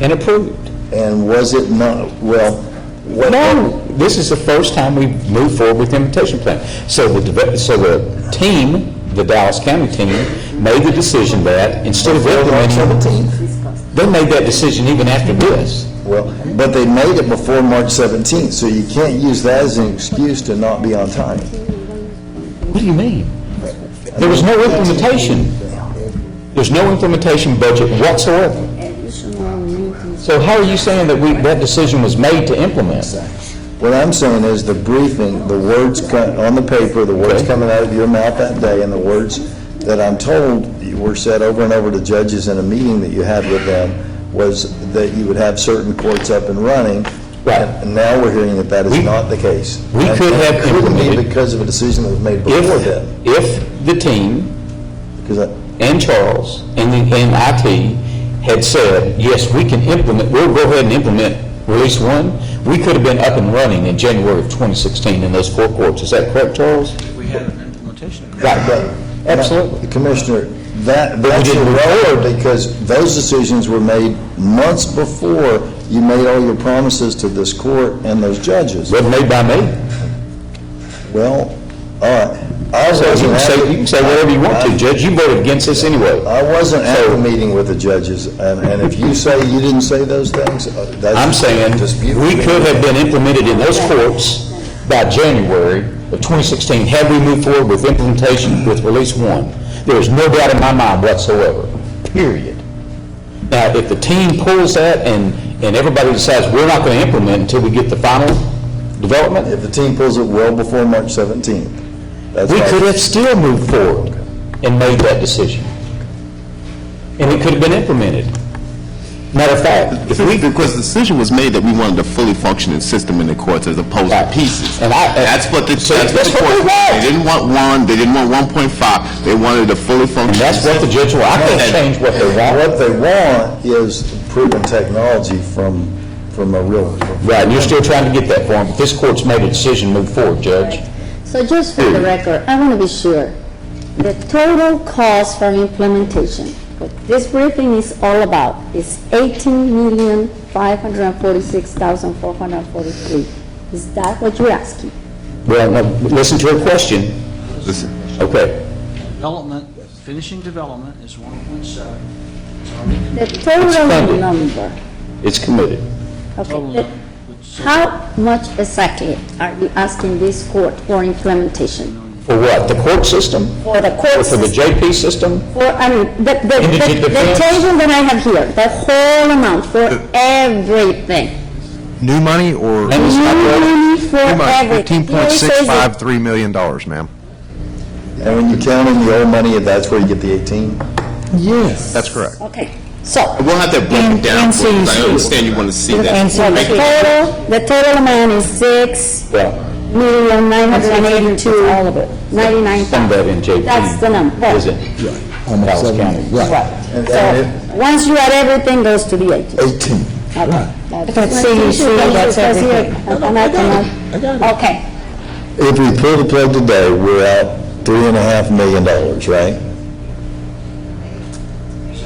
and approved. and was it not, well, what... No, this is the first time we've moved forward with the implementation plan. So the team, the Dallas County team, made the decision that instead of implementing, they made that decision even after this. Well, but they made it before March 17th, so you can't use that as an excuse to not be on time. What do you mean? There was no implementation. There's no implementation budget whatsoever. So how are you saying that that decision was made to implement? What I'm saying is the briefing, the words on the paper, the words coming out of your mouth that day, and the words that I'm told were said over and over to judges in a meeting that you had with them, was that you would have certain courts up and running. Right. And now we're hearing that that is not the case. We could have implemented... Because of a decision that was made before then. If the team and Charles and IT had said, yes, we can implement, we'll go ahead and implement Release 1, we could have been up and running in January of 2016 in those 4 courts. Is that correct, Charles? We had an implementation. Right, absolutely. Commissioner, that's irrelevant because those decisions were made months before you made all your promises to this court and those judges. Wasn't made by me. Well, all right. You can say whatever you want to, Judge. You voted against this anyway. I wasn't at the meeting with the judges, and if you say you didn't say those things, that's... I'm saying we could have been implemented in those courts by January of 2016 had we moved forward with implementation with Release 1. There is no doubt in my mind whatsoever, period. Now, if the team pulls that and everybody decides we're not going to implement until we get the final development... If the team pulls it well before March 17th. We could have still moved forward and made that decision. And it could have been implemented. Matter of fact, because the decision was made that we wanted a fully functioning system in the courts as opposed to pieces. And that's what the courts wanted. They didn't want 1, they didn't want 1.5, they wanted a fully functioning And that's what the judge wanted. I can't change what they want. What they want is proven technology from a real... Right, and you're still trying to get that for them, but this court's made a decision to move forward, Judge. So just for the record, I want to be sure, the total cost for implementation, what this briefing is all about, is $18,546,443. Is that what you're asking? Well, now, listen to her question. Listen. Okay. Development, finishing development is 1.7. The total funded. number. It's committed. Okay. How much exactly are you asking this court for implementation? For what? The court system? For the court Or for the system? JP system? For, I mean, the Indigent defense? table that I have here, the whole amount for everything. New money or? And it's not correct? Money for everything. $15.653 million, ma'am. And when you count in the old money, that's where you get the 18? Yes. That's correct. Okay. So. We'll have that broken down for you, 'cause I NCC. understand you want to see that. So the total amount is $6,982,099. All of it. Some of that in JP. That's the number. Is it? Dallas County. Right. So, once you add everything, goes to the 18. 18, right. That's CEC, that's everything. Okay. If we pull the plug today, we're out $3.5 million, right?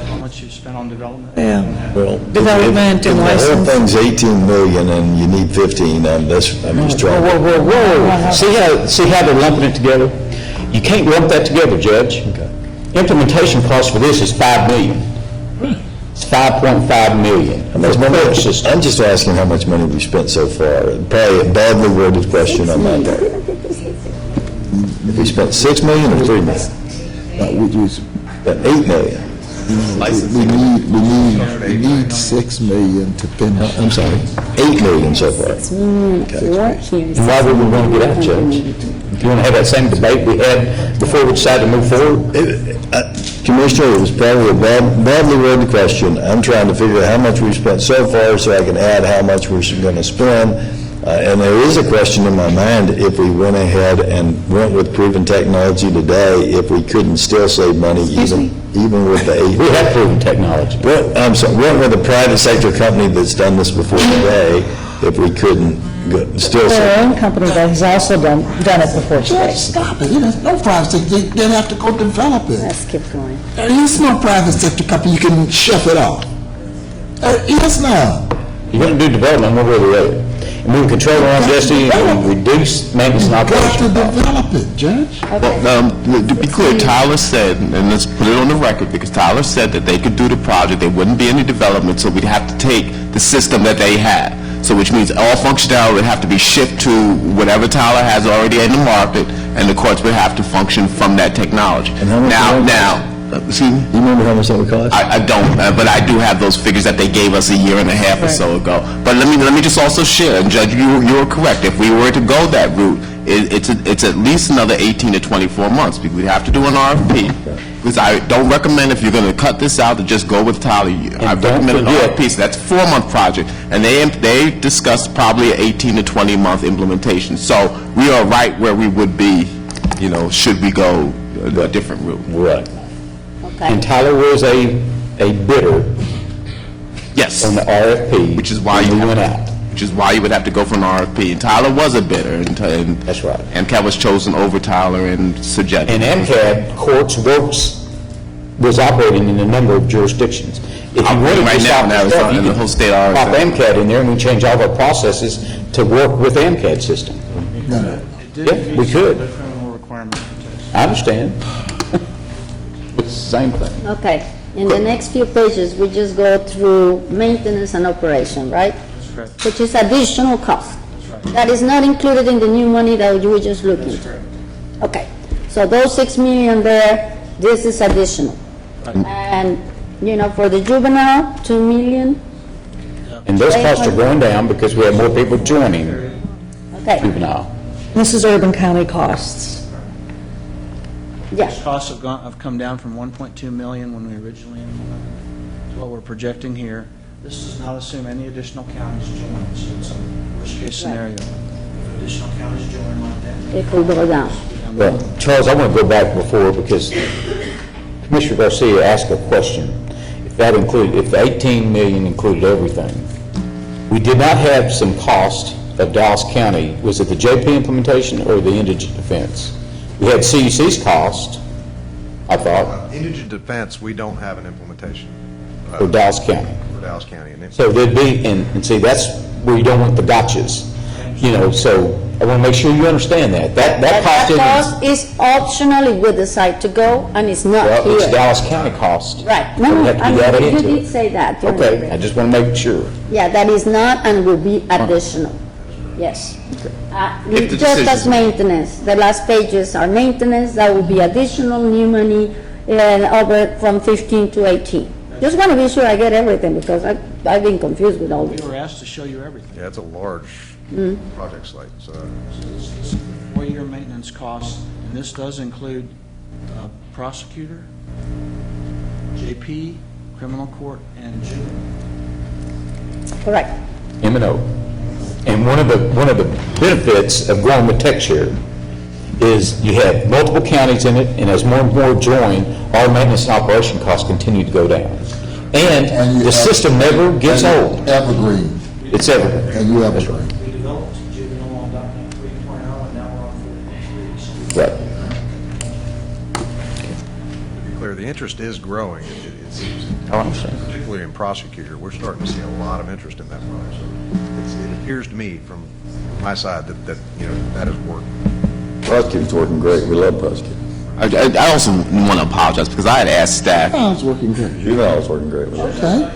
How much you spent on development? Yeah. Well, Development and The whole license. thing's 18 million and you need 15, I'm just trying to. Whoa. See how they're lumping it together? You can't lump that together, Judge. Implementation cost for this is $5 million. It's $5.5 million. How much money? I'm just asking how much money we spent so far. Probably a badly worded question on my part. If we spent $6 million or $3 million? We Spent $8 million. we need 6 million to finish. I'm sorry, $8 million so far. And why would we want to get out, Judge? If you want to have that same debate we had before we decided to move forward? Commissioner, it was probably a badly worded question. I'm trying to figure out how much we've spent so far so I can add how much we're going to spend. And there is a question in my mind, if we went ahead and went with proven technology today, if we couldn't still save money even with the 8. We have proven technology. I'm sorry, went with a private sector company that's done this before today, if we couldn't still Our save. own company that has also done it before today. Just stop it, there's no private sector, they have to go develop it. Let's keep going. There is no private sector company, you can shut it off. Yes, now. You're going to do development one way or the other. And we can control our own destiny and reduce maintenance and Got to operation. develop it, Judge. To be clear, Tyler said, and let's put it on the record, because Tyler said that they could do the project, there wouldn't be any development, so we'd have to take the system that they have. So which means all functionality would have to be shipped to whatever Tyler has already in the market, and the courts would have to function from that technology. And how much Excuse me? You remember how much that would cost? I don't, but I do have those figures that they gave us a year and a half or so ago. But let me just also share, and Judge, you are correct. If we were to go that route, it's at least another 18 to 24 months, because we'd have to do an RFP. Because I don't recommend, if you're going to cut this out, to just go with Tyler. I recommend an RFP, so that's a 4-month project. And they discussed probably an 18 to 20-month implementation. So we are right where we would be, should we go a different route. Right. And Tyler was a bidder Yes. on the RFP. Which is why when you we went out. Which is why you would have to go for an RFP. And Tyler was a bidder, and That's right. MCAT was chosen over Tyler and Sejeti. And MCAD was operating in a number of jurisdictions. If you Operating wanted to right stop now, the stuff, in you the could whole state pop RFP. MCAD in there and we change all of our processes to work with the MCAD system. Yeah, we could. Criminal requirement. I understand. It's the same thing. Okay, in the next few pages, we just go through maintenance and operation, right? That's correct. Which is additional cost. That is not included in the new money that you were just looking at. Okay, so those 6 million there, this is additional. And, for the juvenile, 2 million, And those costs are going down because we have more people joining okay, juvenile. This is urban county costs. yeah. Costs have come down from 1.2 million when we originally implemented to what we're projecting here. This does not assume any additional counties join, so it's a worst-case scenario. If additional counties join like that. It will go down. Well, Charles, I want to go back before because Commissioner Garcia asked a question. If the 18 million included everything, we did not have some cost of Dallas County. Was it the JP implementation or the indigent defense? We had CEC's cost, I thought, Indigent defense, we don't have an implementation for Dallas County. for Dallas County. And So there'd be, and see, that's where you don't want the gotchas. So I want to make sure you understand that. That cost That isn't, cost is optionally with the site to go, and it's not well, it's here. Dallas County cost. Right, So no, we have to be added you into did it. say that. You're Okay, right. I just want to make sure. Yeah, that is not and will be additional, yes. If the Just as decision- maintenance, the last pages are maintenance, that will be additional new money over from 15 to 18. Just want to be sure I get everything, because I've been confused with all We this. were asked to show you everything. Yeah, it's a large project slate, so. This is the 4-year maintenance costs, and this does include prosecutor, JP, criminal court and juvenile. Correct. M&O. And one of the benefits of going with TechShare is you have multiple counties in it, and as more and more join, our maintenance and operation costs continue to go down. And the system never gets old. Evergreen. It's evergreen. And you evergreen. We developed juvenile on .NET 3.0, and now we're on 4.3. Right. To be clear, the interest is growing. It seems, I understand. particularly in prosecutor, we're starting to see a lot of interest in that product. So it appears to me from my side that that is working. Prosecutor's working great. We love prosecutor. I also want to apologize because I had asked staff. It's working great. Juvenile is working great. Okay.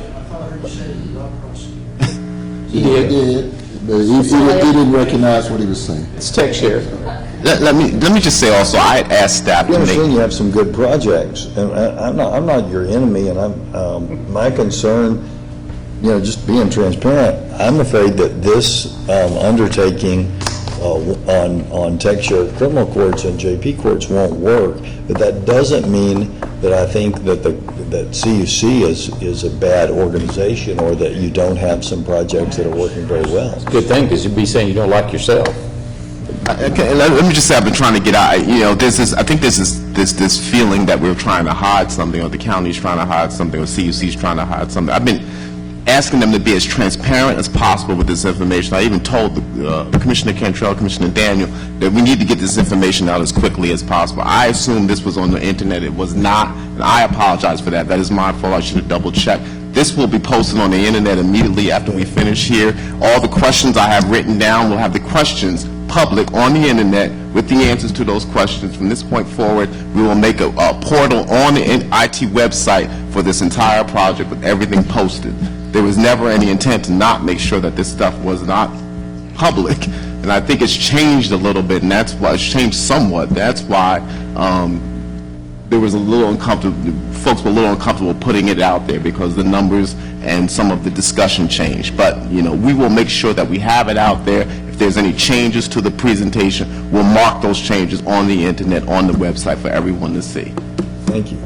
He did, but he didn't recognize what he was saying. It's TechShare. Let me just say also, I had asked staff You to make. understand you have some good projects, and I'm not your enemy, and my concern, just being transparent, I'm afraid that this undertaking on TechShare criminal courts and JP courts won't work, but that doesn't mean that I think that that CUC is a bad organization or that you don't have some projects that are working very well. Good thing, because you'd be saying you don't like yourself. Okay, let me just say I've been trying to get out. I think this is this feeling that we're trying to hide something, or the county's trying to hide something, or CUC's trying to hide something. I've been asking them to be as transparent as possible with this information. I even told Commissioner Cantrell, Commissioner Daniel, that we need to get this information out as quickly as possible. I assumed this was on the internet. It was not, and I apologize for that. That is my fault. I should have double-checked. This will be posted on the internet immediately after we finish here. All the questions I have written down, we'll have the questions public on the internet with the answers to those questions. From this point forward, we will make a portal on the IT website for this entire project with everything posted. There was never any intent to not make sure that this stuff was not public, and I think it's changed a little bit, and that's why it's changed somewhat. That's why there was a little uncomfortable, folks were a little uncomfortable putting it out there because the numbers and some of the discussion changed. But, we will make sure that we have it out there. If there's any changes to the presentation, we'll mark those changes on the internet, on the website for everyone to see. Thank you.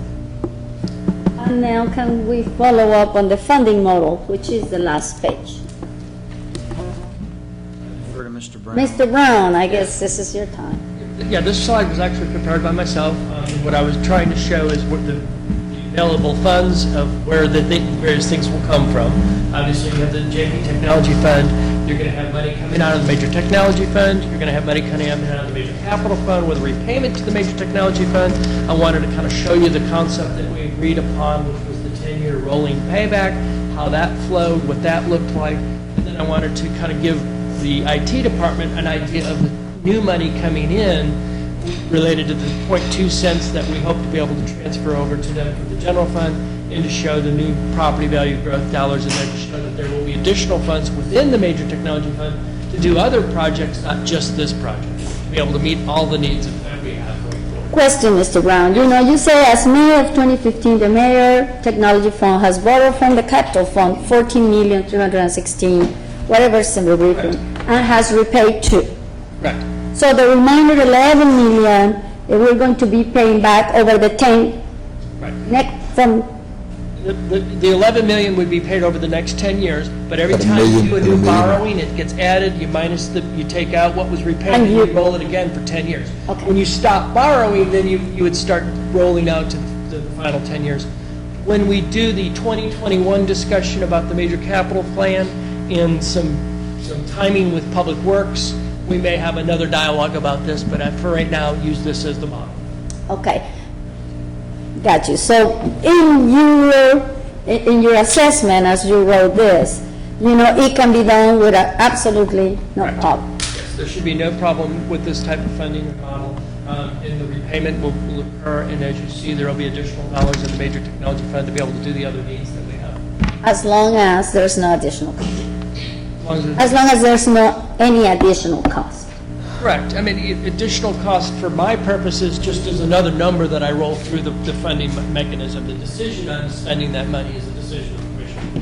And now can we follow up on the funding model, which is the last page? Refer to Mr. Brown. Mr. Brown, I guess this is your time. Yeah, this slide was actually prepared by myself. What I was trying to show is what the available funds of where the various things will come from. Obviously, you have the JP Technology Fund. You're going to have money coming out of the Major Technology Fund. You're going to have money coming out of the Major Capital Fund with a repayment to the Major Technology Fund. I wanted to kind of show you the concept that we agreed upon, which was the 10-year rolling payback, how that flowed, what that looked like. And then I wanted to kind of give the IT department an idea of the new money coming in related to the 0.2 cents that we hope to be able to transfer over to them from the general fund, and to show the new property value growth dollars, and then to show that there will be additional funds within the Major Technology Fund to do other projects, not just this project, to be able to meet all the needs that we have going forward. Question, Mr. Brown. You say as May of 2015, the Mayor Technology Fund has borrowed from the Capital Fund $14,316,000, whatever's in the briefing, and has repaid $2. Right. So the remainder $11 million, we're going to be paying back over the 10, The 11 million would be paid over the next 10 years, but every time you do a new borrowing, it gets added, you minus you take out what was repaid, and you roll it again for 10 years. Okay. When you stop borrowing, then you would start rolling out to the final 10 years. When we do the 2021 discussion about the major capital plan and some timing with Public Works, we may have another dialogue about this, but for right now, use this as the model. Okay. Got you. So in your assessment, as you wrote this, it can be done with absolutely no problem. Yes, there should be no problem with this type of funding model, and the repayment will occur, and as you see, there will be additional dollars in the Major Technology Fund to be able to do the other needs that we have. As long as there's no additional cost. As long as there's no any additional cost. Correct. I mean, additional cost for my purposes just is another number that I roll through the funding mechanism. The decision on spending that money is a decision of the commission.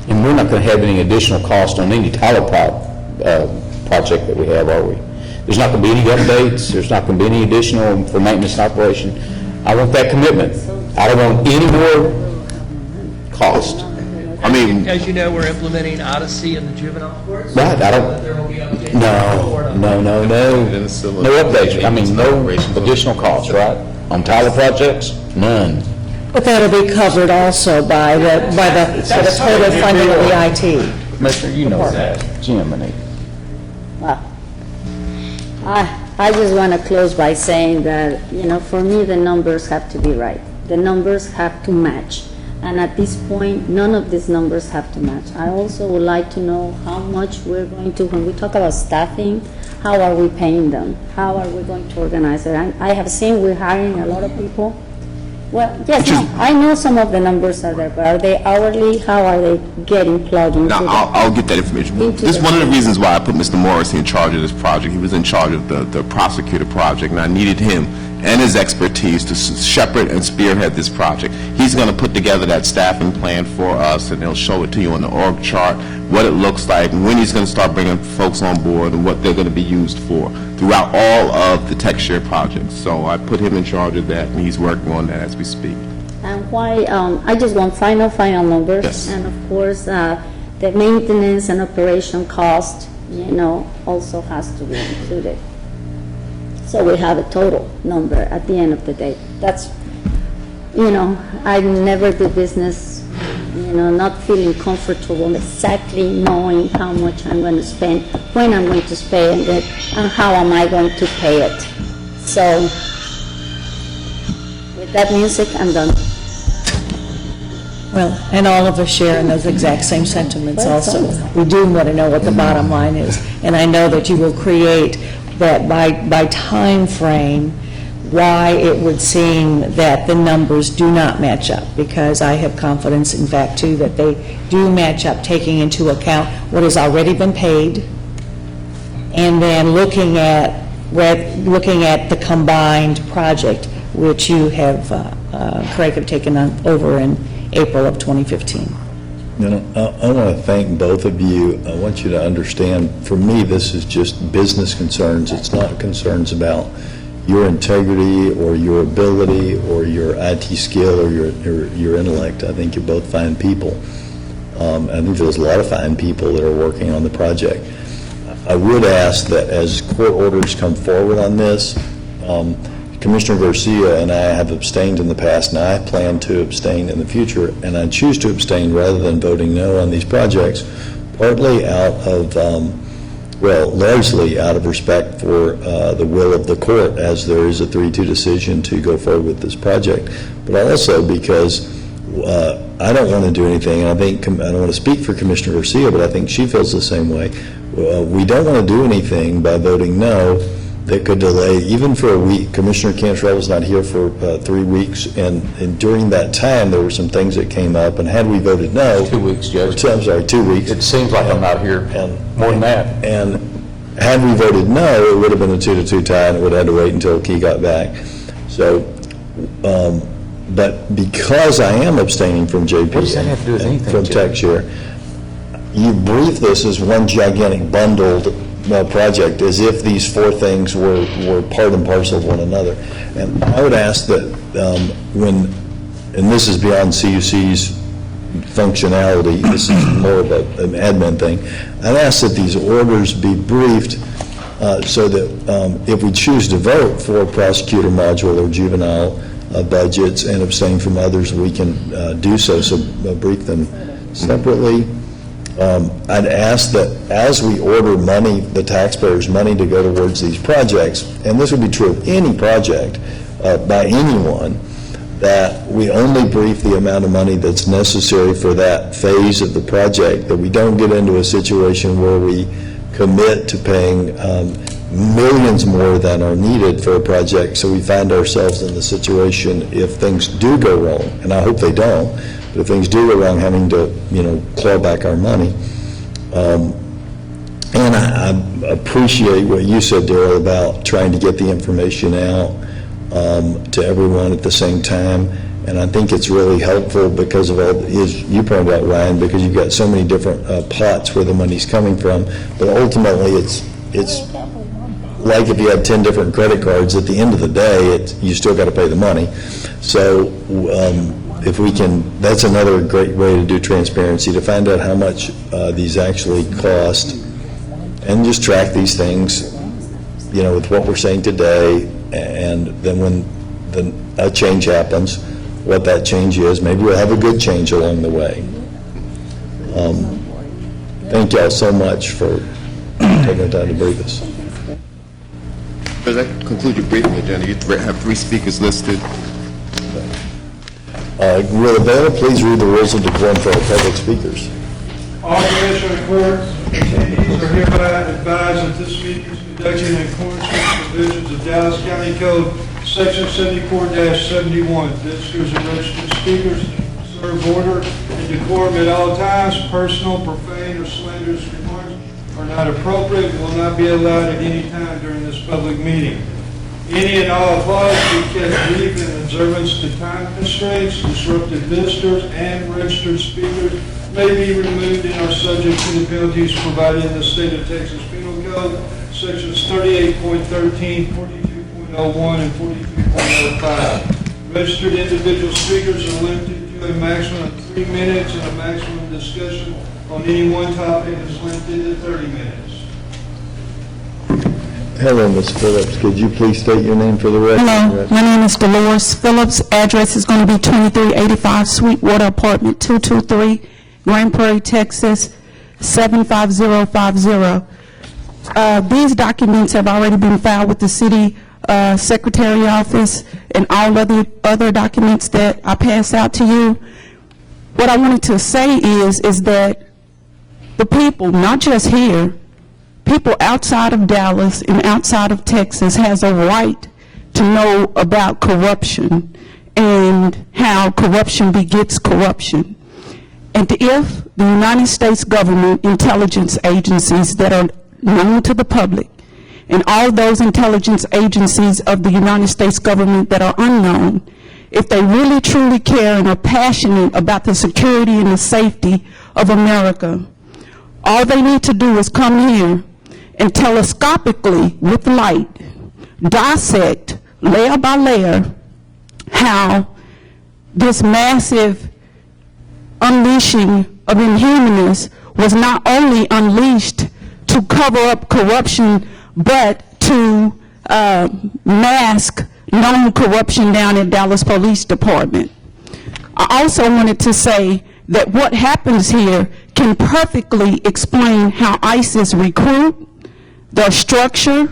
And we're not going to have any additional cost on any Tyler project that we have, are we? There's not going to be any updates. There's not going to be any additional for maintenance and operation. I want that commitment. I don't want any more cost. I mean, As you know, we're implementing Odyssey in the juvenile courts. Right, I don't- There will be updates. No updates, I mean, no additional costs, right? On Tyler projects, none. But that'll be covered also by the total funding of the IT. Commissioner, you know that, Jim and Well, I just want to close by saying that, for me, the numbers have to be right. The numbers have to match. And at this point, none of these numbers have to match. I also would like to know how much we're going to, when we talk about staffing, how are we paying them? How are we going to organize it? I have seen we're hiring a lot of people. Well, yes, no, I know some of the numbers are there, but are they hourly? How are they getting plugged into? now, I'll get that information. This is one of the reasons why I put Mr. Morrissey in charge of this project. He was in charge of the prosecutor project, and I needed him and his expertise to shepherd and spearhead this project. He's going to put together that staffing plan for us, and he'll show it to you on the org chart, what it looks like, and when he's going to start bringing folks on board, and what they're going to be used for throughout all of the TechShare projects. So I put him in charge of that, and he's working on that as we speak. And why, I just want final numbers. Yes. And of course, the maintenance and operation cost, also has to be included. So we have a total number at the end of the day. That's, I never do business, not feeling comfortable exactly knowing how much I'm going to spend, when I'm going to spend it, and how am I going to pay it. So with that music, I'm done. Well, and all of us share in those exact same sentiments also. We do want to know what the bottom line is, and I know that you will create that by time frame, why it would seem that the numbers do not match up, because I have confidence, in fact, too, that they do match up, taking into account what has already been paid, and then looking at the combined project, which you have, Craig, have taken over in April of 2015. I want to thank both of you. I want you to understand, for me, this is just business concerns. It's not concerns about your integrity or your ability or your IT skill or your intellect. I think you're both fine people. I think there's a lot of fine people that are working on the project. I would ask that as court orders come forward on this, Commissioner Garcia and I have abstained in the past, and I plan to abstain in the future, and I choose to abstain rather than voting no on these projects, partly out of, largely out of respect for the will of the court, as there is a 3-2 decision to go forward with this project, but also because I don't want to do anything, and I don't want to speak for Commissioner Garcia, but I think she feels the same way. We don't want to do anything by voting no that could delay, even for a week. Commissioner Cantrell was not here for 3 weeks, and during that time, there were some things that came up, and had we voted no... 2 weeks, Judge. I'm sorry, 2 weeks. It seems like I'm out here more than that. And had we voted no, it would have been a 2-2 tie, and it would have had to wait until Key got back. So, but because I am abstaining from JP... What does that have to do with anything, From Judge? TechShare, you brief this as one gigantic bundled project, as if these 4 things were part and parcel of one another. And I would ask that and this is beyond CUC's functionality, this is more of an admin thing, I'd ask that these orders be briefed so that if we choose to vote for prosecutor module or juvenile budgets and abstain from others, we can do so, brief them separately. I'd ask that as we order money, the taxpayers' money to go towards these projects, and this would be true of any project by anyone, that we only brief the amount of money that's necessary for that phase of the project, that we don't get into a situation where we commit to paying millions more than are needed for a project, so we find ourselves in the situation, if things do go wrong, and I hope they don't, but if things do go wrong, having to, claw back our money. And I appreciate what you said, Darrell, about trying to get the information out to everyone at the same time. And I think it's really helpful because of all, as you pointed out, Ryan, because you've got so many different pots where the money's coming from. But ultimately, it's like if you had 10 different credit cards, at the end of the day, you still got to pay the money. So if we can, that's another great way to do transparency, to find out how much these actually cost, and just track these things, with what we're saying today, and then when a change happens, what that change is. Maybe we'll have a good change along the way. Thank y'all so much for taking the time to brief us. Does that conclude your briefing agenda? You have 3 speakers listed. Will the Bella please read the rules of decorum for our public speakers? All Commissioner Court attendees are hereby advised that this meeting is conducted in accordance with the provisions of Dallas County Code, Section 74-71. Visitors and registered speakers serve order and decorum at all times. Personal, profane, or slanderous remarks are not appropriate and will not be allowed at any time during this public meeting. Any and all applause be kept brief in observance to time constraints. Disruptive visitors and registered speakers may be removed and are subject to the penalties provided in the State of Texas Penal Code, Sections 38.13, 42.01, and 42.05. Registered individual speakers are limited to a maximum of 3 minutes, and a maximum discussion on any one topic is limited to 30 minutes. Hello, Ms. Phillips. Could you please state your name for the record? Hello, my name is Dolores Phillips. Address is going to be 2385 Sweetwater Apartment 223, Grand Prairie, Texas 75050. These documents have already been filed with the city secretary office and all other documents that I passed out to you. What I wanted to say is that the people, not just here, people outside of Dallas and outside of Texas has a right to know about corruption and how corruption begets corruption. And if the United States government intelligence agencies that are known to the public and all those intelligence agencies of the United States government that are unknown, if they really truly care and are passionate about the security and the safety of America, all they need to do is come here and telescopically, with light, dissect layer by layer how this massive unleashing of inhumanness was not only unleashed to cover up corruption, but to mask known corruption down at Dallas Police Department. I also wanted to say that what happens here can perfectly explain how ISIS recruit, their structure,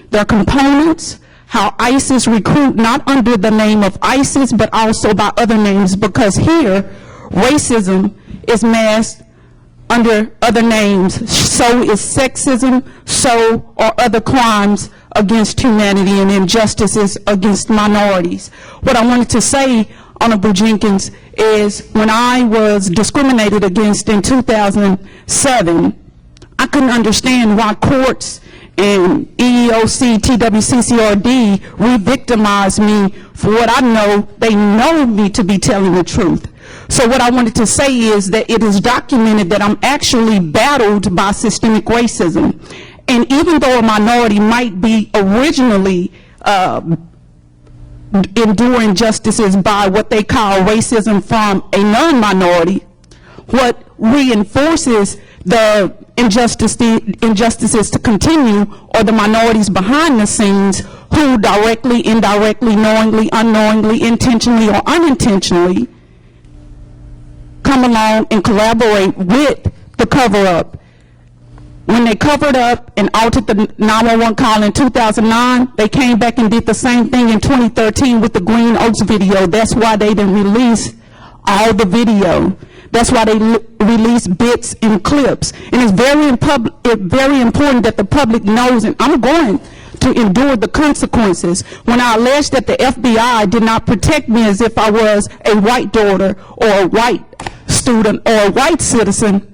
their components, how ISIS recruit not under the name of ISIS but also by other names, because here racism is masked under other names. So is sexism, so are other crimes against humanity and injustices against minorities. What I wanted to say, Honorable Jenkins, is when I was discriminated against in 2007, I couldn't understand why courts and EEOC, TWCCRD re-victimized me for what I know they know me to be telling the truth. So what I wanted to say is that it is documented that I'm actually battled by systemic racism. And even though a minority might be originally enduring justices by what they call racism from a non-minority, what reinforces the injustices to continue are the minorities behind the scenes who directly, indirectly, knowingly, unknowingly, intentionally, or unintentionally come along and collaborate with the cover-up. When they covered up and altered the 911 call in 2009, they came back and did the same thing in 2013 with the Green Oaks video. That's why they didn't release all the video. That's why they release bits and clips. And it's very important that the public knows, and I'm going to endure the consequences. When I alleged that the FBI did not protect me as if I was a white daughter or a white student or a white citizen,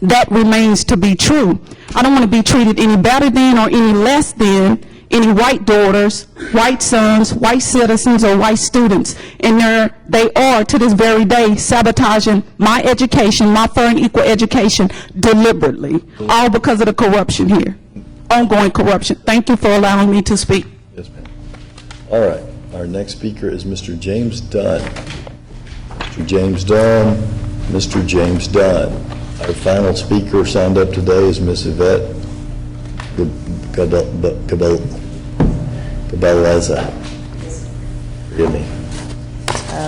that remains to be true. I don't want to be treated any better than or any less than any white daughters, white sons, white citizens, or white students. And they are, to this very day, sabotaging my education, my fair and equal education, deliberately, all because of the corruption here, ongoing corruption. Thank you for allowing me to speak. Yes, ma'am. All right. Our next speaker is Mr. James Dunn. Mr. James Dunn, Mr. James Dunn. Our final speaker signed up today is Ms. Yvette Cabelaza. Forgive me.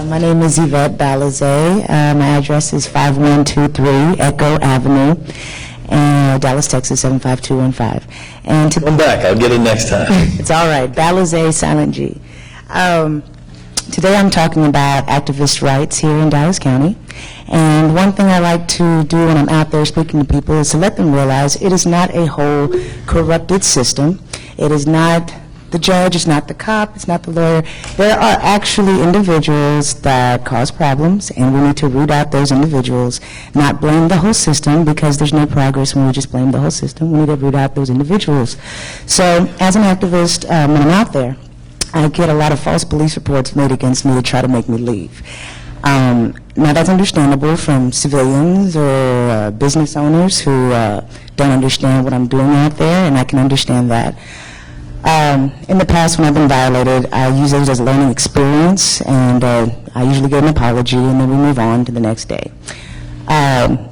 My name is Yvette Balazay. My address is 5123 Echo Avenue, Dallas, Texas, 75215. And to Come back, I'll get it next time. It's all right. Balazay, silent G. Today I'm talking about activist rights here in Dallas County. And one thing I like to do when I'm out there speaking to people is to let them realize it is not a whole corrupted system. It is not the judge, it's not the cop, it's not the lawyer. There are actually individuals that cause problems, and we need to root out those individuals, not blame the whole system, because there's no progress when we just blame the whole system. We need to root out those individuals. So as an activist, when I'm out there, I get a lot of false police reports made against me to try to make me leave. Now, that's understandable from civilians or business owners who don't understand what I'm doing out there, and I can understand that. In the past, when I've been violated, I use it as a learning experience, and I usually get an apology, and then we move on to the next day. A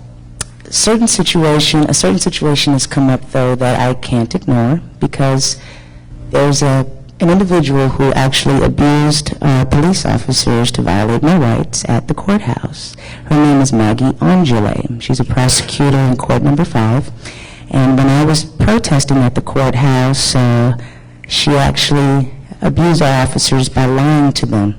certain situation has come up, though, that I can't ignore, because there's an individual who actually abused police officers to violate my rights at the courthouse. Her name is Maggie Angele. She's a prosecutor in court number 5. And when I was protesting at the courthouse, she actually abused our officers by lying to them.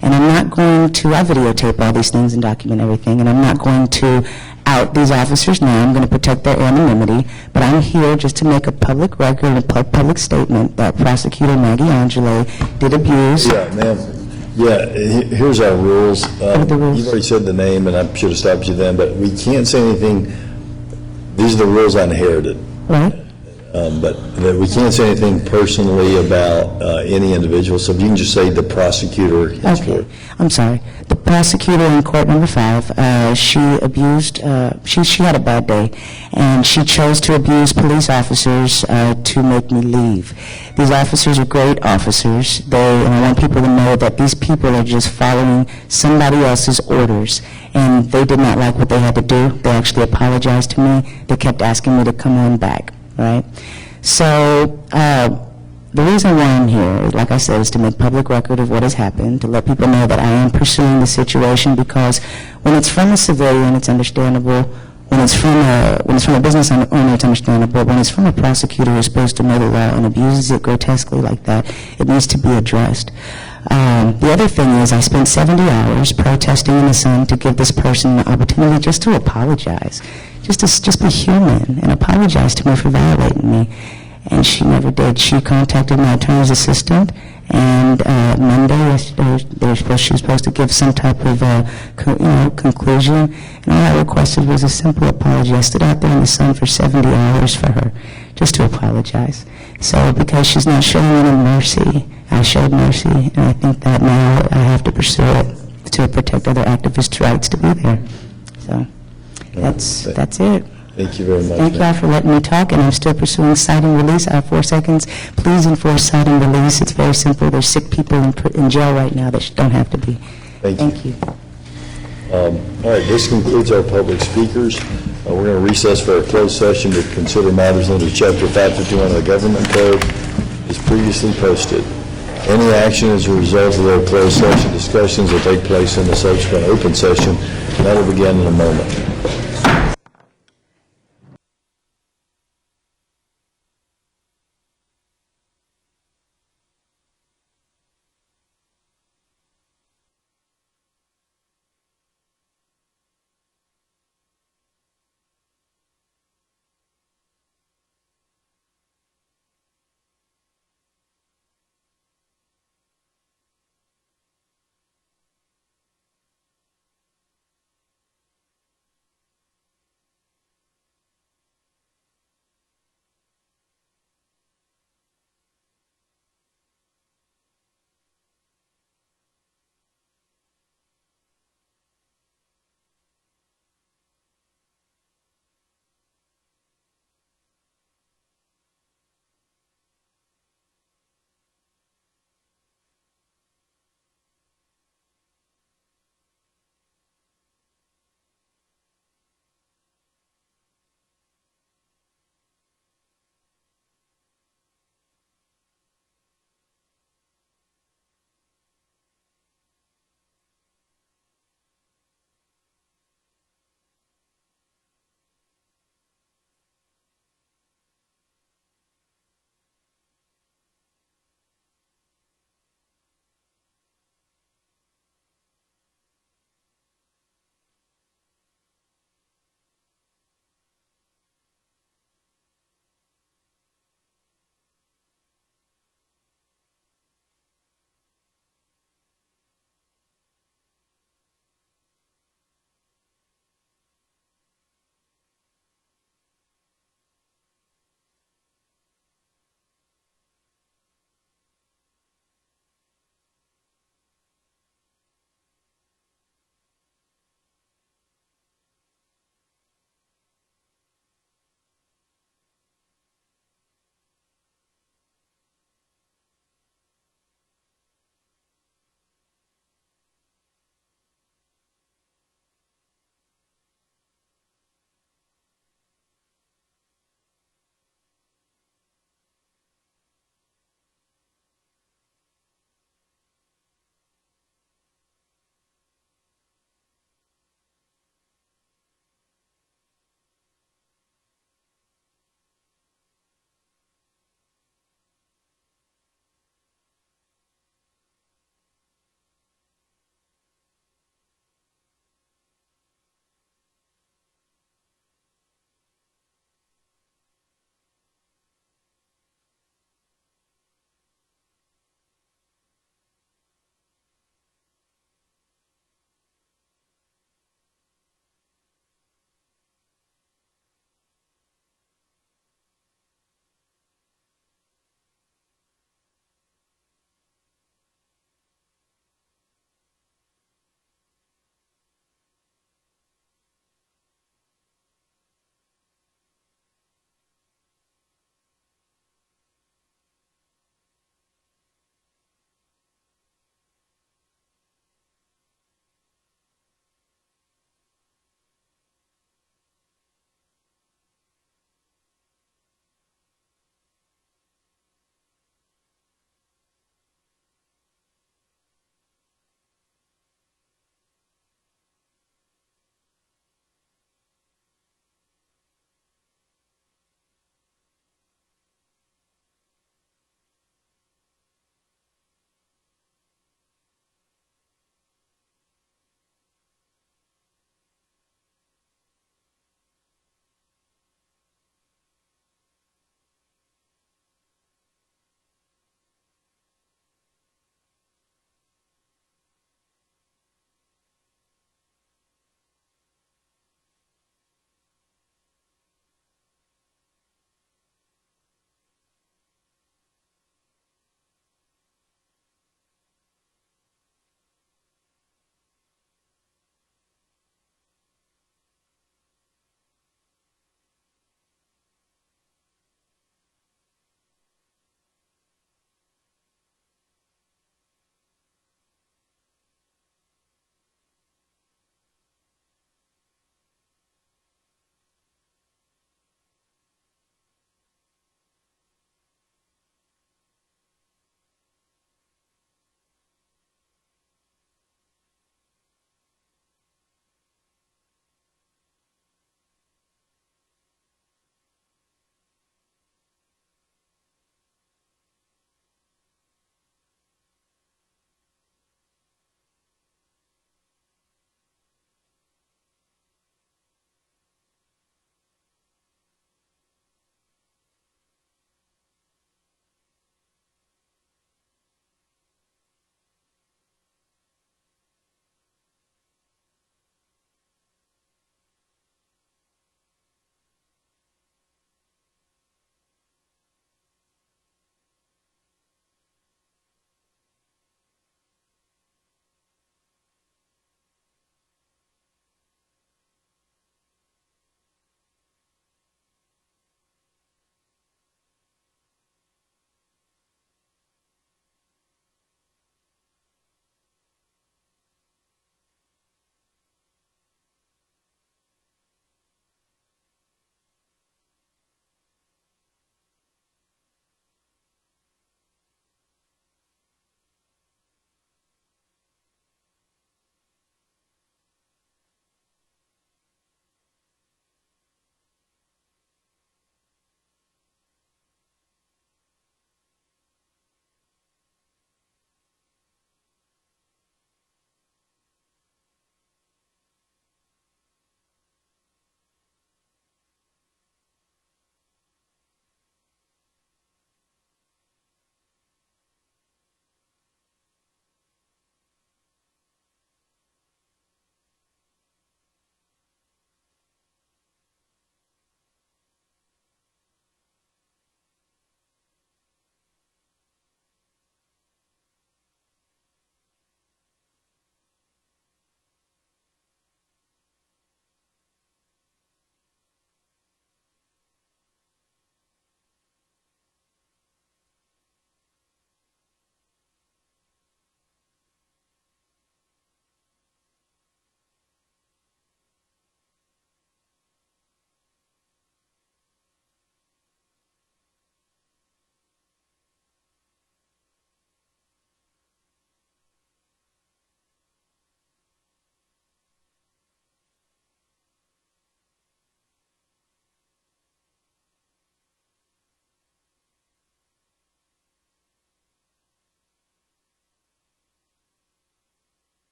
And I'm not going to, I videotape all these things and document everything, and I'm not going to out these officers now. I'm going to protect their anonymity, but I'm here just to make a public record and a public statement that Prosecutor Maggie Angele did abuse. Yeah, ma'am. Yeah, here's our rules. You've already said the name, and I should have stopped you then, but we can't say anything. These are the rules I inherited. Right. But we can't say anything personally about any individual, so if you can just say the prosecutor. Okay, I'm sorry. The prosecutor in court number 5, she abused, she had a bad day, and she chose to abuse police officers to make me leave. These officers are great officers. And I want people to know that these people are just following somebody else's orders, and they did not like what they had to do. They actually apologized to me. They kept asking me to come on back. Right? So the reason why I'm here, like I said, is to make public record of what has happened, to let people know that I am pursuing the situation, because when it's from a civilian, it's understandable. When it's from a business owner, it's understandable. When it's from a prosecutor who's supposed to know the law and abuses it grotesquely like that, it needs to be addressed. The other thing is I spent 70 hours protesting in the sun to give this person the opportunity just to apologize, just be human and apologize to me for violating me. And she never did. She contacted my attorney's assistant, and Monday she was supposed to give some type of conclusion, and all I requested was a simple apology. I stood out there in the sun for 70 hours for her, just to apologize. So because she's not showing any mercy, I showed mercy, and I think that now I have to pursue it to protect other activists' rights to be there. So that's it. Thank you very much. Thank you all for letting me talk, and I'm still pursuing cite and release. I have 4 seconds. Please enforce cite and release. It's very simple. There's sick people in jail right now that don't have to be. Thank you. All right, this concludes our public speakers. We're going to recess for a closed session to consider matters under Chapter 551 of the Government Code as previously posted. Any action as a result of their closed session discussions will take place in the subsequent open session. That will begin in a moment.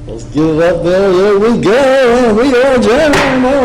Let's get it up there. There we go. We are adjourned.